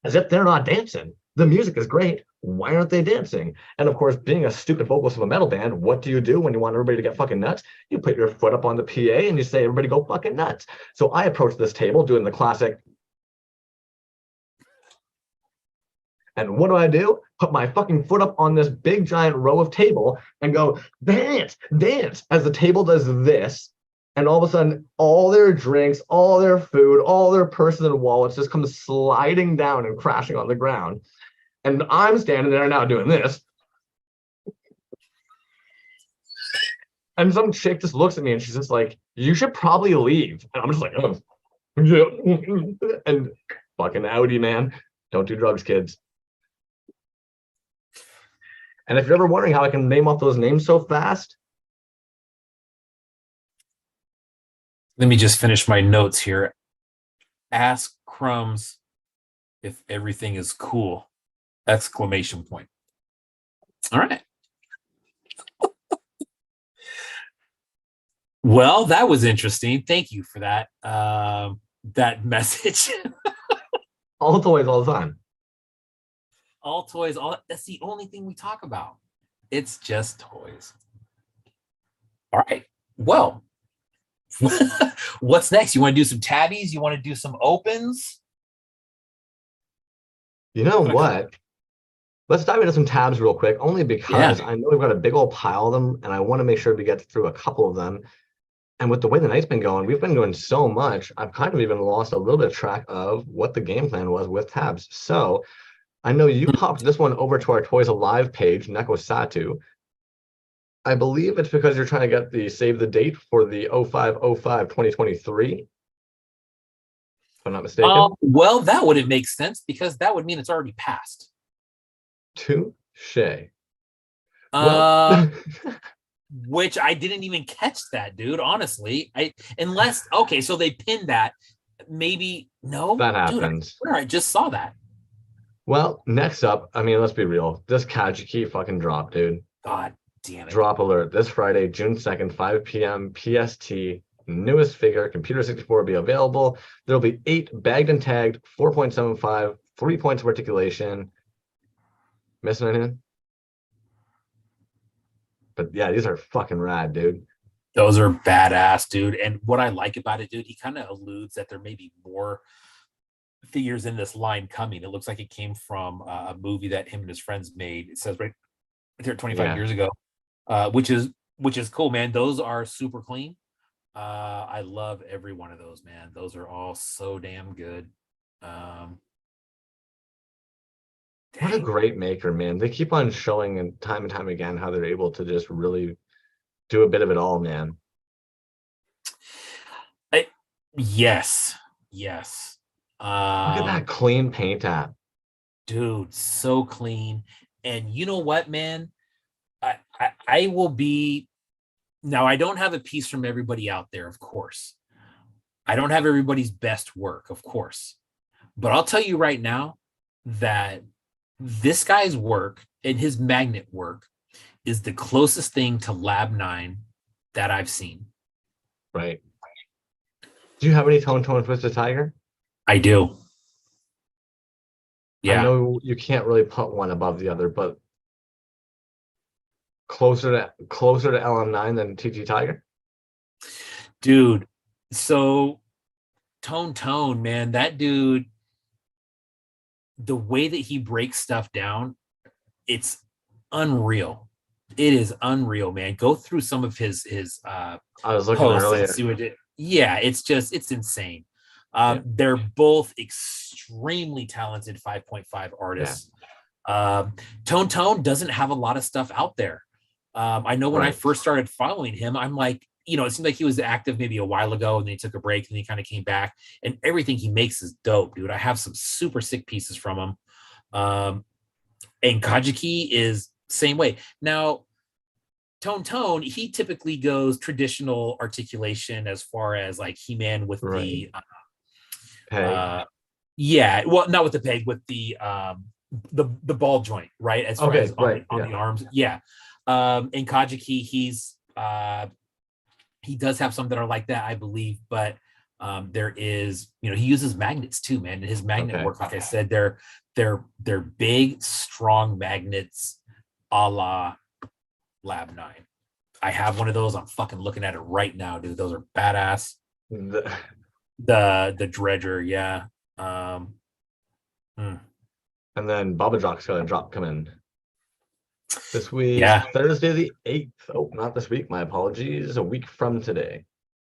as if they're not dancing. The music is great. Why aren't they dancing? And of course, being a stupid vocalist of a metal band, what do you do when you want everybody to get fucking nuts? You put your foot up on the PA and you say, everybody go fucking nuts. So I approach this table doing the classic. And what do? Put my fucking foot up on this big giant row of table and go, dance, dance, as the table does this. And all of a sudden, all their drinks, all their food, all their purses and wallets just come sliding down and crashing on the ground. And I'm standing there now doing this. And some chick just looks at me and she's just like, you should probably leave. And I'm just like, oh, yeah. And fucking Audi, man. Don't do drugs, kids. And if you're ever wondering how I can name off those names so fast, let me just finish my notes here. Ask Crumbs if everything is cool. Exclamation point. All right. Well, that was interesting. Thank you for that. That message. all toys all the time. All toys, that's the only thing we talk about. It's just toys. All right. Well, what's next? You want to do some tabbies? You want to do some opens? You know what? Let's dive into some tabs real quick, only because I know we've got a big old pile of them, and I want to make sure we get through a couple of them. And with the way the night's been going, we've been doing so much, I've kind of even lost a little bit of track of what the game plan was with tabs. So I know you popped this one over to our Toys Alive page, Neko Satu. I believe it's because you're trying to get the save the date for the 05/05/2023. If I'm not mistaken. Well, that wouldn't make sense because that would mean it's already passed. Touche. Which I didn't even catch that, dude. Honestly, okay, so they pinned that. Maybe no. That happens. Dude, I just saw that. Well, next up, I mean, let's be real. This Kajuki fucking drop, dude. God damn it. Drop alert. This Friday, June 2nd, 5 p.m. PST. Newest figure, Computer 64 will be available. There'll be 8 bagged and tagged, 4.75, 3 points of articulation. Missing anything? But yeah, these are fucking rad, dude. Those are badass, dude. And what I like about it, dude, he kind of alludes that there may be more figures in this line coming. It looks like it came from a movie that him and his friends made. It says right there 25 years ago, which is cool, man. Those are super clean. I love every one of those, man. Those are all so damn good. What a great maker, man. They keep on showing and time again how they're able to just really do a bit of it all, man. Yes. Look at that clean paint app. Dude, so clean. And you know what, man? I will be... Now, I don't have a piece from everybody out there, of course. I don't have everybody's best work, of course. But I'll tell you right now that this guy's work and his magnet work is the closest thing to Lab 9 that I've seen. Right. Do you have any Tone Twisted Tiger? I do. Yeah. I know you can't really put one above the other, but closer to LM9 than TT Tiger? Dude, so Tone, man, that dude, the way that he breaks stuff down, it's unreal. It is unreal, man. Go through some of his I was looking posts earlier. and see what it's insane. They're both extremely talented 5.5 artists. Tone doesn't have a lot of stuff out there. I know when I first started following him, I'm like, it seemed like he was active maybe a while ago, and then he took a break, and he kind of came back, and everything he makes is dope, dude. I have some super sick pieces from him. And Kajiki is same way. Now, Tone, he typically goes traditional articulation as far as like He-Man with the peg. Well, not with the peg, with the ball joint, right? As far as on the arms. Yeah. And Kajiki, he does have some that are like that, I believe, but there is, he uses magnets too, man. And his magnet work, like I said, they're big, strong magnets, a la Lab 9. I have one of those. I'm fucking looking at it right now, dude. Those are badass. The dredger, yeah. And then Baba Jock's got a drop coming this week, Thursday the 8th. Oh, not this week. My apologies. A week from today,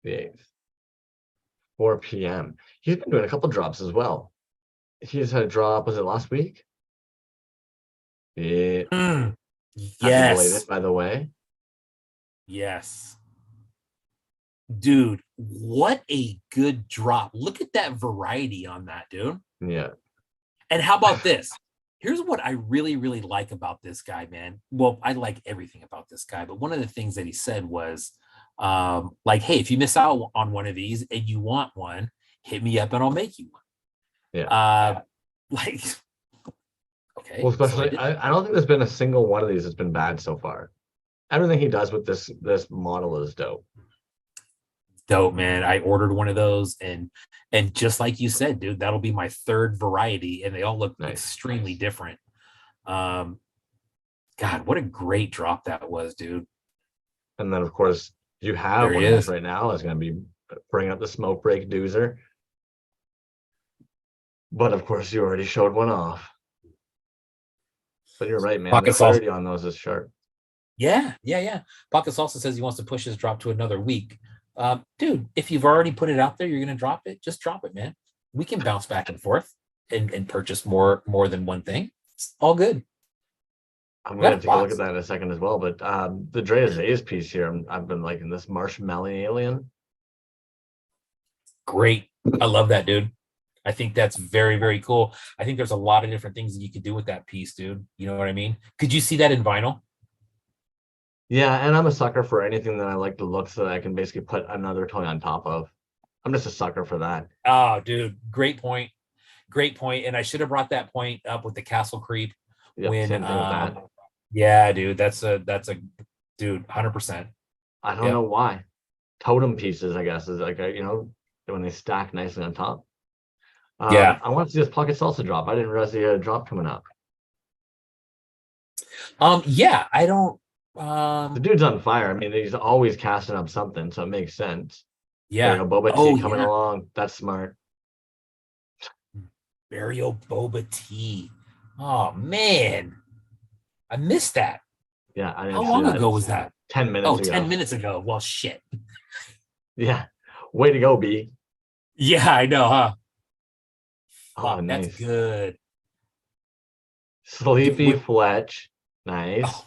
the 8th, 4 p.m. He's been doing a couple drops as well. He's had a drop. Was it last week? Yeah. Yes. By the way. Yes. Dude, what a good drop. Look at that variety on that, dude. Yeah. And how about this? Here's what I really, really like about this guy, man. Well, I like everything about this guy, but one of the things that he said was, like, hey, if you miss out on one of these and you want one, hit me up and I'll make you one. Yeah. Like, okay. Well, especially, I don't think there's been a single one of these that's been bad so far. Everything he does with this model is dope. Dope, man. I ordered one of those, and just like you said, dude, that'll be my third variety, and they all look extremely different. God, what a great drop that was, dude. And then, of course, you have one of these right now. Is going to be bring up the smoke break doozer. But of course, you already showed one off. But you're right, man. Pocket the clarity on those is sharp. Yeah. Pocket Salsa says he wants to push his drop to another week. Dude, if you've already put it out there, you're going to drop it. Just drop it, man. We can bounce back and forth and purchase more than one thing. It's all good. I'm going to take a look at that in a second as well. But the Drea Zayas piece here, I've been liking this Marshmallow Alien. Great. I love that, dude. I think that's very, very cool. I think there's a lot of different things that you could do with that piece, dude. You know what I mean? Could you see that in vinyl? Yeah, and I'm a sucker for anything that I like the looks that I can basically put another toy on top of. I'm just a sucker for that. Oh, dude, great point. And I should have brought that point up with the Castle Creep. Yep, same thing with that. Yeah, dude, that's a dude, 100%. I don't know why. Totem pieces, I guess, is like when they stack nicely on top. I want to see this Pocket Salsa drop. I didn't realize he had a drop coming up. I don't. The dude's on fire. I mean, he's always casting up something, so it makes sense. Yeah. Boba Tea coming along. That's smart. Burial Boba Tea. Oh man, I missed that. Yeah, I didn't. How long ago was that? 10 minutes ago. 10 minutes ago. Well, shit. Yeah. Way to go, B. Yeah, I know, huh? Oh, nice. That's good. Sleepy Fletch. Nice. Oh.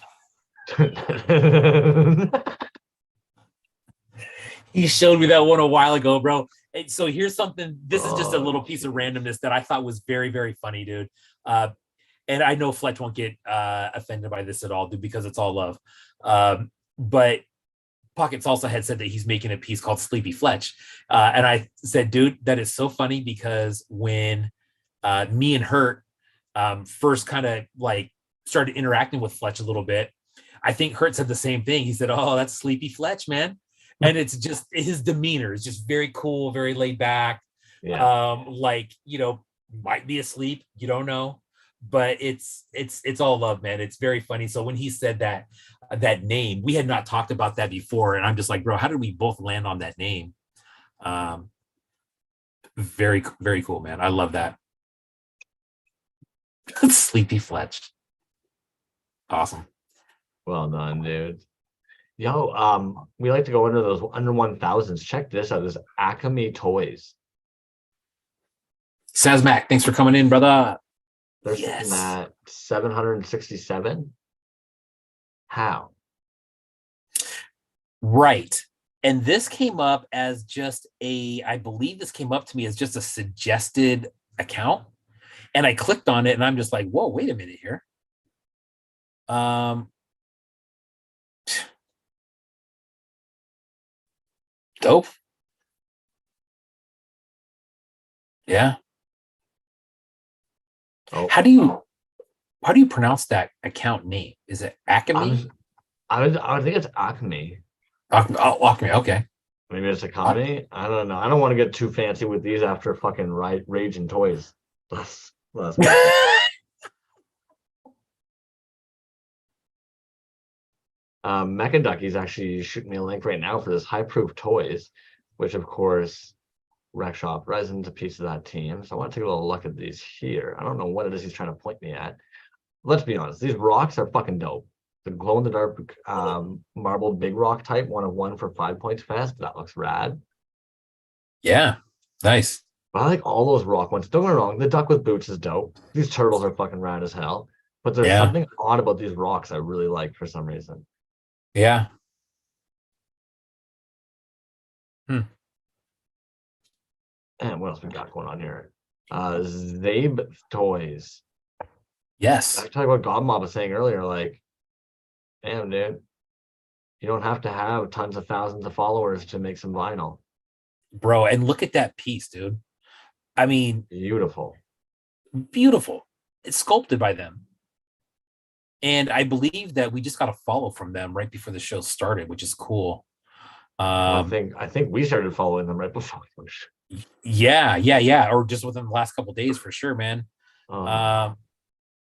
He showed me that one a while ago, bro. And so here's something. This is just a little piece of randomness that I thought was very, very funny, dude. And I know Fletch won't get offended by this at all, dude, because it's all love. But Pocket Salsa had said that he's making a piece called Sleepy Fletch. And I said, dude, that is so funny because when me and Hurt first kind of like started interacting with Fletch a little bit, I think Hurt said the same thing. He said, oh, that's Sleepy Fletch, man. And it's just his demeanor is just very cool, very laid back. Yeah. Like, might be asleep. You don't know. But it's all love, man. It's very funny. So when he said that name, we had not talked about that before. And I'm just like, bro, how did we both land on that name? Very, very cool, man. I love that. Sleepy Fletch. Awesome. Well done, dude. Yo, we like to go under those under 1000s. Check this out. This Acme Toys. Sazmac, thanks for coming in, brother. They're sitting at 767. How? Right. And this came up as just I believe this came up to me as just a suggested account. And I clicked on it and I'm just like, whoa, wait a minute here. Dope. Yeah. Oh, how do you pronounce that account name? Is it Acme? I would think it's Acme. Acme, okay. Maybe it's a company. I don't know. I don't want to get too fancy with these after fucking Rage and Toys. Mecha Ducky's actually shooting me a link right now for this High Proof Toys, which of course Rec Shop Resin's a piece of that team. So I want to take a little look at these here. I don't know what it is he's trying to point me at. Let's be honest, these rocks are fucking dope. The glow in the dark marble big rock type, 1 of 1 for 5 points fast. That looks rad. Yeah, nice. But I like all those rock ones. Don't get me wrong, the duck with boots is dope. These turtles are fucking rad as hell. But there's something odd about these rocks I really like for some reason. Yeah. And what else we got going on here? Zabe Toys. Yes. I tell you what Godmob was saying earlier, like, damn, dude. You don't have to have tons of thousands of followers to make some vinyl. Bro, and look at that piece, dude. I mean, beautiful. It's sculpted by them. And I believe that we just got a follow from them right before the show started, which is cool. I think we started following them right before. Yeah. Or just within the last couple of days for sure, man.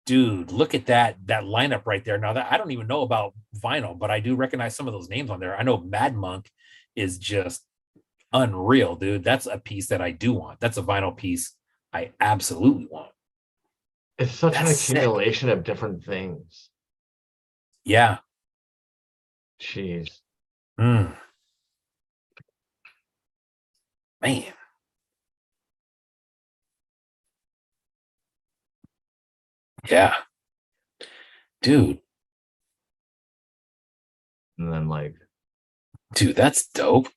Dude, look at that lineup right there. Now that I don't even know about vinyl, but I do recognize some of those names on there. I know Mad Monk is just unreal, dude. That's a piece that I do want. That's a vinyl piece I absolutely want. It's such an accumulation of different things. Yeah. Jeez. Man. Yeah. Dude. And then like, dude, that's dope.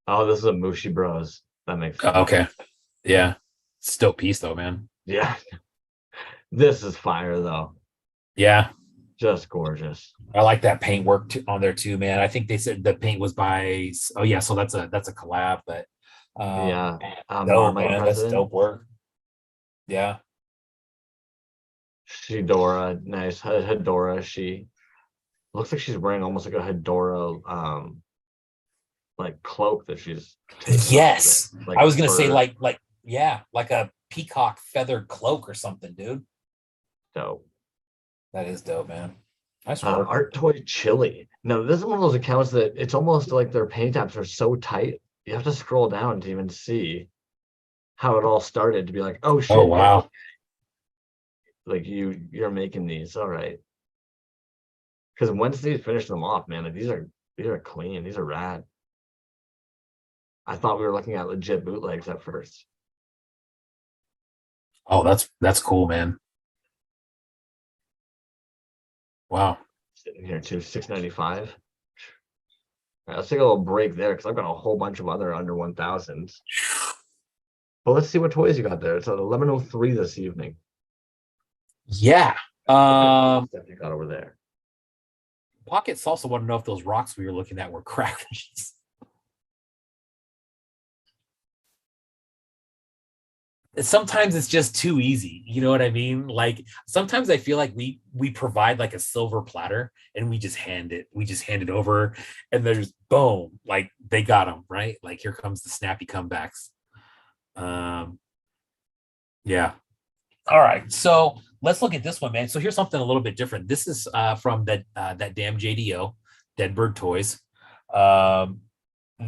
Oh, this is a Mushi Bros. That makes sense. Okay. Yeah. It's a dope piece though, man. Yeah. This is fire though. Yeah. Just gorgeous. I like that paint work on there too, man. I think they said the paint was by so that's a collab, but dope, man. That's dope work. Yeah. Shidora, nice. Hedora, she looks like she's wearing almost like a Hedora like cloak that she's yes like I was gonna say like a peacock feathered cloak or something, dude. Dope. That is dope, man. Nice Art Toy Chili. Now this is one of those accounts that it's almost like their paint apps are so tight you have to scroll down to even see how it all started to be like, oh shit, wow, like you're making these, all right. Because once these finish them off, man, like these are clean, these are rad. I thought we were looking at legit bootlegs at first. Oh, that's cool, man. Wow. Sitting here too, $6.95. Right, let's take a little break there because I've got a whole bunch of other under 1000s. But let's see what toys you got there. It's at 11:03 this evening. Yeah. That you got over there. Pocket Salsa want to know if those rocks we were looking at were crackers. Sometimes it's just too easy, you know what I mean? Like sometimes I feel like we provide like a silver platter and we just hand it over and there's boom, like they got them right. Like here comes the snappy comebacks. Yeah. All right, so let's look at this one, man. So here's something a little bit different. This is from that damn JDO, Deadbird Toys.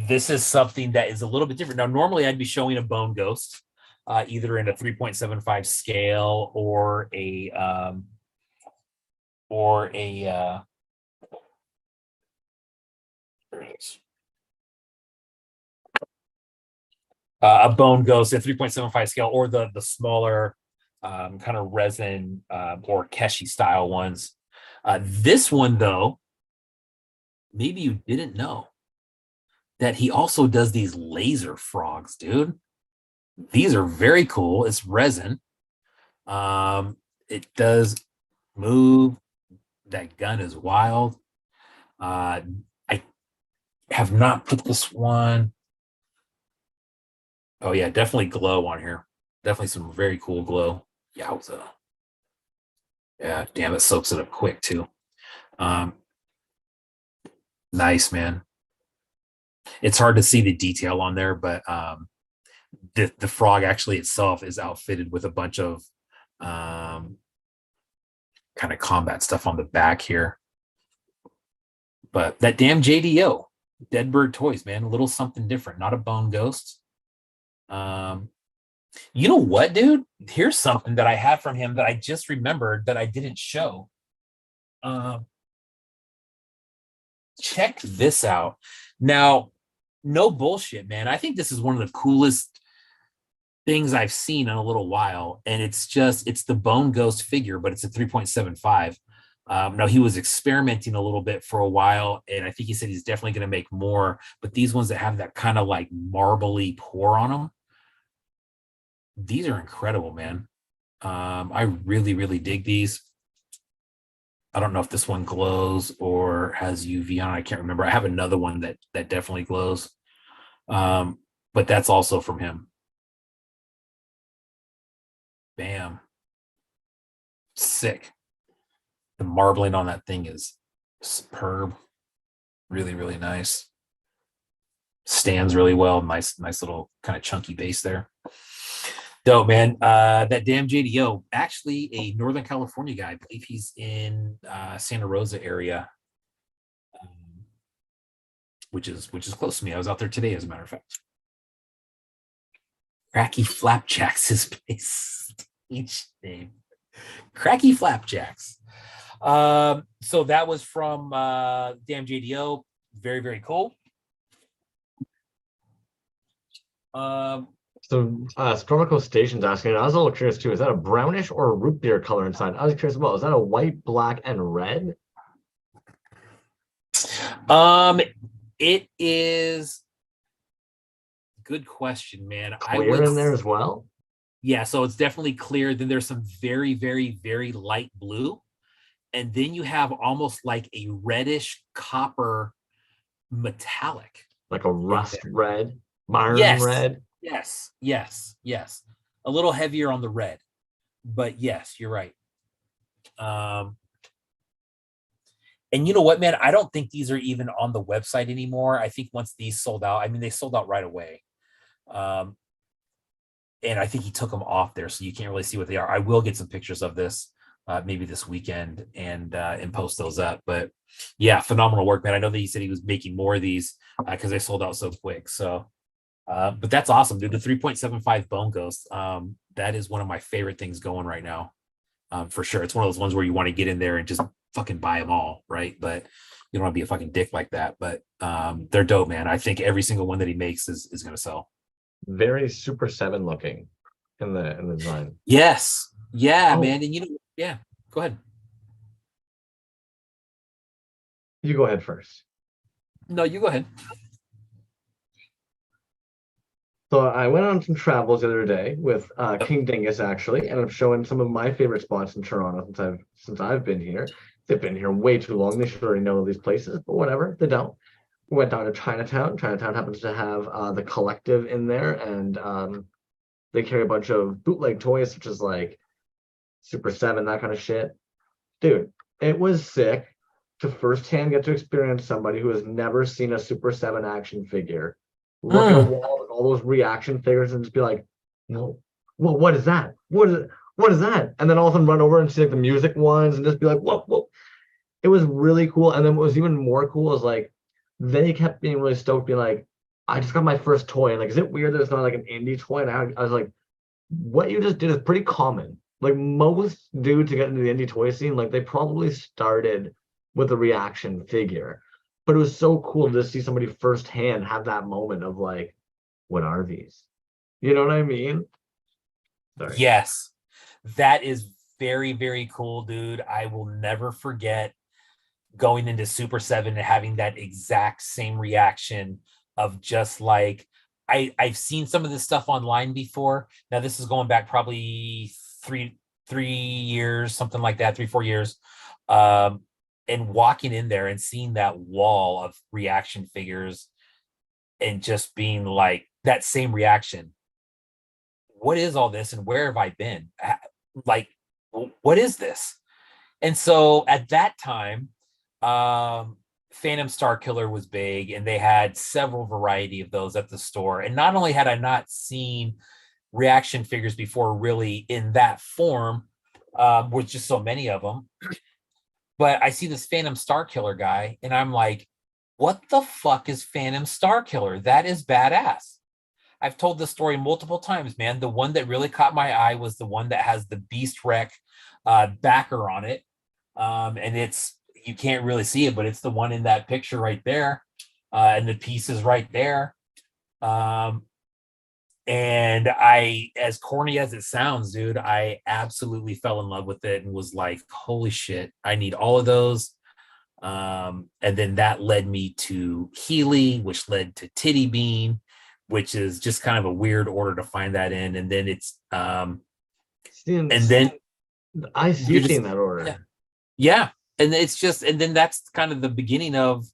This is something that is a little bit different. Now, normally I'd be showing a Bone Ghost, either in a 3.75 scale or a or a bone ghost at 3.75 scale, or the smaller kind of resin or Keshi style ones. This one, though, maybe you didn't know that he also does these laser frogs, dude. These are very cool. It's resin. It does move. That gun is wild. I have not put this one. Oh yeah, definitely glow on here. Definitely some very cool glow. Yowza. Yeah, damn, it soaks it up quick too. Nice, man. It's hard to see the detail on there, but the frog actually itself is outfitted with a bunch of kind of combat stuff on the back here. But that damn JDO, Deadbird Toys, man, a little something different, not a bone ghost. You know what, dude? Here's something that I have from him that I just remembered that I didn't show. Check this out. Now, no bullshit, man. I think this is one of the coolest things I've seen in a little while. And it's the Bone Ghost figure, but it's a 3.75. Now, he was experimenting a little bit for a while, and I think he said he's definitely going to make more. But these ones that have that kind of like marbly pour on them, these are incredible, man. I really, really dig these. I don't know if this one glows or has UV on it. I can't remember. I have another one that definitely glows. But that's also from him. Bam. Sick. The marbling on that thing is superb. Really, really nice. Stands really well. Nice little kind of chunky base there. Dope, man. That damn JDO, actually a Northern California guy. I believe he's in Santa Rosa area, which is close to me. I was out there today, as a matter of fact. Cracky Flapjacks, his stage name. Cracky Flapjacks. So that was from damn JDO. Very, very cool. So Astronomical Station's asking, I was a little curious too, is that a brownish or a root beer color inside? I was curious about, is that a white, black, and red? It is, good question, man. Clear in there as well? Yeah, so it's definitely clear. Then there's some very, very, very light blue. And then you have almost like a reddish copper metallic. Like a rust red, iron red? Yes. A little heavier on the red. But yes, you're right. And you know what, man? I don't think these are even on the website anymore. I think once these sold out, I mean, they sold out right away. And I think he took them off there, so you can't really see what they are. I will get some pictures of this maybe this weekend and post those up. But yeah, phenomenal work, man. I know that he said he was making more of these because they sold out so quick. So, but that's awesome, dude. The 3.75 Bone Ghost. That is one of my favorite things going right now, for sure. It's one of those ones where you want to get in there and just fucking buy them all, right? But you don't want to be a fucking dick like that. But they're dope, man. I think every single one that he makes is going to sell. Very Super 7 looking in the design. Yes. Yeah, man. And yeah, go ahead. You go ahead first. No, you go ahead. So I went on some travels the other day with King Dingus, actually, and I'm showing some of my favorite spots in Toronto since I've been here. They've been here way too long. They should already know these places, but whatever, they don't. We went down to Chinatown. Chinatown happens to have the Collective in there, and they carry a bunch of bootleg toys, such as like Super 7, that kind of shit. Dude, it was sick to firsthand get to experience somebody who has never seen a Super 7 action figure look at a wall with all those reaction figures and just be like, no, well, what is that? What is that? And then all of a sudden run over and see like the music ones and just be like, whoa. It was really cool. And then what was even more cool is like, they kept being really stoked, being like, I just got my first toy. And like, is it weird that it's not like an indie toy? And I was like, what you just did is pretty common Like most dudes to get into the indie toy scene, like they probably started with a reaction figure. But it was so cool to see somebody firsthand have that moment of like, what are these? You know what I mean? Sorry. Yes, that is very, very cool, dude. I will never forget going into Super 7 and having that exact same reaction of just like, I've seen some of this stuff online before. Now this is going back probably three years, something like that, 3-4 years. And walking in there and seeing that wall of reaction figures and just being like that same reaction. What is all this and where have I been? Like, what is this? And so at that time, Phantom Star Killer was big, and they had several variety of those at the store. And not only had I not seen reaction figures before really in that form, with just so many of them, but I see this Phantom Star Killer guy, and I'm like, what the fuck is Phantom Star Killer? That is badass. I've told this story multiple times, man. The one that really caught my eye was the one that has the Beast Wreck backer on it. And it's, you can't really see it, but it's the one in that picture right there. And the piece is right there. And I, as corny as it sounds, dude, I absolutely fell in love with it and was like, holy shit, I need all of those. And then that led me to Healy, which led to Titty Bean, which is just kind of a weird order to find that in. And then it's and then I see you in that order. Yeah. And it's just, and then that's kind of the beginning of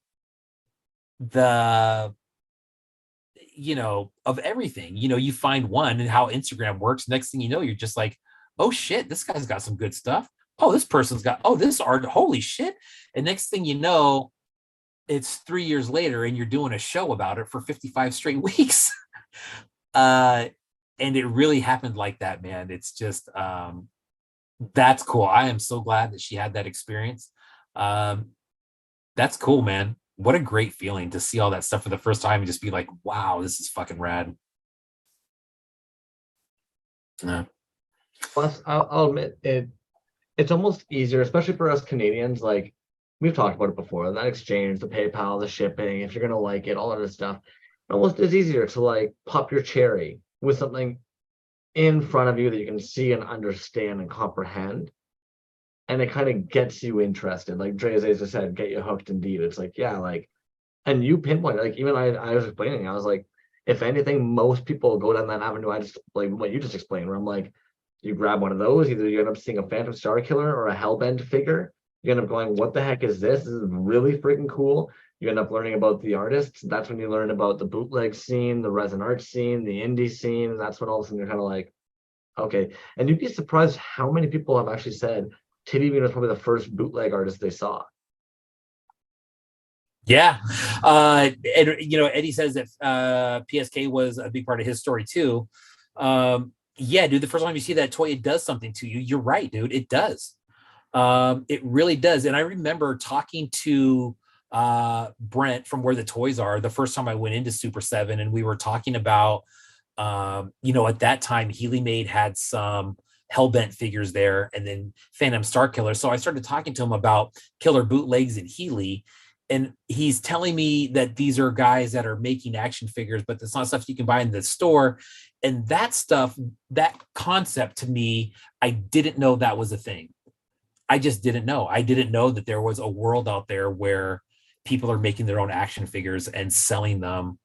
the, you know, of everything. You know, you find one and how Instagram works. Next thing you know, you're just like, oh shit, this guy's got some good stuff. Oh, this person's got, oh, this art, holy shit. And next thing you know, it's 3 years later and you're doing a show about it for 55 straight weeks. And it really happened like that, man. It's just, that's cool. I am so glad that she had that experience. That's cool, man. What a great feeling to see all that stuff for the first time and just be like, wow, this is fucking rad. Yeah. Plus, I'll admit it's almost easier, especially for us Canadians. Like we've talked about it before, that exchange, the PayPal, the shipping, if you're gonna like it, all of this stuff. It almost is easier to like pop your cherry with something in front of you that you can see and understand and comprehend. And it kind of gets you interested. Like Dre just said, get you hooked indeed. It's like, yeah, like, and you pinpoint, like, even I was explaining, I was like, if anything, most people go down that avenue. I just like what you just explained, where I'm like, you grab one of those, either you end up seeing a Phantom Star Killer or a Hellbent figure. You end up going, what the heck is this? This is really freaking cool. You end up learning about the artists. That's when you learn about the bootleg scene, the resin art scene, the indie scene. That's when all of a sudden you're kind of like, okay. And you'd be surprised how many people have actually said Titty Bean was probably the first bootleg artist they saw. Yeah. And, you know, Eddie says that PSK was a big part of his story too. Yeah, dude, the first time you see that toy, it does something to you. You're right, dude. It does. It really does. And I remember talking to Brent from Where the Toys Are the first time I went into Super 7, and we were talking about, you know, at that time, Healy Made had some Hellbent figures there, and then Phantom Star Killer. So I started talking to him about Killer bootlegs and Healy, and he's telling me that these are guys that are making action figures, but it's not stuff you can buy in the store. And that stuff, that concept to me, I didn't know that was a thing. I just didn't know. I didn't know that there was a world out there where people are making their own action figures and selling them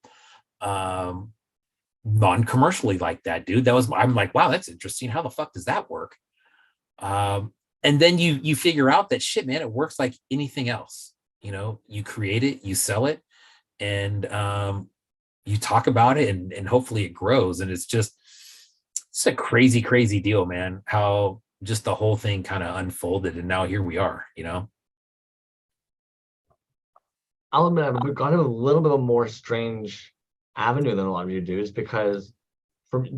non-commercially like that, dude. That was, I'm like, wow, that's interesting. How the fuck does that work? And then you figure out that shit, man, it works like anything else. You know, you create it, you sell it, and you talk about it, and hopefully it grows. And it's a crazy, crazy deal, man. How just the whole thing kind of unfolded, and now here we are, you know. I'll admit we've got a little bit of a more strange avenue than a lot of you do, is because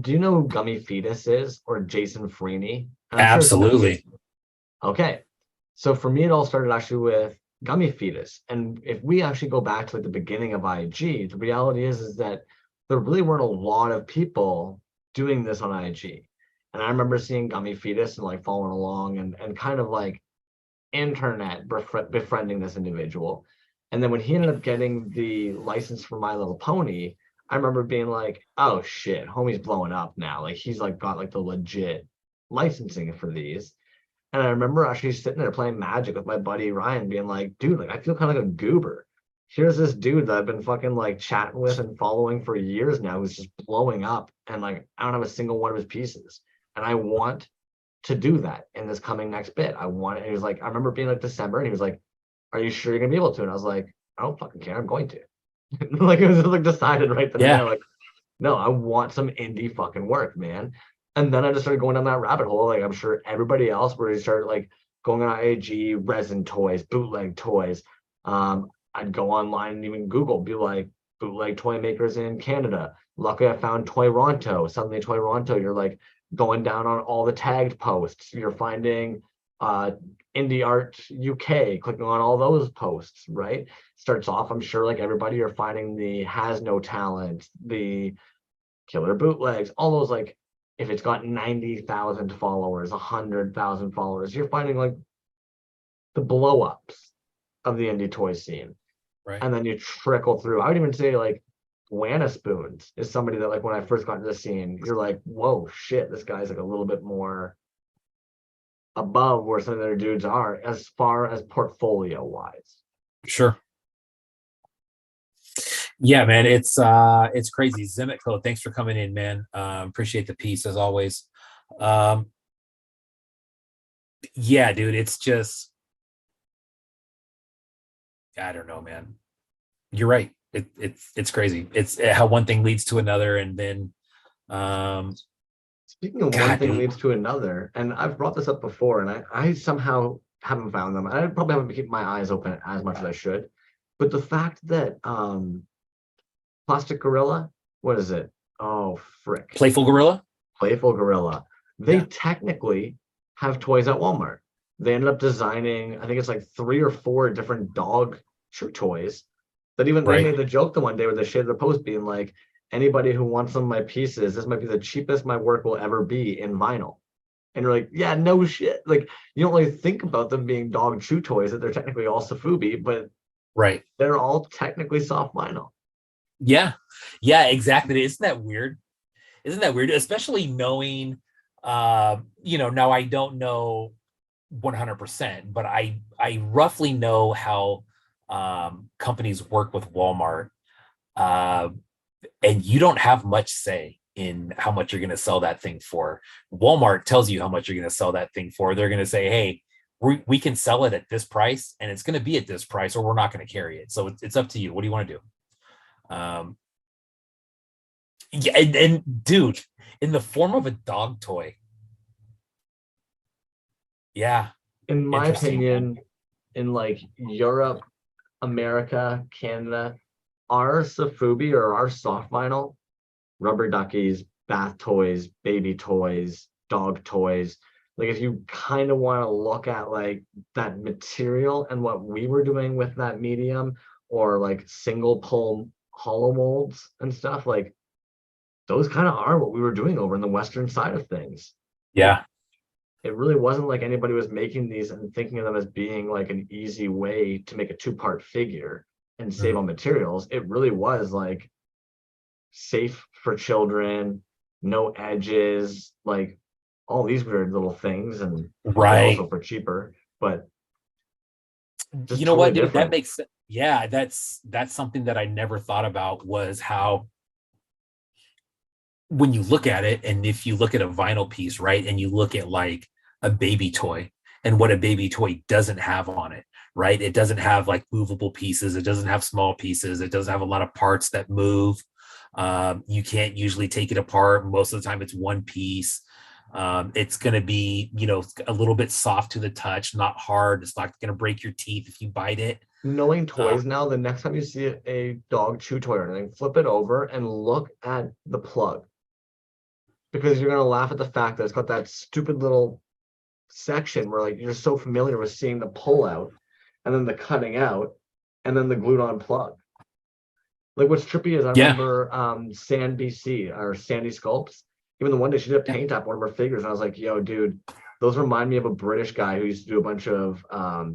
do you know who Gummy Fetus is, or Jason Freeney? Absolutely. Sure. Okay, so for me, it all started actually with Gummy Fetus. And if we actually go back to like the beginning of IG, the reality is that there really weren't a lot of people doing this on IG. And I remember seeing Gummy Fetus and like following along and kind of like internet befriending this individual. And then when he ended up getting the license for My Little Pony, I remember being like, oh shit, homie's blowing up now. Like he's like got like the legit licensing for these. And I remember actually sitting there playing Magic with my buddy Ryan, being like, dude, like I feel kind of like a goober. Here's this dude that I've been fucking like chatting with and following for years now who's just blowing up. And like I don't have a single one of his pieces. And I want to do that in this coming next bit. I want it. And he was like, I remember being like December, and he was like, are you sure you're gonna be able to? And I was like, I don't fucking care, I'm going to. Like it was just like decided right then and there, like, no, I want some indie fucking work, man. And then I just started going down that rabbit hole, like I'm sure everybody else, where he started like going on AG, resin toys, bootleg toys. I'd go online and even Google, be like bootleg toy makers in Canada. Luckily I found Toyronto. Suddenly Toyronto, you're like going down on all the tagged posts. You're finding Indie Art UK, clicking on all those posts, right? Starts off, I'm sure, like everybody, you're finding the Has No Talent, the Killer Bootlegs, all those, like, if it's got 90,000 followers, 100,000 followers, you're finding like the blow ups of the indie toy scene. Right. And then you trickle through. I would even say like Wanna Spoons is somebody that like when I first got into the scene, you're like, whoa, shit, this guy's like a little bit more above where some of their dudes are as far as portfolio wise. Sure. Yeah, man, it's crazy. Zemetco, thanks for coming in, man. Appreciate the piece as always. Yeah, dude, it's just, I don't know, man. You're right. It's crazy. It's how one thing leads to another, and then speaking of one thing leads to another, and I've brought this up before, and I somehow haven't found them. I probably haven't been keeping my eyes open as much as I should. But the fact that Plastic Gorilla, what is it? Oh, frick. Playful Gorilla? Playful Gorilla. They technically have toys at Walmart. They ended up designing, I think it's like 3 or 4 different dog chew toys that even they made the joke the one day where they shared the post being like, anybody who wants some of my pieces, this might be the cheapest my work will ever be in vinyl. And you're like, yeah, no shit. Like, you don't really think about them being dog chew toys, that they're technically all Safubi, but they're all technically soft vinyl. Yeah, exactly. Isn't that weird? Especially knowing, now I don't know 100%, but I roughly know how companies work with Walmart, and you don't have much say in how much you're going to sell that thing for. Walmart tells you how much you're going to sell that thing for. They're going to say, hey, we can sell it at this price, and it's going to be at this price, or we're not going to carry it. So it's up to you. What do you want to do? Yeah, and dude, in the form of a dog toy. Yeah. In my opinion, in like Europe, America, Canada, our Safubi or our soft vinyl, rubber duckies, bath toys, baby toys, dog toys. Like if you kind of want to look at like that material and what we were doing with that medium, or like single pull hollow molds and stuff, like those kind of are what we were doing over in the Western side of things. Yeah. It really wasn't like anybody was making these and thinking of them as being like an easy way to make a 2-part figure and save on materials. It really was like safe for children, no edges, like all these weird little things, and also for cheaper. But you know what, dude, that makes sense. Yeah, that's something that I never thought about, was how when you look at it, and if you look at a vinyl piece, right, and you look at like a baby toy and what a baby toy doesn't have on it, right? It doesn't have like movable pieces. It doesn't have small pieces. It doesn't have a lot of parts that move. You can't usually take it apart. Most of the time it's one piece. It's going to be, a little bit soft to the touch, not hard. It's not going to break your teeth if you bite it. Knowing toys now, the next time you see a dog chew toy or anything, flip it over and look at the plug. Because you're going to laugh at the fact that it's got that stupid little section where like you're so familiar with seeing the pull out and then the cutting out and then the glued on plug. Like what's trippy is I remember San BC or Sandy Sculpts, Even the one day she did a paint app one of her figures, and I was like, yo, dude, those remind me of a British guy who used to do a bunch of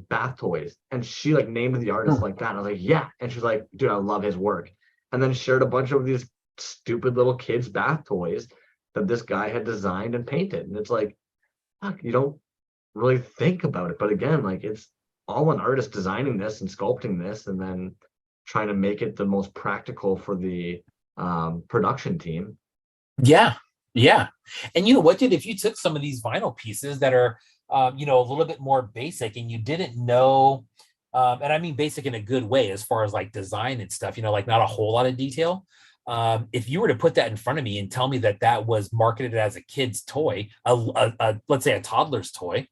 bath toys. And she like named the artist like that. And I was like, yeah. And she's like, dude, I love his work. And then shared a bunch of these stupid little kids' bath toys that this guy had designed and painted. And it's like, fuck, you don't really think about it. But again, like it's all an artist designing this and sculpting this and then trying to make it the most practical for the production team. Yeah. Yeah. And you know what, dude, if you took some of these vinyl pieces that are, a little bit more basic and you didn't know, and I mean basic in a good way as far as like design and stuff, like not a whole lot of detail. If you were to put that in front of me and tell me that that was marketed as a kid's toy, let's say a toddler's toy,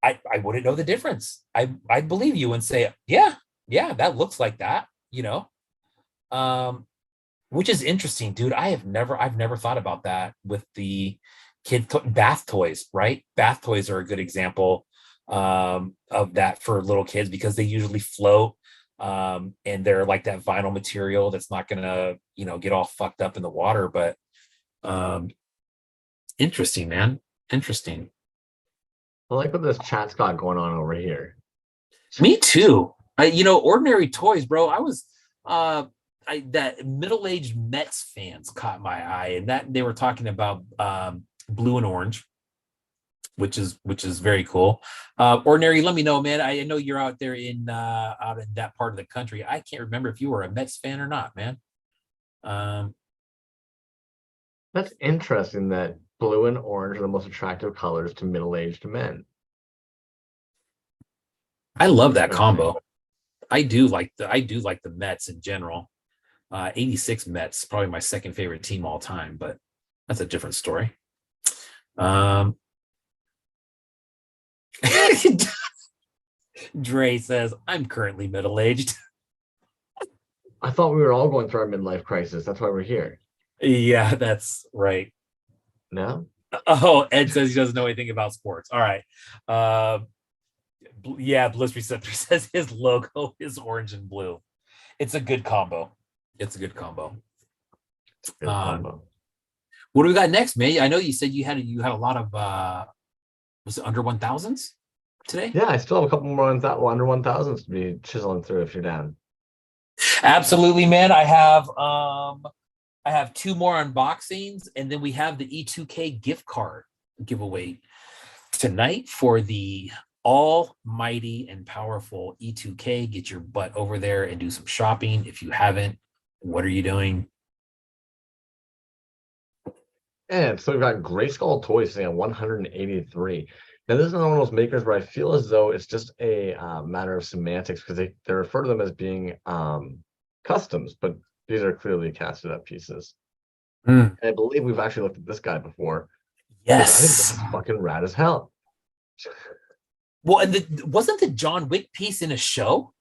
I wouldn't know the difference. I'd believe you and say, yeah, that looks like that, which is interesting, dude. I've never thought about that with the bath toys, right? Bath toys are a good example of that for little kids because they usually float. And they're like that vinyl material that's not gonna, get all fucked up in the water. But interesting, man. Interesting. I like what this chat's got going on over here. Me too. Ordinary toys, bro. I was that middle-aged Mets fans caught my eye, and that they were talking about blue and orange, which is very cool. Ordinary, let me know, man. I know you're out there out in that part of the country. I can't remember if you were a Mets fan or not, man. That's interesting that blue and orange are the most attractive colors to middle-aged men. I love that combo. I do like the Mets in general. 86 Mets, probably my second favorite team all time, but that's a different story. Dre says, I'm currently middle-aged. I thought we were all going through our midlife crisis. That's why we're here. Yeah, that's right. No? Oh, Ed says he doesn't know anything about sports. All right. Bliss Receptor says his logo is orange and blue. It's a good combo. What do we got next, May? I know you said you had a lot of was it under 1000s today? Yeah, I still have a couple more under 1000s to be chiseling through if you're down. Absolutely, man. I have two more unboxings, and then we have the E2K gift card giveaway tonight for the almighty and powerful E2K. Get your butt over there and do some shopping. If you haven't, what are you doing? And so we've got Grayskull Toys sitting at 183. Now, this is one of those makers where I feel as though it's just a matter of semantics because they refer to them as being customs, but these are clearly casted up pieces. And I believe we've actually looked at this guy before. Yes. I think this is fucking rad as hell. Well, and wasn't the John Wick piece in a show?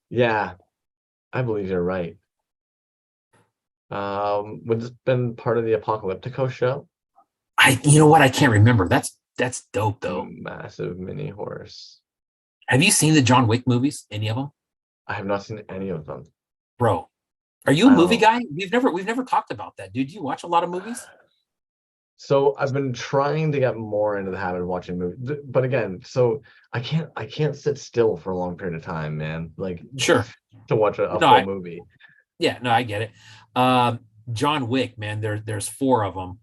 Yeah, I believe you're right. Would this been part of the Apocalyptico show? You know what? I can't remember. That's dope though. Massive mini horse. Have you seen the John Wick movies? Any of them? I have not seen any of them. Bro, are you a movie guy? We've never talked about that, dude. Do you watch a lot of movies? So I've been trying to get more into the habit of watching movies, but again, so I can't sit still for a long period of time, man. Like, sure, to watch a full movie. Yeah, no, I get it. John Wick, man, there's 4 of them,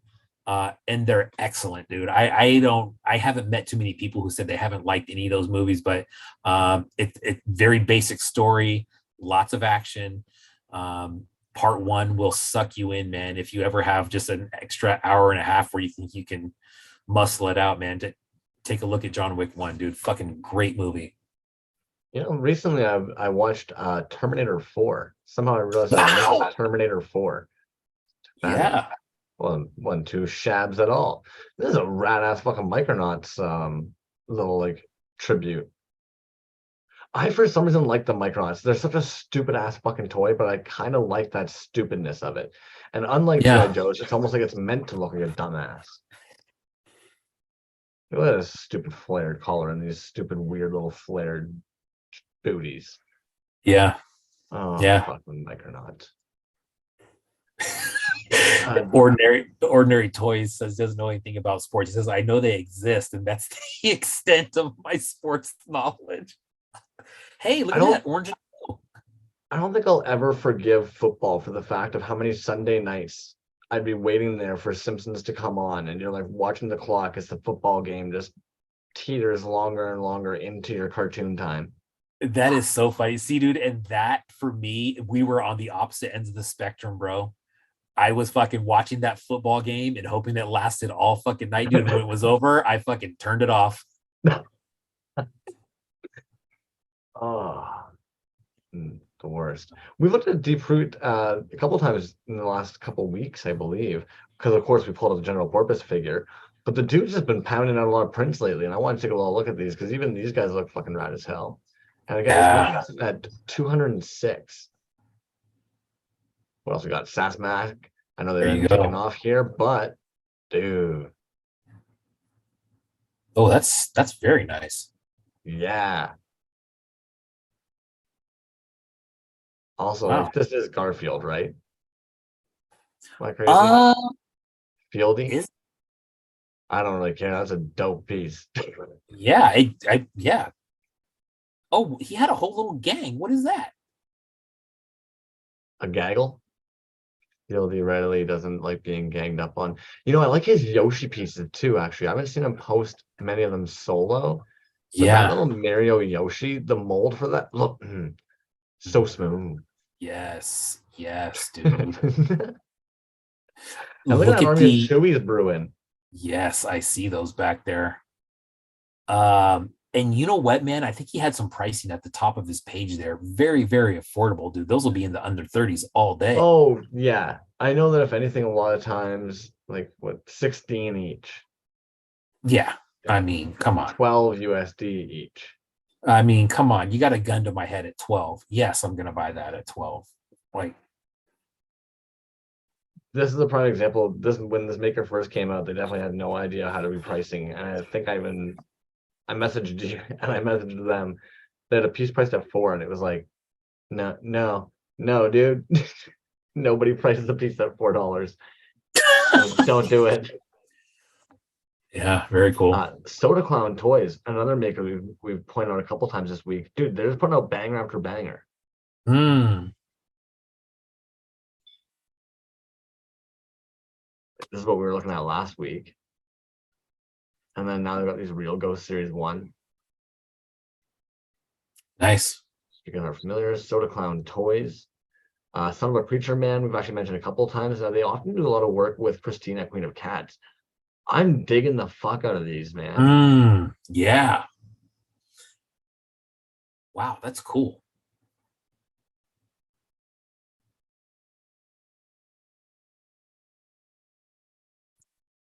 and they're excellent, dude. I haven't met too many people who said they haven't liked any of those movies, but it's very basic story, lots of action. Part 1 will suck you in, man. If you ever have just an extra hour and a half where you think you can muscle it out, man, to take a look at John Wick 1, dude. Fucking great movie. Recently I watched Terminator 4. Somehow I realized I missed Terminator 4. Yeah. One, two shabs at all. This is a rad ass fucking Micronauts little like tribute. I for some reason like the Micronauts. They're such a stupid ass fucking toy, but I kind of like that stupidness of it. And unlike G.I. Joe's, it's almost like it's meant to look like a dumbass. Look at this stupid flared collar and these stupid weird little flared booties. Yeah. Oh, yeah. Fucking Micronauts. ordinary Toys says doesn't know anything about sports. He says, I know they exist, and that's the extent of my sports knowledge. Hey, look at that orange and blue. I don't think I'll ever forgive football for the fact of how many Sunday nights I'd be waiting there for Simpsons to come on, and you're like watching the clock as the football game just teeters longer and longer into your cartoon time. That is so funny. See, dude, and that for me, we were on the opposite ends of the spectrum, bro. I was fucking watching that football game and hoping it lasted all fucking night, dude. When it was over, I fucking turned it off. Oh, the worst. We looked at Deep Root a couple times in the last couple weeks, I believe, because of course we pulled up the general purpose figure. But the dude's just been pounding out a lot of prints lately, and I want to take a little look at these because even these guys look fucking rad as hell. And again, it's at 206. What else we got? Sasmac. I know they're kicking off here, but dude. Oh, that's very nice. Yeah. Also, this is Garfield, right? Am I crazy? Fieldy? I don't really care. That's a dope piece. Yeah, yeah. Oh, he had a whole little gang. What is that? A gaggle? Fieldy readily doesn't like being ganged up on. You know, I like his Yoshi pieces too, actually. I haven't seen him post many of them solo. But that little Mario Yoshi, the mold for that, look, so smooth. Yes, dude. And look at that army of Chewies brewing. Yes, I see those back there. And you know what, man? I think he had some pricing at the top of his page there. Very, very affordable, dude. Those will be in the under 30s all day. Oh, yeah. I know that if anything, a lot of times, like, 16 each. Yeah. I mean, come on. 12 USD each. I mean, come on. You got a gun to my head at 12. Yes, I'm going to buy that at 12. Like, this is a prime example. When this maker first came out, they definitely had no idea how to be pricing. And I think I messaged you and I messaged them. They had a piece priced at 4, and it was like, no, dude. Nobody prices a piece at $4. Don't do it. Yeah, very cool. Soda Clown Toys, another maker we've pointed out a couple times this week. Dude, they're just putting out banger after banger. This is what we were looking at last week. And then now they've got these Real Ghost Series 1. Nice. Speaking of our familiars, Soda Clown Toys. Son of a Preacher Man, we've actually mentioned a couple of times. They often do a lot of work with Christina, Queen of Cats. I'm digging the fuck out of these, man. Yeah. Wow, that's cool.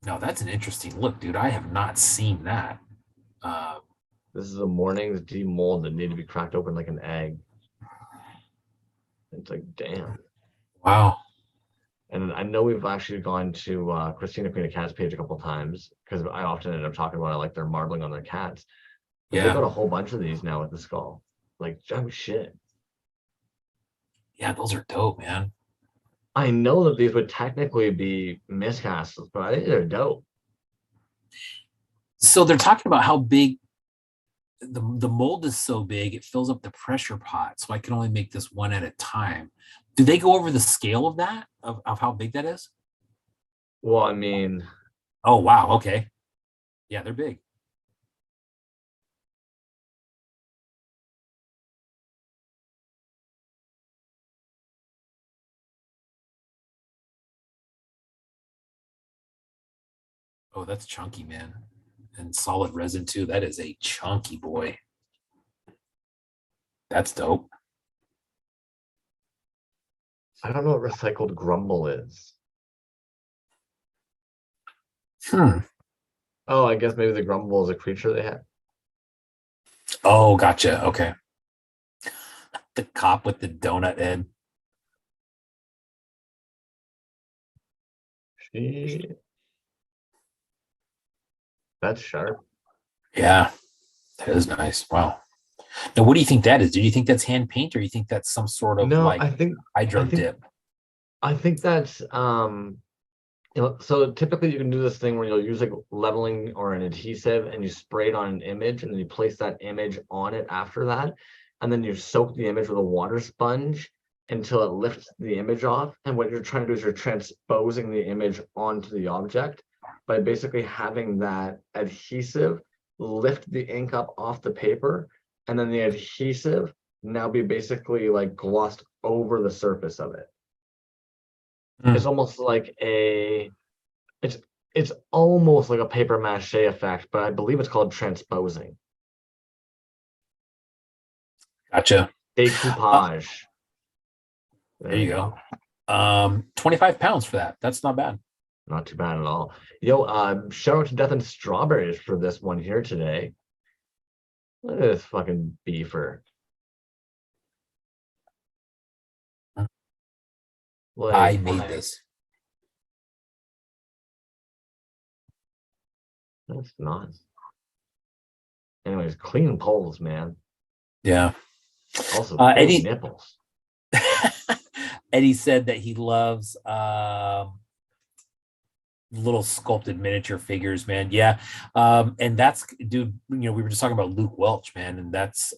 No, that's an interesting look, dude. I have not seen that. This is a Morning's demold that need to be cracked open like an egg. It's like, damn. Wow. And I know we've actually gone to Christina Queen of Cats page a couple of times because I often end up talking about like they're marbling on their cats. But they've got a whole bunch of these now with the skull. Like, oh shit. Yeah, those are dope, man. I know that these would technically be miscasts, but I think they're dope. So they're talking about how big the mold is so big, it fills up the pressure pot. So I can only make this one at a time. Do they go over the scale of that, of how big that is? Well, I mean. Oh, wow. Okay. Yeah, they're big. Oh, that's chunky, man. And solid resin too. That is a chunky boy. That's dope. I don't know what recycled grumble is. Oh, I guess maybe the grumble is a creature they had. Oh, gotcha. Okay. The cop with the donut head. That's sharp. Yeah, that is nice. Wow. Now, what do you think that is? Do you think that's hand paint, or you think that's some sort of I think hydro dip? I think that's so typically you can do this thing where you'll use like leveling or an adhesive and you spray it on an image and then you place that image on it after that. And then you soak the image with a water sponge until it lifts the image off. And what you're trying to do is you're transposing the image onto the object by basically having that adhesive lift the ink up off the paper. And then the adhesive now be basically like glossed over the surface of it. It's almost like it's almost like a paper mache effect, but I believe it's called transposing. Gotcha. Decoupage. There you go. 25 pounds for that. That's not bad. Not too bad at all. Yo, shout out to Death and Strawberries for this one here today. Look at this fucking beefer. Like, I made this. That's nice. Anyways, clean poles, man. Yeah. Also, Eddie nipples. Eddie said that he loves little sculpted miniature figures, man. Yeah. And that's, dude, we were just talking about Luke Welch, man. And that's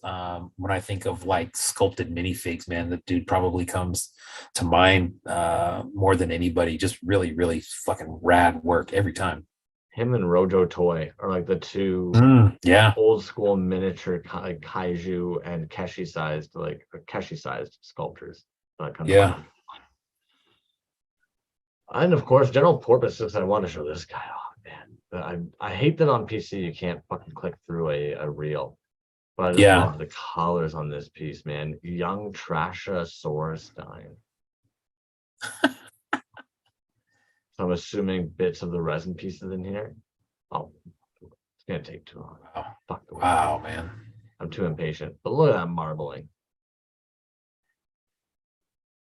when I think of like sculpted minifigs, man, the dude probably comes to mind more than anybody. Just really, really fucking rad work every time. Him and Rojo Toy are like the two old school miniature kaiju and Keshi sized sculptures that come to mind. And of course, General Porpoise, since I want to show this guy off, man. I hate that on PC you can't fucking click through a reel. But I just love the colors on this piece, man. Young Trasha Sorenstein. So I'm assuming bits of the resin pieces in here. Oh, it's gonna take too long. Wow, fuck the way. Wow, man. I'm too impatient. But look at that marbling.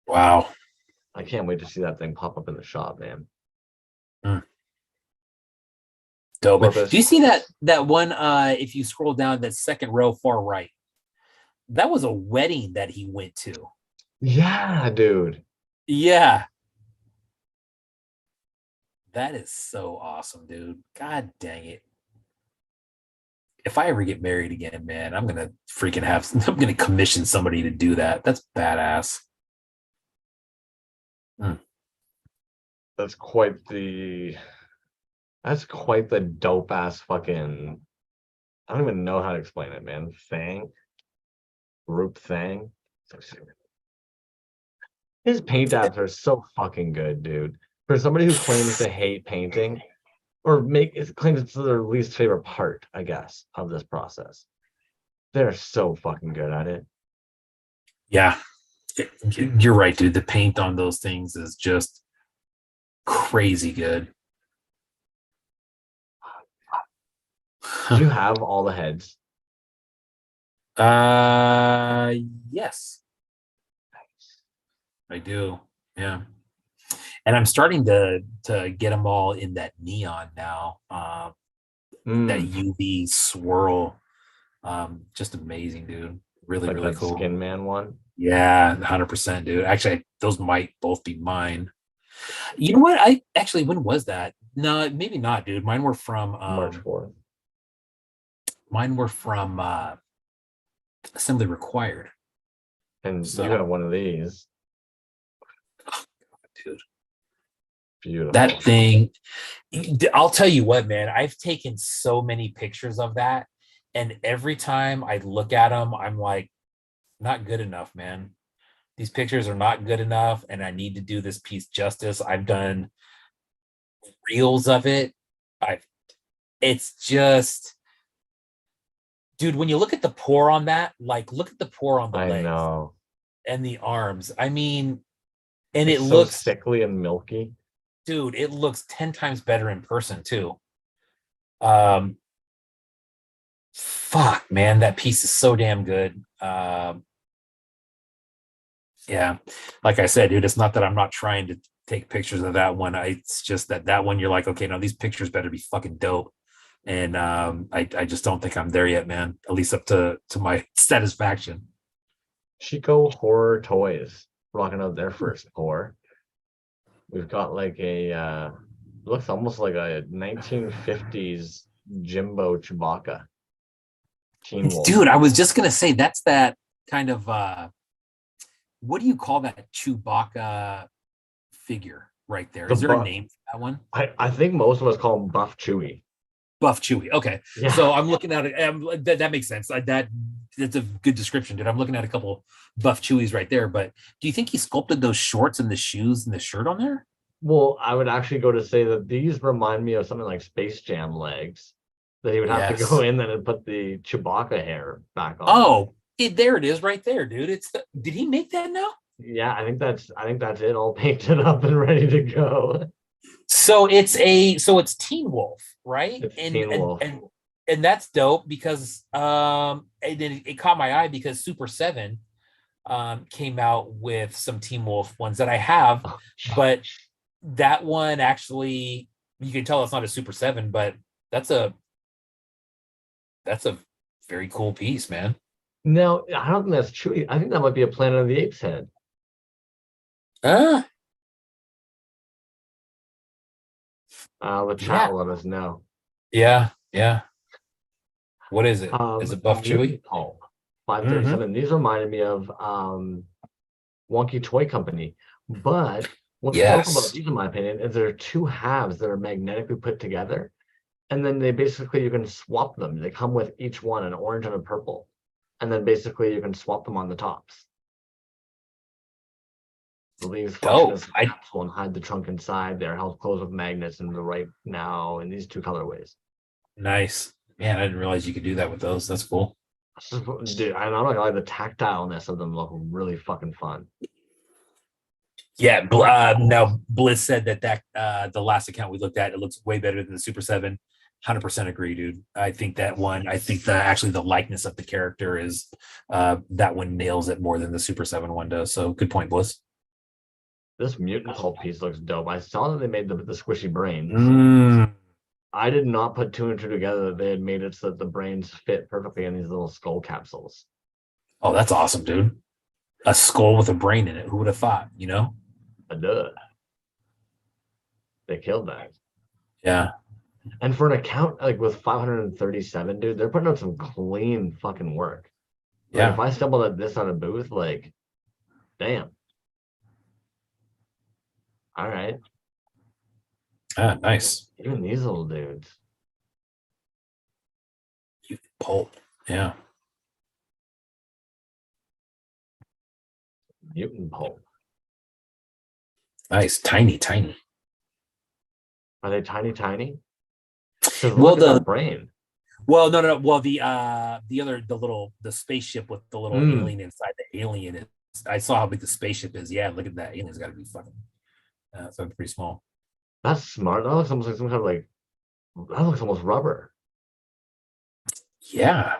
Wow. I can't wait to see that thing pop up in the shop, man. Dope. Man. Do you see that one? If you scroll down that second row, far right, that was a wedding that he went to. Yeah, dude. Yeah. That is so awesome, dude. God dang it. If I ever get married again, man, I'm gonna commission somebody to do that. That's badass. That's quite the dope ass fucking, I don't even know how to explain it, man. Group thing. His paint apps are so fucking good, dude. For somebody who claims to hate painting, or claims it's their least favorite part, I guess, of this process, they're so fucking good at it. Yeah, you're right, dude. The paint on those things is just crazy good. Do you have all the heads? Yes. I do. Yeah. And I'm starting to get them all in that neon now. That UV swirl. Just amazing, dude. Really, like really that cool. Skin Man one. Yeah, 100%, dude. Actually, those might both be mine. You know what? When was that? No, maybe not, dude. Mine were from March 4th. Mine were from Assembly Required. And so, you got one of these. Oh, dude. Beautiful. That thing, I'll tell you what, man. I've taken so many pictures of that, and every time I look at them, I'm like, not good enough, man. These pictures are not good enough, and I need to do this piece justice. I've done reels of it. It's just, dude, when you look at the pour on that, like, look at the pour on the legs and the arms. I mean, and it looks so sickly and milky. Dude, it looks 10 times better in person too. Fuck, man, that piece is so damn good. Yeah, like I said, dude, it's not that I'm not trying to take pictures of that one. It's just that one, you're like, okay, no, these pictures better be fucking dope. And I just don't think I'm there yet, man. At least up to my satisfaction. Chico Horror Toys rocking out their first pour. We've got like a looks almost like a 1950s Jimbo Chewbacca. Teen Wolf. Dude, I was just gonna say that's that kind of what do you call that Chewbacca figure right there? Is there a name for that one? I think most of us call him Buff Chewy. Buff Chewy. Okay. Yeah. So I'm looking at it. That makes sense. That's a good description, dude. I'm looking at a couple Buff Chewies right there. But do you think he sculpted those shorts and the shoes and the shirt on there? Well, I would actually go to say that these remind me of something like Space Jam legs. That he would have to go in then and put the Chewbacca hair back on. Oh, there it is right there, dude. Did he make that now? Yeah, I think that's it, all painted up and ready to go. So it's Teen Wolf, right? It's Teen Wolf. And that's dope because it caught my eye because Super 7 came out with some Teen Wolf ones that I have, but that one actually, you can tell it's not a Super 7, but that's a very cool piece, man. No, I don't think that's true. I think that might be a Planet of the Apes head. The chat will let us know. Yeah. What is it? Is it Buff Chewy? 537. These reminded me of Wonky Toy Company. But what's cool about these, in my opinion, is there are two halves that are magnetically put together. And then you can swap them. They come with each one an orange and a purple. And then basically you can swap them on the tops. So these function as a capsule and hide the trunk inside there, held closed with magnets in the right now in these two colorways. Nice. Man, I didn't realize you could do that with those. That's cool. Dude, I'm not gonna lie, the tactileness of them look really fucking fun. Yeah, now Bliss said that the last account we looked at, it looks way better than the Super 7. 100% agree, dude. I think that actually the likeness of the character is that one nails it more than the Super 7 one does. So good point, Bliss. This mutant pulp piece looks dope. I saw that they made the squishy brains. I did not put two and two together that they had made it so that the brains fit perfectly in these little skull capsules. Oh, that's awesome, dude. A skull with a brain in it. Who would have thought, you know? They killed that. Yeah. And for an account like with 537, dude, they're putting out some clean fucking work. Like, if I stumbled at this on a booth, like, damn. All right. Nice. Even these little dudes. Pulp. Yeah. Mutant pulp. Nice. Tiny. Are they tiny? Well, the brain. Well, no. Well, the spaceship with the little alien inside. The alien is. I saw how big the spaceship is. Yeah, look at that. Alien's got to be fucking. So pretty small. That's smart. That looks almost like some kind of like. That looks almost rubber. Yeah.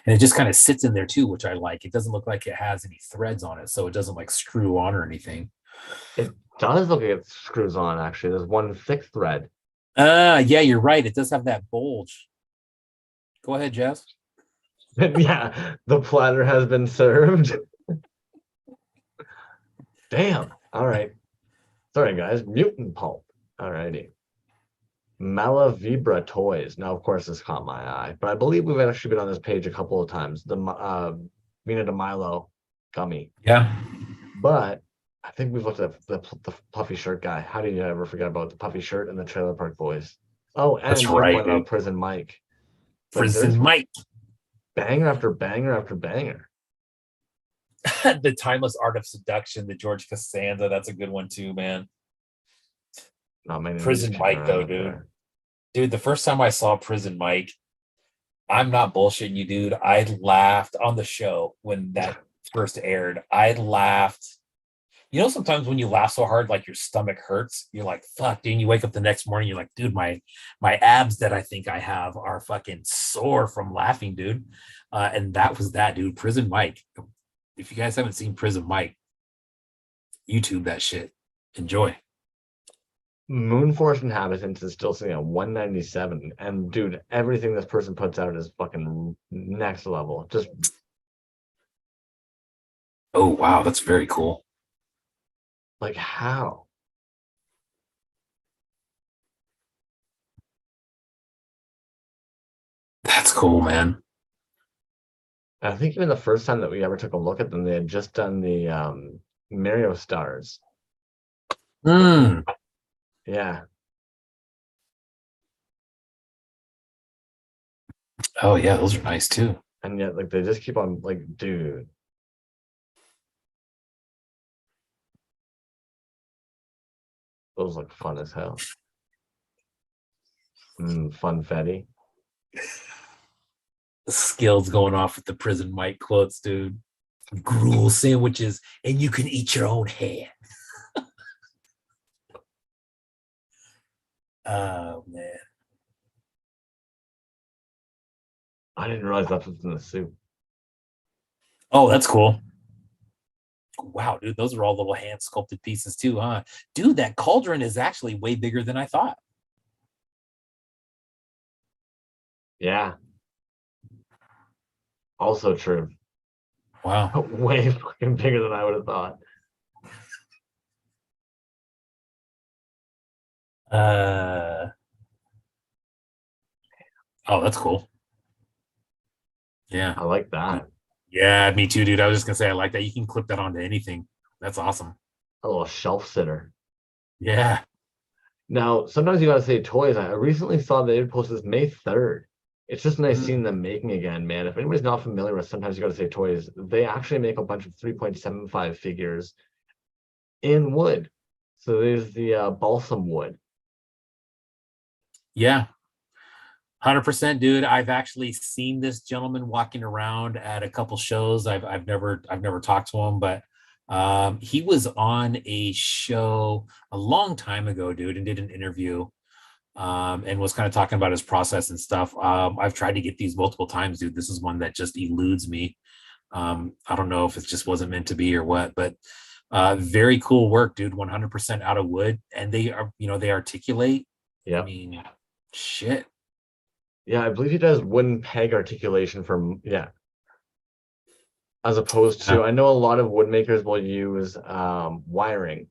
And it just kind of sits in there too, which I like. It doesn't look like it has any threads on it, so it doesn't like screw on or anything. It does look like it screws on, actually. There's one thick thread. Yeah, you're right. It does have that bulge. Go ahead, Jess. Yeah, the platter has been served. Damn. All right. Sorry, guys. Mutant pulp. All righty. Malavibra Toys. Now, of course, this caught my eye, but I believe we've actually been on this page a couple of times. The Mina de Milo gummy. Yeah. But I think we've looked at the puffy shirt guy. How do you ever forget about the puffy shirt and the Trailer Park Boys? Oh, and that's right. Prison Mike. Prison Mike. Banger after banger after banger. The Timeless Art of Seduction, the George Costanza. That's a good one too, man. Not many. Prison Mike, though, dude. There. Dude, the first time I saw Prison Mike, I'm not bullshitting you, dude. I laughed on the show when that first aired. I laughed. You know, sometimes when you laugh so hard, like your stomach hurts, you're like, fuck, dude. You wake up the next morning, you're like, dude, my abs that I think I have are fucking sore from laughing, dude. And that was that, dude. Prison Mike. If you guys haven't seen Prison Mike, YouTube that shit. Enjoy. Moonforce Inhabitants is still sitting at 197. And dude, everything this person puts out is fucking next level. Just oh wow, that's very cool. Like how? That's cool, man. I think even the first time that we ever took a look at them, they had just done the Mario stars. Mm. Yeah. Oh yeah, those are nice too. And yet, like, they just keep on, like, dude. Those look fun as hell. Funfetti. The skills going off with the prison Mike quotes, dude. Gruel sandwiches, and you can eat your own hand. Oh man. I didn't realize that's what's in the soup. Oh, that's cool. Wow, dude, those are all little hand sculpted pieces too, huh? Dude, that cauldron is actually way bigger than I thought. Yeah. Also true. Wow. Way fucking bigger than I would have thought. Oh, that's cool. Yeah. I like that. Yeah, me too, dude. I was just gonna say I like that. You can clip that onto anything. That's awesome. A little shelf sitter. Yeah. Now, sometimes you gotta say Toys. I recently saw they posted this May 3rd. It's just nice seeing them making again, man. If anybody's not familiar with Sometimes You Gotta Say Toys, they actually make a bunch of 3.75 figures in wood. So there's the balsam wood. Yeah. 100%, dude. I've actually seen this gentleman walking around at a couple shows. I've never talked to him, but he was on a show a long time ago, dude, and did an interview and was kind of talking about his process and stuff. I've tried to get these multiple times, dude. This is one that just eludes me. I don't know if it just wasn't meant to be or what, but very cool work, dude. 100% out of wood, and they are, they articulate. Yeah. I mean, shit. Yeah, I believe he does wooden peg articulation from, yeah. As opposed to, I know a lot of wood makers will use wiring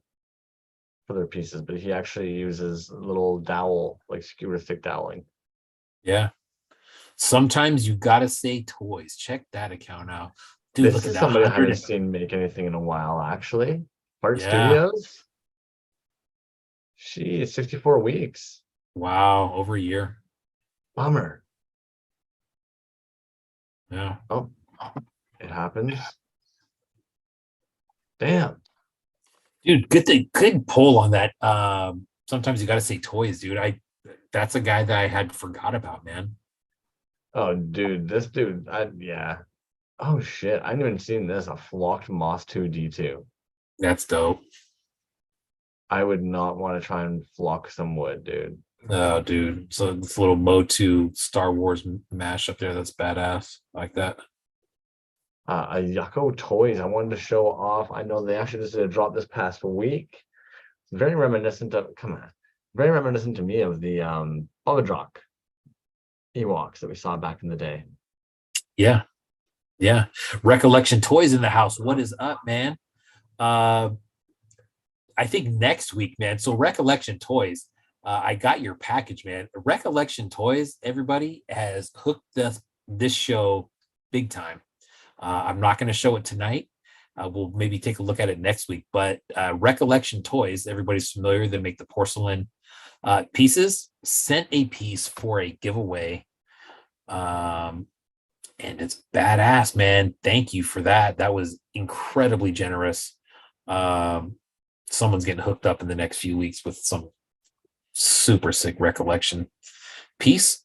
for their pieces, but he actually uses little dowel, like skewer stick doweling. Yeah. Sometimes you gotta say Toys. Check that account out. Dude, This look is at that. somebody I haven't seen make anything in a while, actually. Fart Studios. She is 64 weeks. Wow, over a year. Bummer. Yeah. Oh, it happens. Damn. Dude, good poll on that. Sometimes you gotta say Toys, dude. That's a guy that I had forgot about, man. Oh, dude, this dude, yeah. Oh shit, I haven't even seen this. A flocked Moss 2 D2. That's dope. I would not want to try and flock some wood, dude. Oh, dude. So this little Motu Star Wars mash up there, that's badass. I like that. A Yucko Toys. I wanted to show off. I know they actually just did a drop this past week. It's very reminiscent of, come on, very reminiscent to me of the Bogadrock Ewoks that we saw back in the day. Yeah. Yeah. Recollection Toys in the house. What is up, man? I think next week, man. So Recollection Toys, I got your package, man. Recollection Toys, everybody has hooked this show big time. I'm not going to show it tonight. We'll maybe take a look at it next week. But Recollection Toys, everybody's familiar. They make the porcelain pieces. Sent a piece for a giveaway. And it's badass, man. Thank you for that. That was incredibly generous. Someone's getting hooked up in the next few weeks with some super sick recollection piece.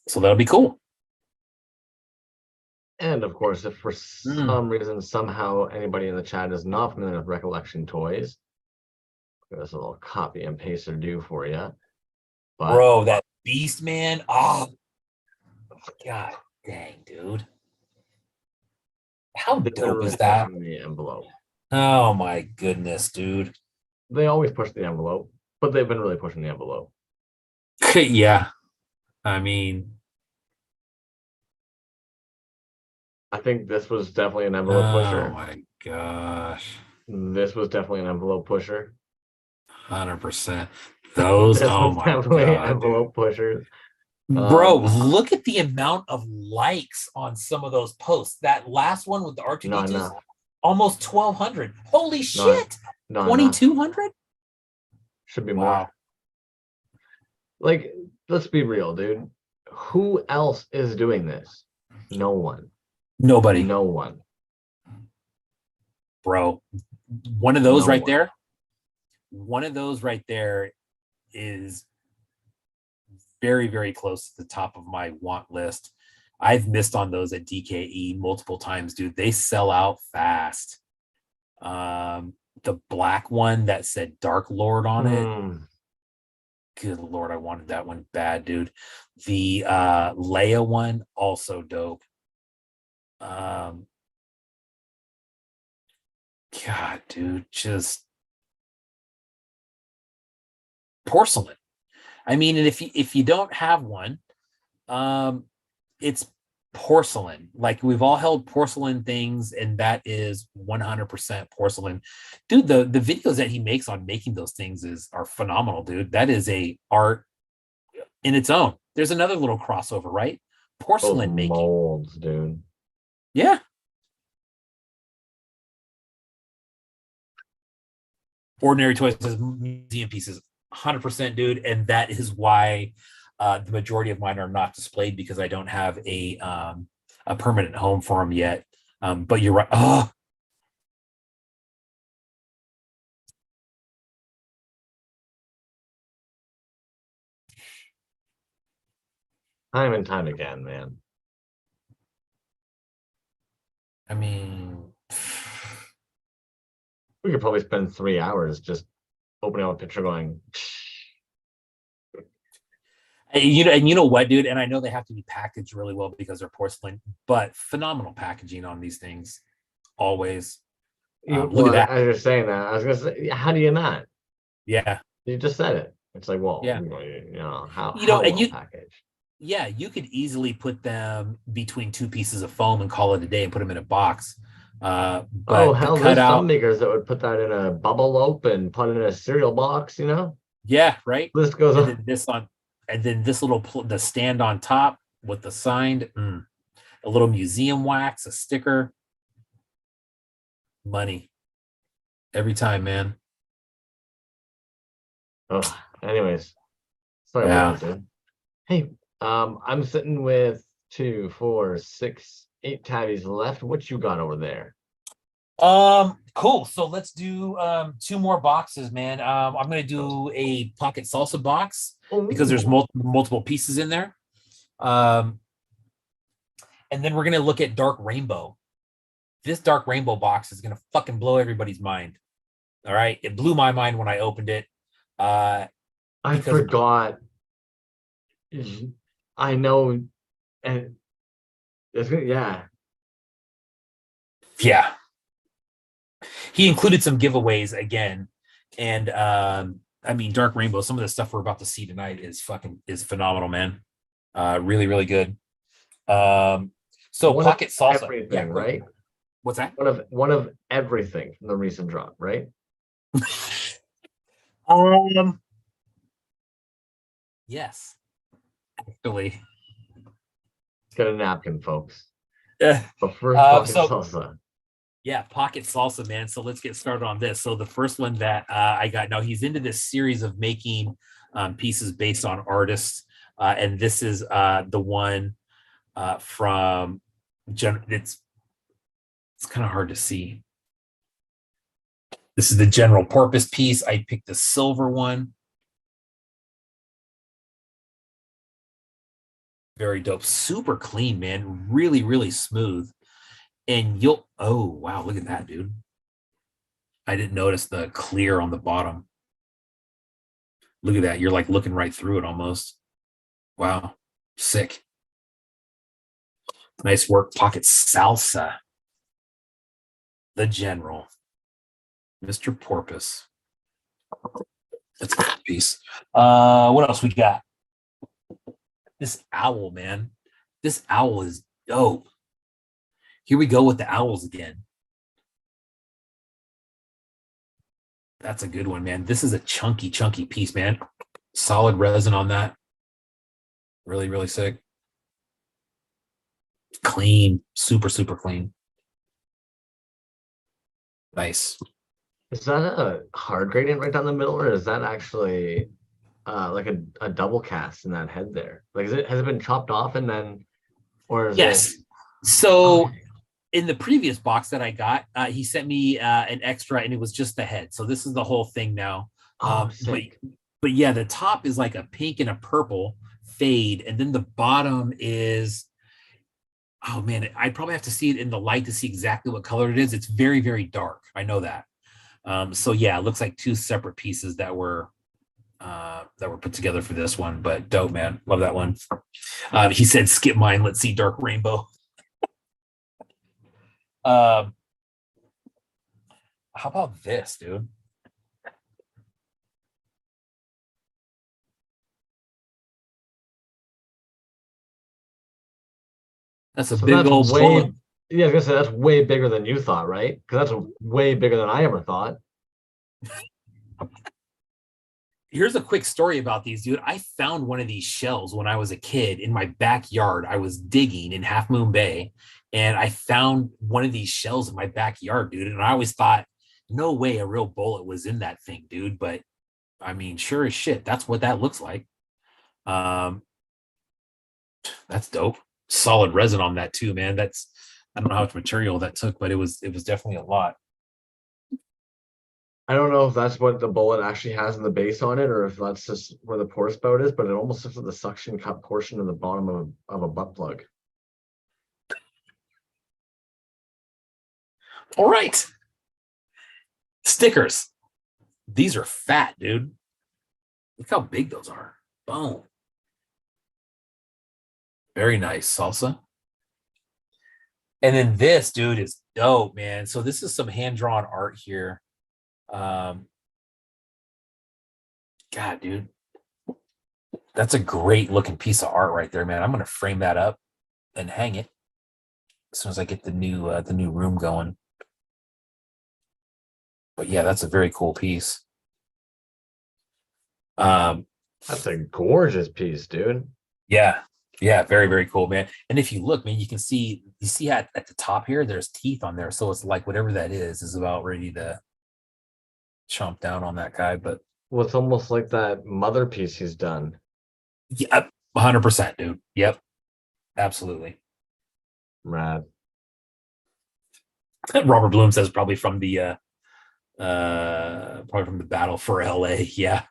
So that'll be cool. And of course, if for some reason, somehow anybody in the chat is not familiar with Recollection Toys, there's a little copy and paste or do for you. But, bro, that beast, man. Oh, God dang, dude. How dope is that? The envelope. Oh my goodness, dude. They always push the envelope, but they've been really pushing the envelope. Yeah. I mean, I think this was definitely an envelope pusher. Oh my gosh. This was definitely an envelope pusher. 100%. Those, This oh was my definitely God, envelope pushers. bro, look at the amount of likes on some of those posts. That last one with the Not R2D2s, enough. almost 1,200. Holy shit. Not 2,200? Should be Wow. more. Like, let's be real, dude. Who else is doing this? No one. Nobody. No one. Bro. One of those No right one. there. One of those right there is very, very close to the top of my want list. I've missed on those at DKE multiple times, dude. They sell out fast. The black one that said Dark Lord on it. Good Lord, I wanted that one bad, dude. The Leia one, also dope. God, dude, just porcelain. I mean, and if you don't have one, it's porcelain. Like, we've all held porcelain things, and that is 100% porcelain. Dude, the videos that he makes on making those things are phenomenal, dude. That is a art in its own. There's another little crossover, right? Porcelain Those making. molds, dude. Yeah. Ordinary Toys says museum pieces, 100%, dude, and that is why the majority of mine are not displayed, because I don't have a permanent home for them yet. But you're right. Oh, Time and time again, man. I mean, We could probably spend 3 hours just opening up a picture going, and you know what, dude? And I know they have to be packaged really well because they're porcelain, but phenomenal packaging on these things, always. Look at that. As you're saying that, I was gonna say, how do you not? Yeah. You just said it. It's like, well, Yeah. how You know, and well packaged. Yeah, you could easily put them between two pieces of foam and call it a day and put them in a box. But Oh hell, there's some cutout, makers that would put that in a bubble lope and put it in a cereal box, yeah, right. List goes And on. then this little the stand on top with the signed, a little museum wax, a sticker, money every time, man. Oh, anyways, sorry Yeah. about that, dude. Hey, I'm sitting with 2, 4, 6, 8 tabbies left. What you got over there? Cool. So let's do two more boxes, man. I'm gonna do a pocket salsa box because there's multiple pieces in there. And then we're gonna look at Dark Rainbow. This Dark Rainbow box is gonna fucking blow everybody's mind. All right, it blew my mind when I opened it. I forgot. I know, and yeah. He included some giveaways again, and I mean, Dark Rainbow. Some of the stuff we're about to see tonight is phenomenal, man. Really, really good. So One pocket salsa, everything, right? What's that? One of everything from the recent drop, right? Yes, actually. Get a napkin, folks. But first, pocket salsa. Yeah, pocket salsa, man. So let's get started on this. So the first one that I got, now he's into this series of making pieces based on artists, and this is the one from it's kind of hard to see. This is the general purpose piece. I picked the silver one. Very dope. Super clean, man. Really, really smooth. And oh, wow, look at that, dude. I didn't notice the clear on the bottom. Look at that. You're like looking right through it almost. Wow. Sick. Nice work. Pocket salsa. The general. Mr. Porpoise. That's a good piece. What else we got? This owl, man. This owl is dope. Here we go with the owls again. That's a good one, man. This is a chunky piece, man. Solid resin on that. Really, really sick. Clean, super clean. Nice. Is that a hard gradient right down the middle, or is that actually like a double cast in that head there? Like, has it been chopped off and then, or is yes. it? So Okay. in the previous box that I got, he sent me an extra, and it was just the head. So this is the whole thing now. Oh, sick. But yeah, the top is like a pink and a purple fade, and then the bottom is, oh man, I'd probably have to see it in the light to see exactly what color it is. It's very dark. I know that. So yeah, it looks like two separate pieces that were put together for this one. But dope, man. Love that one. He said, "Skip mine. Let's see Dark Rainbow." How about this, dude? That's a big old way. Yeah, I was gonna say that's way bigger than you thought, right? Because that's way bigger than I ever thought. Here's a quick story about these, dude. I found one of these shells when I was a kid in my backyard. I was digging in Half Moon Bay, and I found one of these shells in my backyard, dude. And I always thought, no way a real bullet was in that thing, dude. But I mean, sure as shit, that's what that looks like. That's dope. Solid resin on that too, man. That's, I don't know how much material that took, but it was definitely a lot. I don't know if that's what the bullet actually has in the base on it, or if that's just where the pour spout is, but it almost looks like the suction cup portion of the bottom of a butt plug. All right. Stickers. These are fat, dude. Look how big those are. Boom. Very nice. Salsa. And then this, dude, is dope, man. So this is some hand-drawn art here. God, dude. That's a great looking piece of art right there, man. I'm gonna frame that up and hang it as soon as I get the new room going. But yeah, that's a very cool piece. That's a gorgeous piece, dude. Yeah, very cool, man. And if you look, man, you see at the top here, there's teeth on there. So it's like whatever that is about ready to chomp down on that guy. But well, it's almost like that mother piece he's done. Yeah, 100%, dude. Yep, absolutely. Rad. Robert Bloom says probably from the battle for LA. Yeah.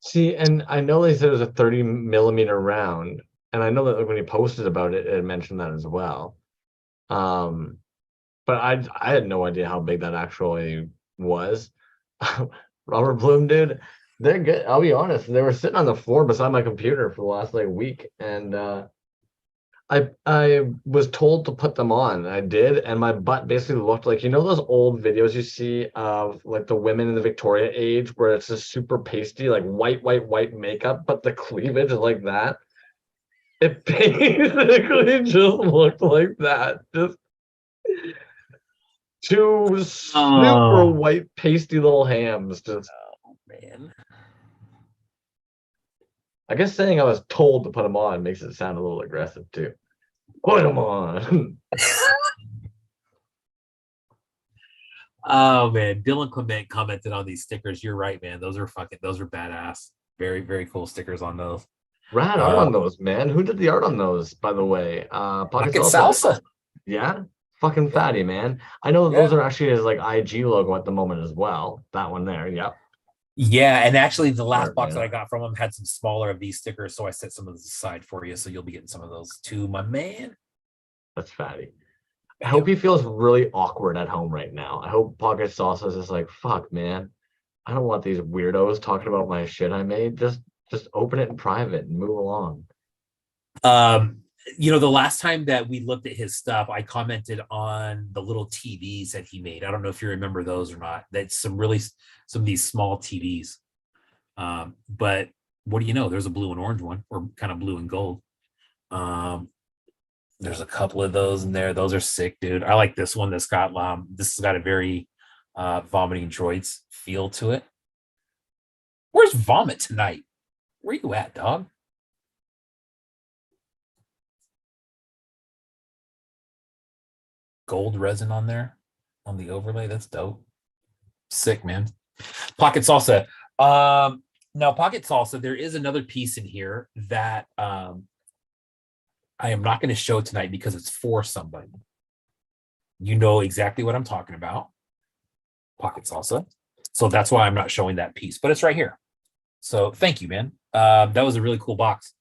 See, and I know they said it was a 30mm round, and I know that when he posted about it, it mentioned that as well. But I had no idea how big that actually was. Robert Bloom, dude, they're good. I'll be honest. They were sitting on the floor beside my computer for the last like week, and I was told to put them on. I did, and my butt basically looked like, you know, those old videos you see of like the women in the Victoria age where it's just super pasty, like white makeup, but the cleavage is like that. It basically just looked like that. Just two super white pasty little hams. Just, oh man. I guess saying I was told to put them on makes it sound a little aggressive too. Put them on. Oh man, Dylan Clement commented on these stickers. You're right, man. Those are badass. Very cool stickers on those. Rad art on those, man. Who did the art on those, by the way? Pocket Salsa. Yeah, fucking fatty, man. I know those are actually his like IG logo at the moment as well. That one there, yep. Yeah, and actually the last box that I got from him had some smaller of these stickers, so I set some of those aside for you, so you'll be getting some of those too, my man. That's fatty. I hope he feels really awkward at home right now. I hope Pocket Salsa is just like, fuck, man. I don't want these weirdos talking about my shit I made. Just open it in private and move along. You know, the last time that we looked at his stuff, I commented on the little TVs that he made. I don't know if you remember those or not. That's some of these small TVs. But what do you know? There's a blue and orange one, or kind of blue and gold. There's a couple of those in there. Those are sick, dude. I like this one that's got this has got a very vomiting droids feel to it. Where's Vomit tonight? Where you at, dog? Gold resin on there on the overlay. That's dope. Sick, man. Pocket salsa. Now pocket salsa, there is another piece in here that I am not going to show tonight because it's for somebody. You know exactly what I'm talking about. Pocket salsa. So that's why I'm not showing that piece, but it's right here. So thank you, man. That was a really cool box.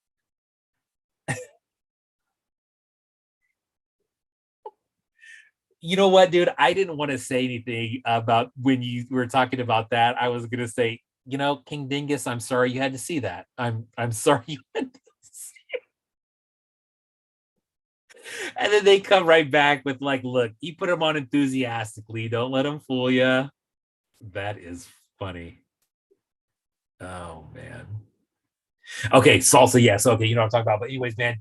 You know what, dude? I didn't want to say anything about when you were talking about that. I was gonna say, you know, King Dingus, I'm sorry you had to see that. I'm sorry you had to see it. And then they come right back with like, look, he put him on enthusiastically. Don't let him fool you. That is funny. Oh man. Okay, salsa, yes. Okay, you know what I'm talking about. But anyways, man,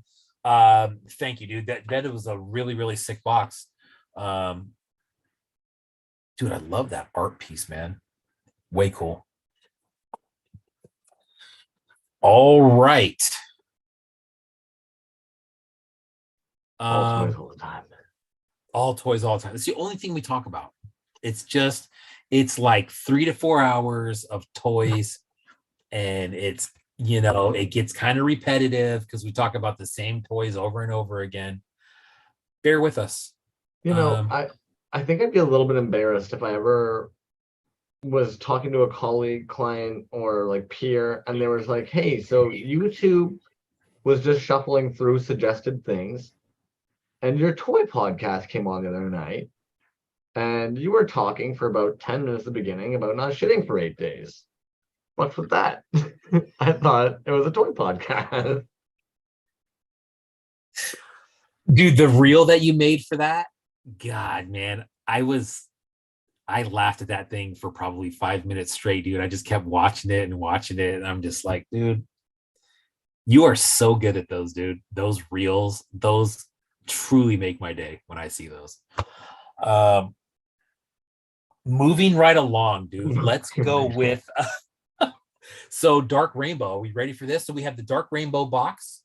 thank you, dude. That was a really, really sick box. Dude, I love that art piece, man. Way cool. All right. All toys all the time. All toys all the time. It's the only thing we talk about. It's like 3 to 4 hours of toys, and it's, you know, it gets kind of repetitive because we talk about the same toys over and over again. Bear with us. You know, I think I'd be a little bit embarrassed if I ever was talking to a colleague, client, or like peer, and they was like, hey, so YouTube was just shuffling through suggested things, and your toy podcast came on the other night, and you were talking for about 10 minutes at the beginning about not shitting for 8 days. What's with that? I thought it was a toy podcast. Dude, the reel that you made for that, God, man, I laughed at that thing for probably 5 minutes straight, dude. I just kept watching it. And I'm just like, dude, you are so good at those, dude. Those reels, those truly make my day when I see those. Moving right along, dude. Let's go with so Dark Rainbow. Are we ready for this? So we have the Dark Rainbow box.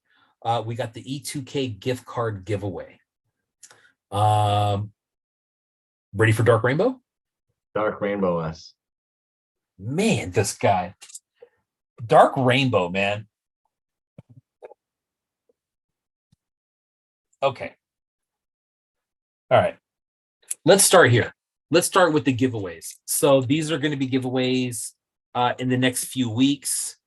We got the E2K gift card giveaway. Ready for Dark Rainbow? Dark Rainbow S. Man, this guy. Dark Rainbow, man. Okay. All right. Let's start here. Let's start with the giveaways. So these are going to be giveaways in the next few weeks.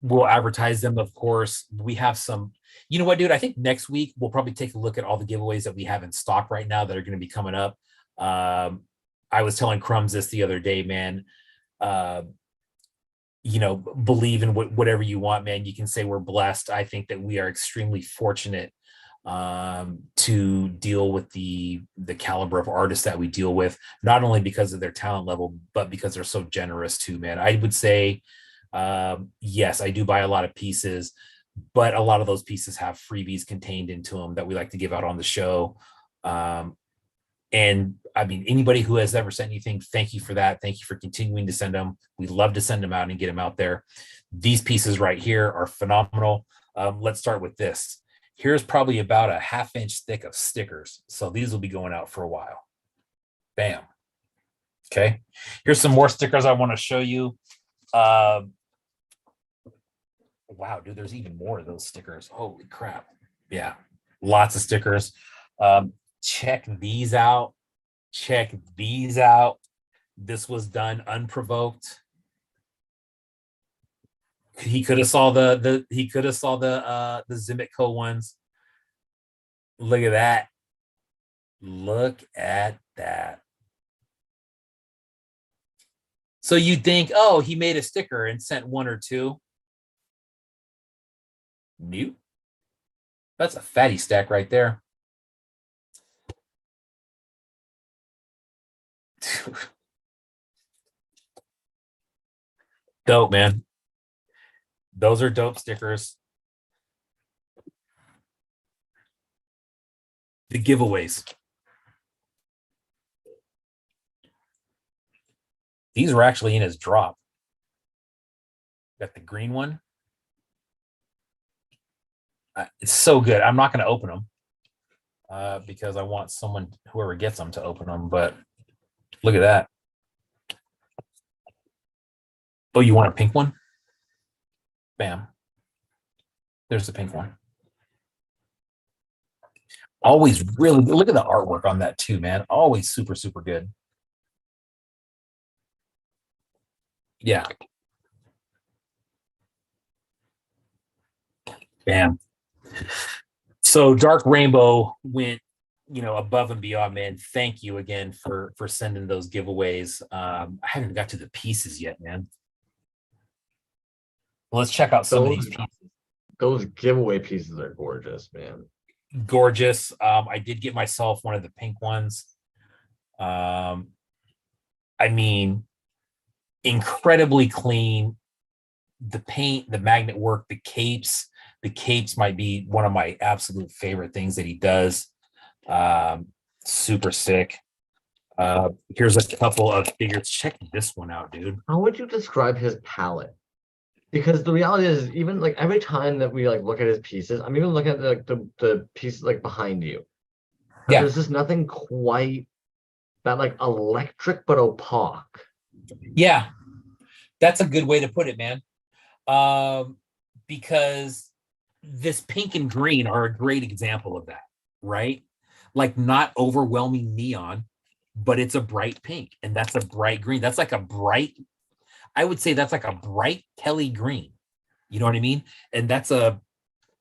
We'll advertise them, of course. We have some, you know what, dude? I think next week we'll probably take a look at all the giveaways that we have in stock right now that are going to be coming up. I was telling Crumbs this the other day, man. You know, believe in whatever you want, man. You can say we're blessed. I think that we are extremely fortunate to deal with the caliber of artists that we deal with, not only because of their talent level, but because they're so generous too, man. I would say, yes, I do buy a lot of pieces, but a lot of those pieces have freebies contained into them that we like to give out on the show. And I mean, anybody who has ever sent anything, thank you for that. Thank you for continuing to send them. We love to send them out and get them out there. These pieces right here are phenomenal. Let's start with this. Here's probably about a 1/2 inch thick of stickers. So these will be going out for a while. Bam. Okay. Here's some more stickers I want to show you. Wow, dude, there's even more of those stickers. Holy crap. Yeah. Lots of stickers. Check these out. Check these out. This was done unprovoked. He could have saw the Zimico ones. Look at that. Look at that. So you think, oh, he made a sticker and sent 1 or 2. Nope. That's a fatty stack right there. Dope, man. Those are dope stickers. The giveaways. These were actually in his drop. Got the green one. It's so good. I'm not going to open them because I want someone, whoever gets them, to open them. But look at that. Oh, you want a pink one? Bam. There's the pink one. Always really good. Look at the artwork on that too, man. Always super, super good. Yeah. Bam. So Dark Rainbow went, above and beyond, man. Thank you again for sending those giveaways. I haven't got to the pieces yet, man. Let's check out some of these pieces. Those giveaway pieces are gorgeous, man. Gorgeous. I did get myself one of the pink ones. I mean, incredibly clean. The paint, the magnet work, the capes. The capes might be one of my absolute favorite things that he does. Super sick. Here's a couple of figures. Check this one out, dude. How would you describe his palette? Because the reality is, even like every time that we like look at his pieces, I'm even looking at the pieces like behind you. Yeah. There's just nothing quite that like electric but opaque. Yeah, that's a good way to put it, man. Because this pink and green are a great example of that, right? Like not overwhelming neon, but it's a bright pink, and that's a bright green. That's like a bright, I would say that's like a bright Kelly green. You know what I mean? And I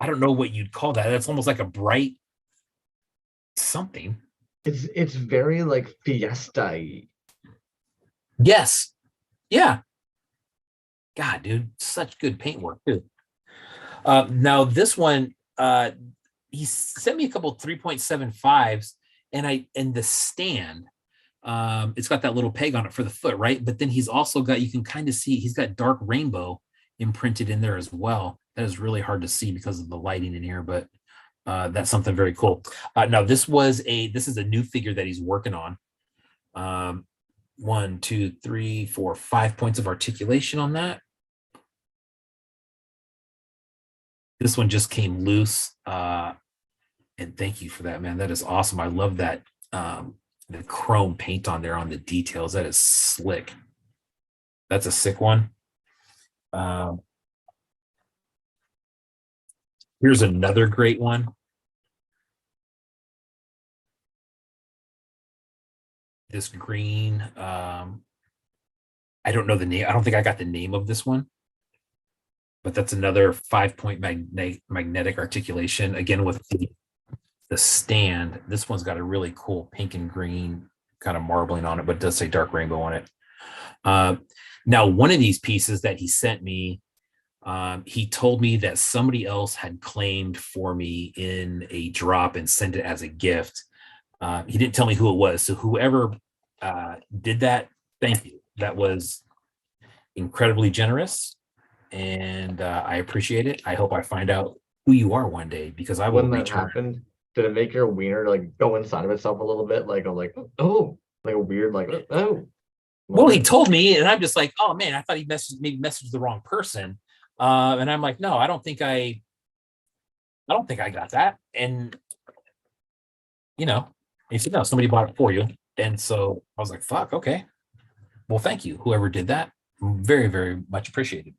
don't know what you'd call that. That's almost like a bright something. It's very like fiesta-y. Yes. Yeah. God, dude, such good paint work too. Now this one, he sent me a couple 3.75s, and the stand, it's got that little peg on it for the foot, right? But then he's also got, you can kind of see, he's got Dark Rainbow imprinted in there as well. That is really hard to see because of the lighting in here, but that's something very cool. Now this is a new figure that he's working on. 1, 2, 3, 4, 5 points of articulation on that. This one just came loose. And thank you for that, man. That is awesome. I love that the chrome paint on there on the details. That is slick. That's a sick one. Here's another great one. This green. I don't know the name. I don't think I got the name of this one. But that's another 5-point magnetic articulation, again with the stand. This one's got a really cool pink and green kind of marbling on it, but it does say Dark Rainbow on it. Now, one of these pieces that he sent me, he told me that somebody else had claimed for me in a drop and sent it as a gift. He didn't tell me who it was. So whoever did that, thank you. That was incredibly generous. And I appreciate it. I hope I find out who you are one day, because I will When that return. happened, did it make your wiener like go inside of itself a little bit, like a weird oh? Well, he told me, and I'm just like, oh man, I thought he messaged the wrong person. And I'm like, no, I don't think I got that. And he said, no, somebody bought it for you. And so I was like, fuck, okay. Well, thank you, whoever did that. Very, very much appreciated.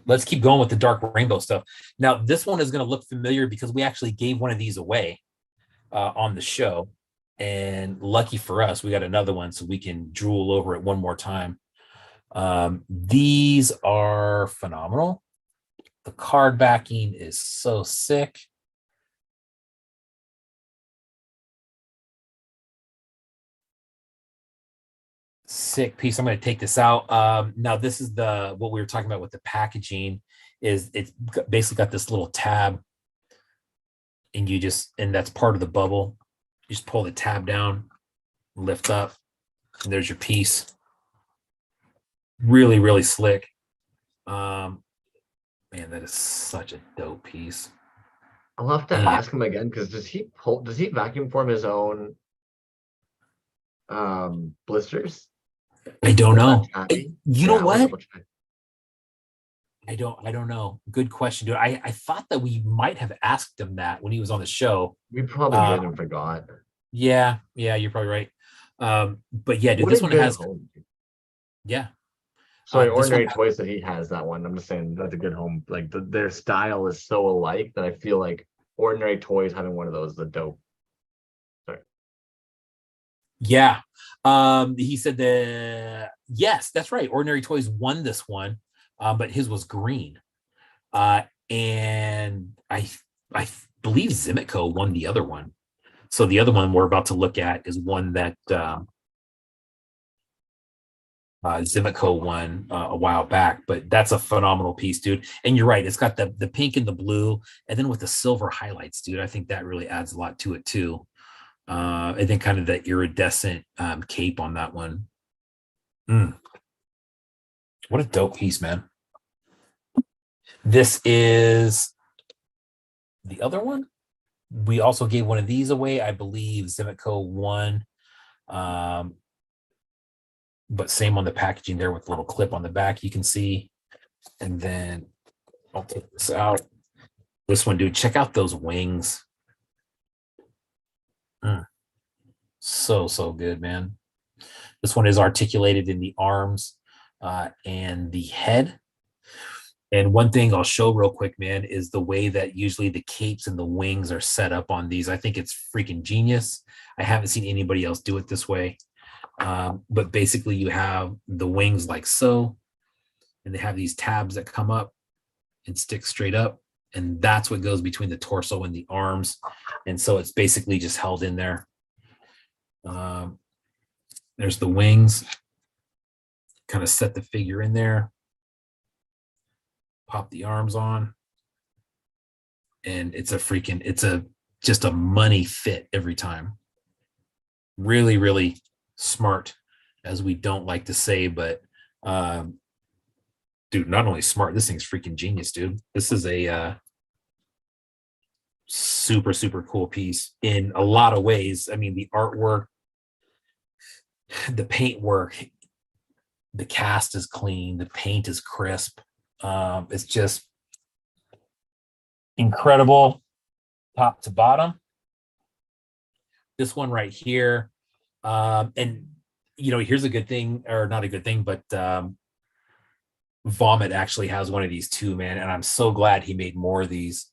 Let's keep going with the Dark Rainbow stuff. Now, this one is going to look familiar because we actually gave one of these away on the show. And lucky for us, we got another one so we can drool over it one more time. These are phenomenal. The card backing is so sick. Sick piece. I'm going to take this out. Now, this is what we were talking about with the packaging. It's basically got this little tab, and that's part of the bubble. You just pull the tab down, lift up, and there's your piece. Really, really slick. Man, that is such a dope piece. I'll have to ask him again because does he vacuum form his own blisters? I don't know. You know what? I don't know. Good question, dude. I thought that we might have asked him that when he was on the show. We probably did and forgot. Yeah, you're probably right. But yeah, dude, what this one has home. Yeah. Sorry, Ordinary Toys that he has that one. I'm just saying that's a good home. Like their style is so alike that I feel like Ordinary Toys having one of those is a dope. Sorry. Yeah. He said that yes, that's right. Ordinary Toys won this one, but his was green. And I believe Zimico won the other one. So the other one we're about to look at is one that Zimico won a while back, but that's a phenomenal piece, dude. And you're right, it's got the pink and the blue, and then with the silver highlights, dude. I think that really adds a lot to it too. And then kind of the iridescent cape on that one. What a dope piece, man. This is the other one. We also gave one of these away. I believe Zimico won. But same on the packaging there with a little clip on the back, you can see. And then I'll take this out. This one, dude, check out those wings. So good, man. This one is articulated in the arms and the head. And one thing I'll show real quick, man, is the way that usually the capes and the wings are set up on these. I think it's freaking genius. I haven't seen anybody else do it this way. But basically you have the wings like so, and they have these tabs that come up and stick straight up. And that's what goes between the torso and the arms. And so it's basically just held in there. There's the wings, kind of set the figure in there, pop the arms on, and it's just a money fit every time. Really, really smart, as we don't like to say, but dude, not only smart, this thing's freaking genius, dude. This is a super, super cool piece in a lot of ways. I mean, the artwork, the paint work, the cast is clean, the paint is crisp. It's just incredible top to bottom. This one right here, and here's a good thing, or not a good thing, but Vomit actually has one of these too, man, and I'm so glad he made more of these.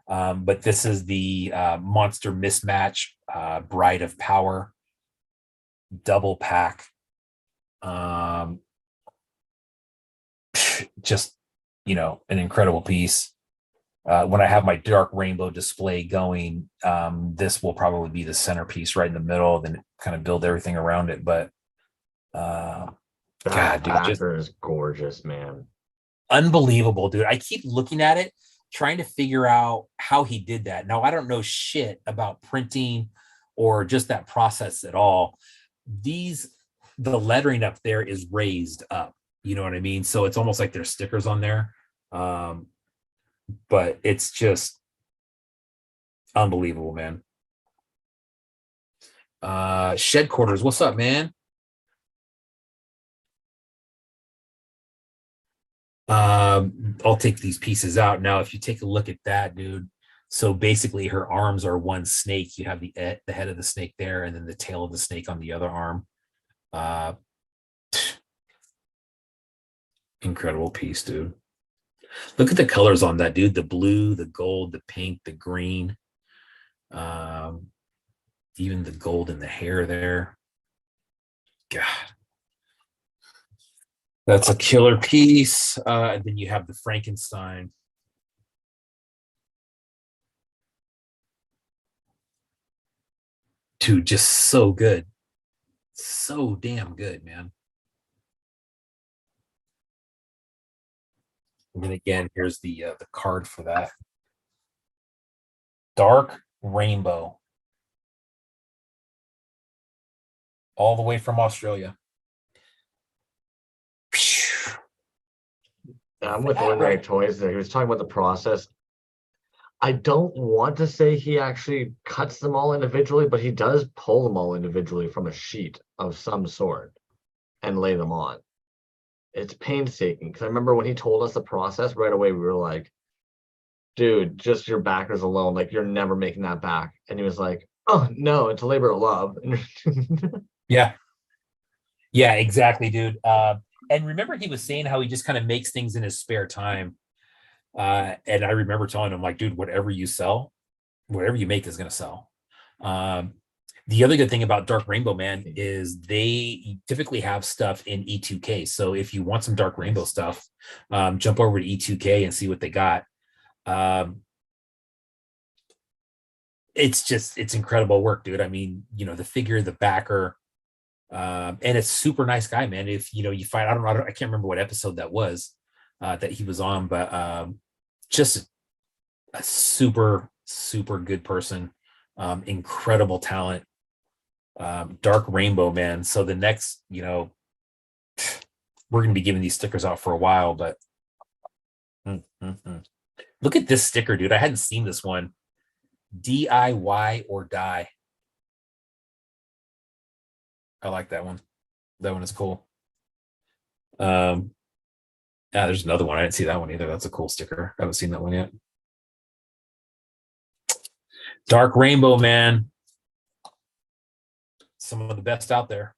But this is the Monster Mismatch Bride of Power double pack. Just an incredible piece. When I have my dark rainbow display going, this will probably be the centerpiece right in the middle, then kind of build everything around it. But God, dude, just is gorgeous, man. Unbelievable, dude. I keep looking at it, trying to figure out how he did that. Now, I don't know shit about printing or just that process at all. The lettering up there is raised up. You know what I mean? So it's almost like there's stickers on there. But it's just unbelievable, man. Shed Quarters, what's up, man? I'll take these pieces out now. If you take a look at that, dude, so basically her arms are one snake. You have the head of the snake there, and then the tail of the snake on the other arm. Incredible piece, dude. Look at the colors on that, dude. The blue, the gold, the pink, the green. Even the gold in the hair there. God. That's a killer piece. And then you have the Frankenstein. Dude, just so good. So damn good, man. And then again, here's the card for that. Dark Rainbow. All the way from Australia. I'm with Ordinary Toys there. He was talking about the process. I don't want to say he actually cuts them all individually, but he does pull them all individually from a sheet of some sort and lay them on. It's painstaking because I remember when he told us the process right away, we were like, dude, just your backers alone, like you're never making that back. And he was like, oh no, it's a labor of love. Yeah. Yeah, exactly, dude. And remember he was saying how he just kind of makes things in his spare time. And I remember telling him, like, dude, whatever you sell, whatever you make is going to sell. The other good thing about Dark Rainbow, man, is they typically have stuff in E2K. So if you want some Dark Rainbow stuff, jump over to E2K and see what they got. It's incredible work, dude. I mean, you know, the figure, the backer, and it's super nice guy, man. If you know, you find, I can't remember what episode that was that he was on, but just a super good person, incredible talent, Dark Rainbow, man. So the next, you know, we're going to be giving these stickers out for a while, but look at this sticker, dude. I hadn't seen this one. DIY or die. I like that one. That one is cool. Yeah, there's another one. I didn't see that one either. That's a cool sticker. I haven't seen that one yet. Dark Rainbow, man. Some of the best out there.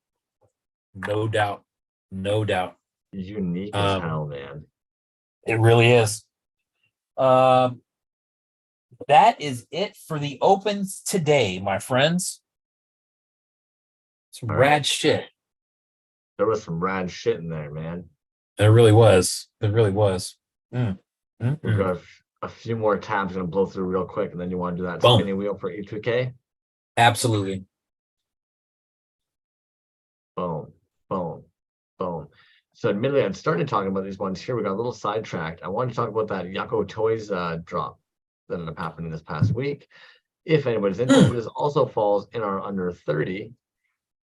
No doubt. No doubt. Unique as hell, man. It really is. That is it for the opens today, my friends. Some rad shit. There was some rad shit in there, man. There really was. There really was. We've got a few more tabs going to blow through real quick, and then you want to do that Boom. spinning wheel for E2K? Absolutely. Boom, boom, boom. So admittedly, I'd started talking about these ones here. We got a little sidetracked. I wanted to talk about that Yucko Toyz drop that ended up happening this past week. If anybody's interested, this also falls in our under 30.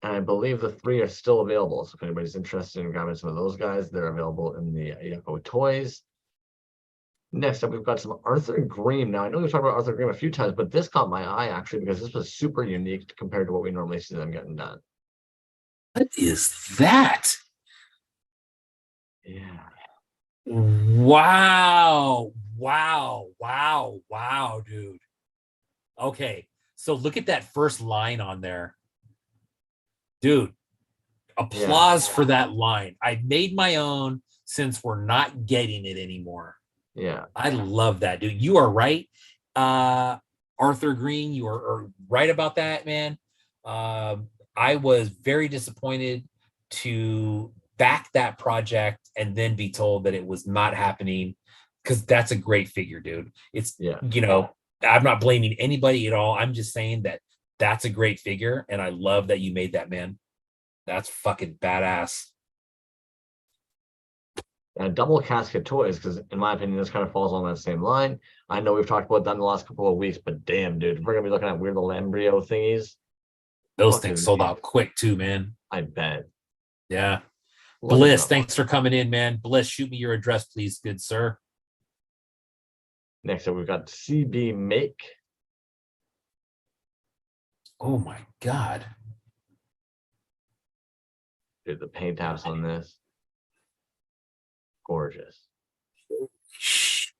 And I believe the 3 are still available. So if anybody's interested in grabbing some of those guys, they're available in the Yucko Toyz. Next up, we've got some Arthur Green. Now, I know we've talked about Arthur Green a few times, but this caught my eye, actually, because this was super unique compared to what we normally see them getting done. What is that? Yeah. Wow, dude. Okay, so look at that first line on there. Dude, applause for that line. I made my own since we're not getting it anymore. Yeah. I love that, dude. You are right. Arthur Green, you are right about that, man. I was very disappointed to back that project and then be told that it was not happening, because that's a great figure, dude. It's, you know, I'm not blaming anybody at all. I'm just saying that that's a great figure, and I love that you made that, man. That's fucking badass. Double casket toys, because in my opinion, this kind of falls on that same line. I know we've talked about that in the last couple of weeks, but damn, dude, we're gonna be looking at weird little embryo thingies. Those things sold out quick too, man. I bet. Yeah. Bliss, thanks for coming in, man. Bliss, shoot me your address, please, good sir. Next up, we've got CB Make. Oh my God. Dude, the paint apps on this. Gorgeous. Shit.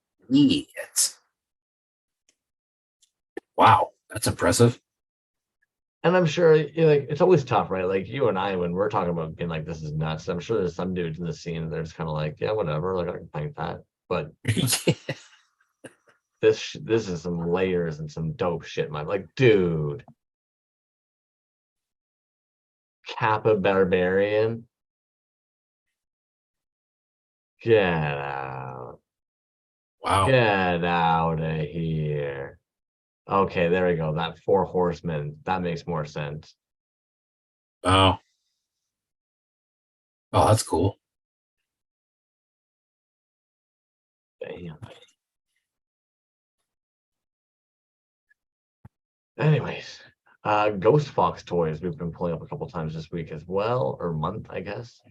Wow, that's impressive. And I'm sure, you know, like, it's always tough, right? Like you and I, when we're talking about being like, this is nuts, I'm sure there's some dudes in the scene that are just kind of like, yeah, whatever, like I can paint that. But this is some layers and some dope shit, man. Like, dude. Kappa Barbarian. Get out. Wow. Get out of here. Okay, there we go. That 4 horsemen. That makes more sense. Wow. Oh, that's cool. Damn. Anyways, Ghost Fox toys we've been pulling up a couple times this week as well, or month, I guess.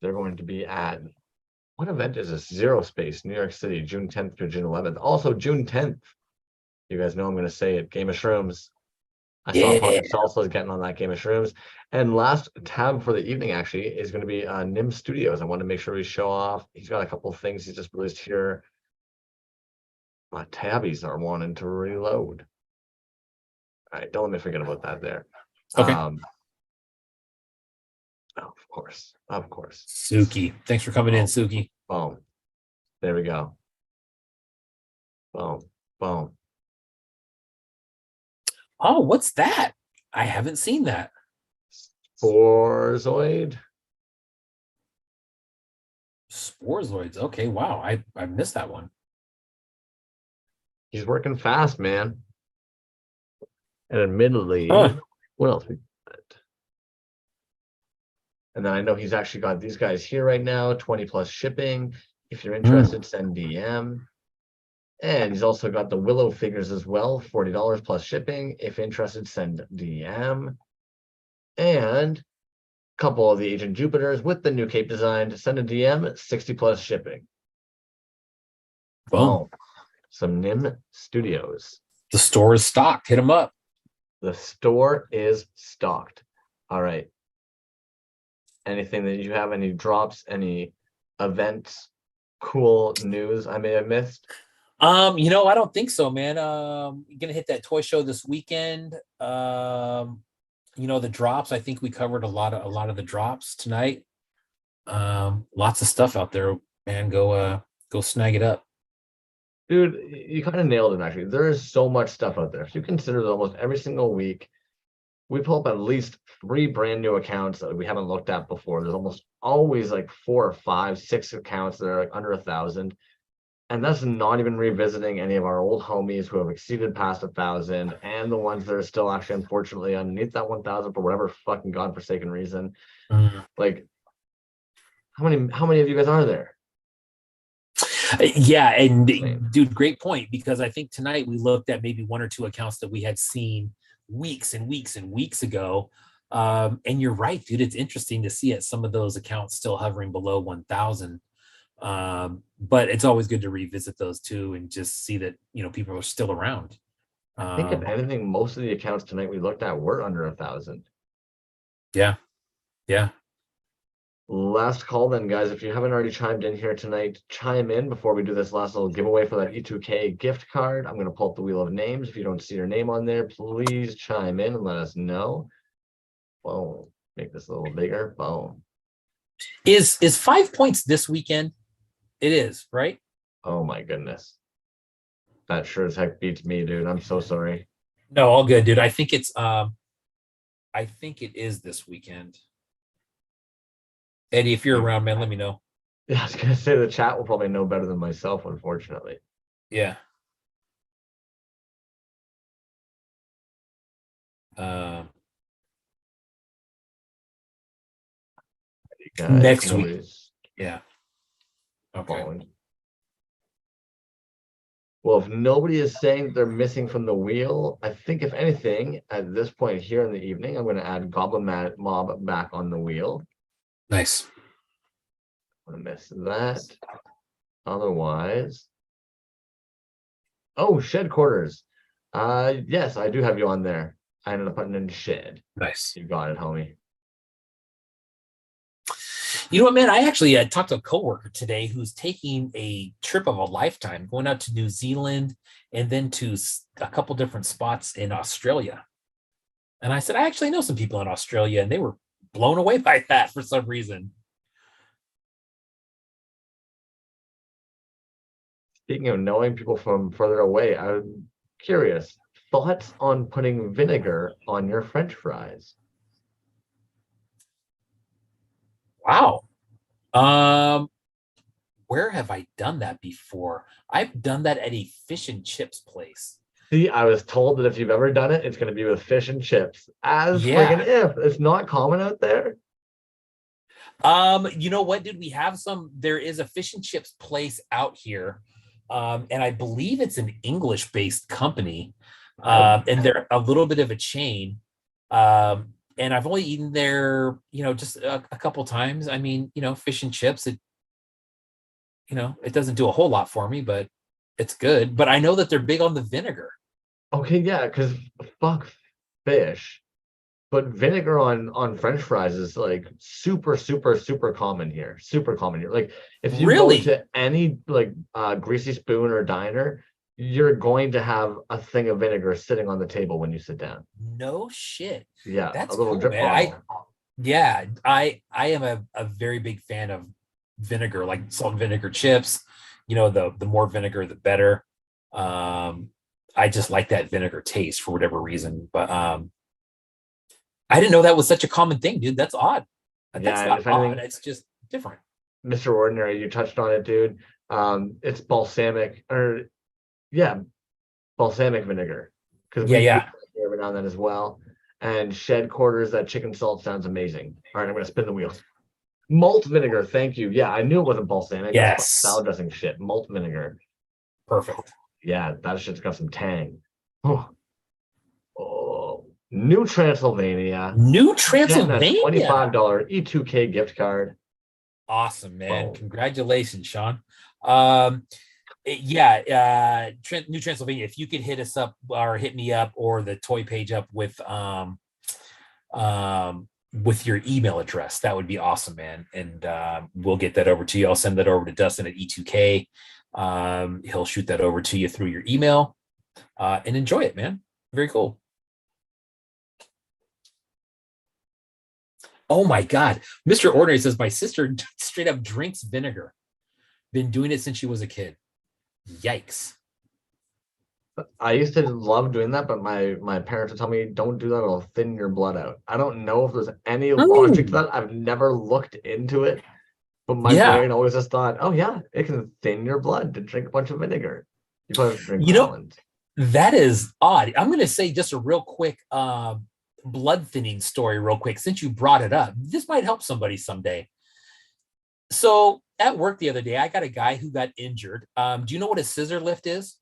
They're going to be at What event is this? Zero Space, New York City, June 10th through June 11th. Also, June 10th. You guys know I'm going to say it. Game of Shrooms. I saw Pocket Salsa's getting on that Game of Shrooms. And last tab for the evening, actually, is going to be Nim Studios. I want to make sure we show off. He's got a couple of things he's just released here. My tabbies are wanting to reload. All right, don't let me forget about that there. Okay. Of course. Of course. Suki. Thanks for coming in, Suki. Boom. There we go. Boom. Boom. Oh, what's that? I haven't seen that. Sporzoid. Sporzoids. Okay, wow. I missed that one. He's working fast, man. And admittedly, what else we got? And then I know he's actually got these guys here right now, 20 plus shipping. If you're interested, send DM. And he's also got the Willow figures as well, $40 plus shipping. If interested, send DM. And a couple of the Agent Jupiters with the new cape design. Send a DM, 60 plus shipping. Boom. Some Nim Studios. The store is stocked. Hit them up. The store is stocked. All right. Anything that you have, any drops, any events, cool news I may have missed? I don't think so, man. Gonna hit that toy show this weekend. The drops. I think we covered a lot of the drops tonight. Lots of stuff out there, man. Go snag it up. Dude, you kind of nailed it, actually. There is so much stuff out there. If you consider that almost every single week, we pull up at least 3 brand new accounts that we haven't looked at before. There's almost always like 4 or 5, 6 accounts that are like under 1,000. And that's not even revisiting any of our old homies who have exceeded past 1,000 and the ones that are still actually, unfortunately, underneath that 1,000 for whatever fucking godforsaken reason. Like, how many of you guys are there? Yeah, and dude, great point, because I think tonight we looked at maybe 1 or 2 accounts that we had seen weeks and weeks and weeks ago. And you're right, dude. It's interesting to see some of those accounts still hovering below 1,000. But it's always good to revisit those too and just see that people are still around. I think if anything, most of the accounts tonight we looked at were under 1,000. Yeah. Last call then, guys. If you haven't already chimed in here tonight, chime in before we do this last little giveaway for that E2K gift card. I'm going to pull up the wheel of names. If you don't see your name on there, please chime in and let us know. Boom. Make this a little bigger. Boom. Is 5 points this weekend? It is, right? Oh my goodness. That sure as heck beats me, dude. I'm so sorry. No, all good, dude. I think it is this weekend. Eddie, if you're around, man, let me know. Yeah, I was gonna say the chat will probably know better than myself, unfortunately. Yeah. Next week. Yeah. Okay. Well, if nobody is saying they're missing from the wheel, I think if anything, at this point here in the evening, I'm going to add Goblin Mob back on the wheel. Nice. I'm going to miss that. Otherwise, oh, Shed Quarters. Yes, I do have you on there. I ended up putting in Shed. Nice. You got it, homie. You know what, man? I actually talked to a coworker today who's taking a trip of a lifetime, going out to New Zealand and then to a couple different spots in Australia. And I said, I actually know some people in Australia, and they were blown away by that for some reason. Speaking of knowing people from further away, I'm curious. Thoughts on putting vinegar on your French fries? Wow. Where have I done that before? I've done that at a fish and chips place. See, I was told that if you've ever done it, it's going to be with fish and chips. Friggin' if it's not common out there. You know what, dude? We have there is a fish and chips place out here. And I believe it's an English-based company. And they're a little bit of a chain. And I've only eaten there, just a couple times. I mean, fish and chips. it doesn't do a whole lot for me, but it's good. But I know that they're big on the vinegar. Okay, yeah, because fuck fish. But vinegar on French fries is like super, super, super common here. Super common here. Like if you go Really? to any like greasy spoon or diner, you're going to have a thing of vinegar sitting on the table when you sit down. No shit. Yeah, That's a little cool, drip man. bottle. I am a very big fan of vinegar, like salt and vinegar chips. The more vinegar, the better. I just like that vinegar taste for whatever reason. But I didn't know that was such a common thing, dude. That's odd. That's Yeah, and not if anything, odd. It's just different. Mr. Ordinary, you touched on it, dude. It's balsamic, or yeah, balsamic vinegar. Because Yeah, we do yeah. that every now and then as well. And shed quarters, that chicken salt sounds amazing. All right, I'm gonna spin the wheels. Malt vinegar, thank you. Yeah, I knew it wasn't balsamic. That's Yes. salad dressing shit. Malt vinegar. Perfect. Yeah, that shit's got some tang. Oh, New Transylvania. New Getting a Transylvania. $25 E2K gift card. Awesome, man. Oh. Congratulations, Sean. New Transylvania. If you could hit us up or hit me up or the toy page up with your email address, that would be awesome, man. And we'll get that over to you. I'll send that over to Dustin at E2K. He'll shoot that over to you through your email, and enjoy it, man. Very cool. Oh my God. Mr. Ordinary says, my sister straight up drinks vinegar. Been doing it since she was a kid. Yikes. I used to love doing that, but my parents would tell me, don't do that, it'll thin your blood out. I don't know if there's any logic to that. I've never looked into it, but my brain always just thought, oh yeah, it can thin your blood to drink a bunch of vinegar. You probably have to drink Holland. That is odd. I'm going to say just a real quick blood thinning story real quick, since you brought it up. This might help somebody someday. So at work the other day, I got a guy who got injured. Do you know what a scissor lift is?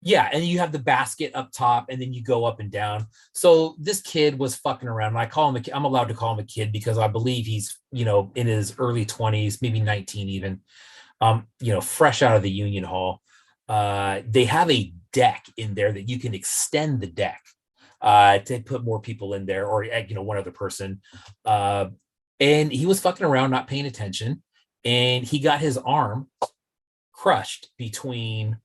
Yeah, and you have the basket up top, and then you go up and down. So this kid was fucking around. And I'm allowed to call him a kid because I believe he's, in his early 20s, maybe 19 even. Fresh out of the union hall. They have a deck in there that you can extend the deck to put more people in there, or one other person. And he was fucking around, not paying attention, and he got his arm crushed between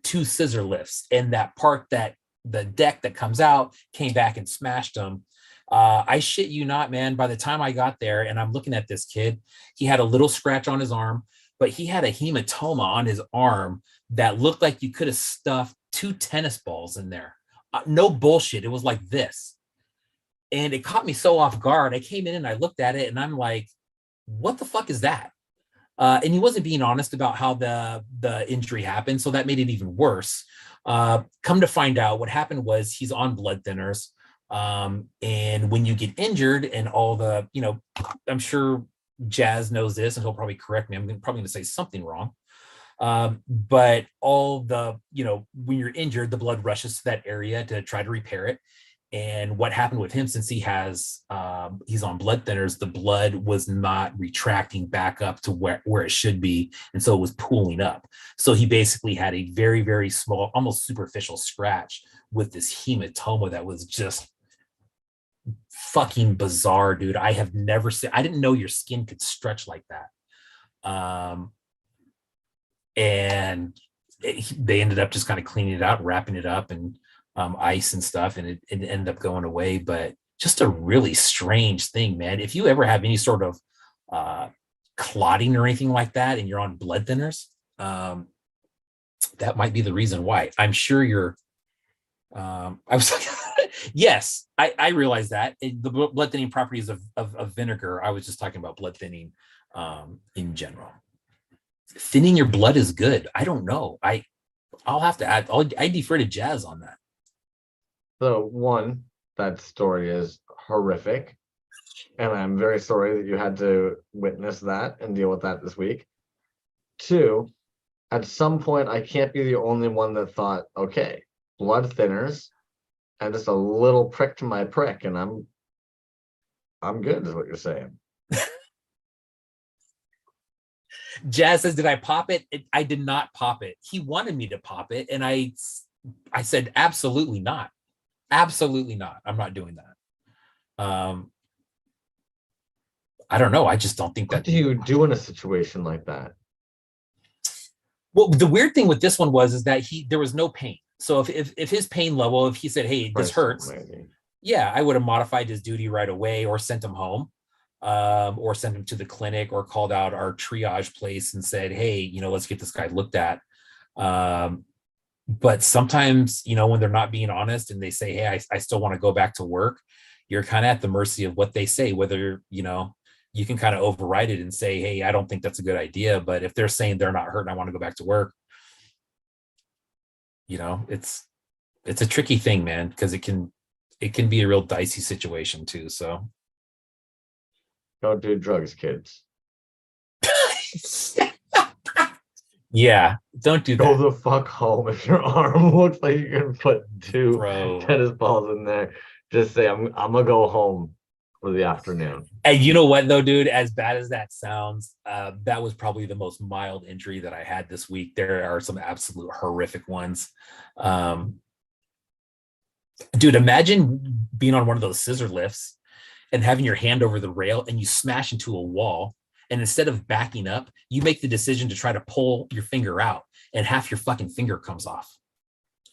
two scissor lifts, and that part, that the deck that comes out, came back and smashed him. I shit you not, man. By the time I got there and I'm looking at this kid, he had a little scratch on his arm, but he had a hematoma on his arm that looked like you could have stuffed 2 tennis balls in there. No bullshit. It was like this. And it caught me so off guard. I came in and I looked at it and I'm like, what the fuck is that? And he wasn't being honest about how the injury happened. So that made it even worse. Come to find out, what happened was he's on blood thinners. And when you get injured and all the, I'm sure Jazz knows this and he'll probably correct me. I'm probably going to say something wrong. But all the, when you're injured, the blood rushes to that area to try to repair it. And what happened with him, since he's on blood thinners, the blood was not retracting back up to where it should be. And so it was pooling up. So he basically had a very, very small, almost superficial scratch with this hematoma that was just fucking bizarre, dude. I have never seen, I didn't know your skin could stretch like that. And they ended up just kind of cleaning it out, wrapping it up, and ice and stuff, and it ended up going away. But just a really strange thing, man. If you ever have any sort of clotting or anything like that and you're on blood thinners, that might be the reason why. I'm sure you're I was like, yes, I realize that the blood thinning properties of vinegar. I was just talking about blood thinning in general. Thinning your blood is good. I don't know. I'll have to add. I defer to Jazz on that. So one, that story is horrific, and I'm very sorry that you had to witness that and deal with that this week. Two, at some point, I can't be the only one that thought, okay, blood thinners and just a little prick to my prick, and I'm good, is what you're saying. Jazz says, did I pop it? I did not pop it. He wanted me to pop it. And I said, absolutely not. Absolutely not. I'm not doing that. I don't know. I just don't think that. What do you do in a situation like that? Well, the weird thing with this one is that there was no pain. So if his pain level, if he said, hey, this hurts, yeah, I would have modified his duty right away or sent him home, or sent him to the clinic or called out our triage place and said, hey, let's get this guy looked at. But sometimes, when they're not being honest and they say, hey, I still want to go back to work, you're kind of at the mercy of what they say, whether, you can kind of override it and say, hey, I don't think that's a good idea. But if they're saying they're not hurt and I want to go back to work, it's a tricky thing, man, because it can be a real dicey situation too. So don't do drugs, kids. Yeah, don't do that. Go the fuck home. If your arm looks like you can put two tennis balls in there, just say, I'm gonna go home for the afternoon. And you know what, though, dude? As bad as that sounds, that was probably the most mild injury that I had this week. There are some absolute horrific ones. Dude, imagine being on one of those scissor lifts and having your hand over the rail and you smash into a wall. And instead of backing up, you make the decision to try to pull your finger out and half your fucking finger comes off.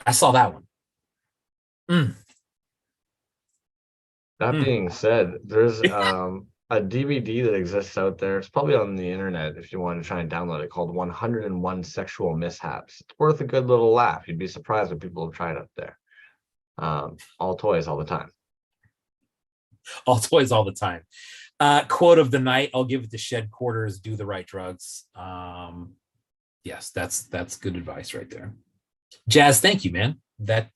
I saw that one. That being said, there's a DVD that exists out there. It's probably on the internet if you want to try and download it, called 101 Sexual Mishaps. It's worth a good little laugh. You'd be surprised what people have tried up there. All toys all the time. All toys all the time. Quote of the night, I'll give it to Shed Quarters, do the right drugs. Yes, that's good advice right there. Jazz, thank you, man. That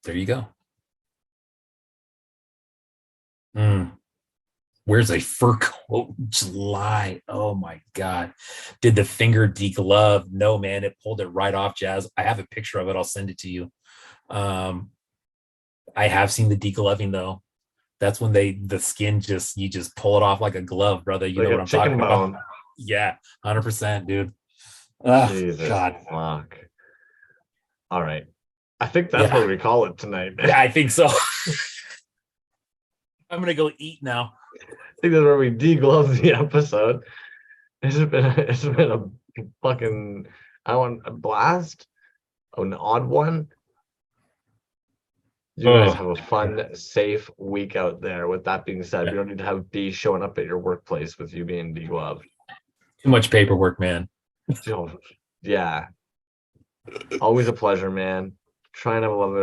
there you go. Where's a fur coat? July. Oh my God. Did the finger deglove? No, man, it pulled it right off, Jazz. I have a picture of it. I'll send it to you. I have seen the degloving though. That's when the skin you just pull it off like a glove, brother. You know what I'm talking about? Yeah, 100%, dude. Jesus, God. Fuck. All right. I think that's what we call it tonight, man. Yeah, I think so. I'm gonna go eat now. I think that's where we deglove the episode. It's been a fucking a blast, an odd one. You guys have a fun, safe week out there. With that being said, we don't need to have B showing up at your workplace with you being degloved. Too much paperwork, man. Yeah. Always a pleasure, man. Try and have a lovely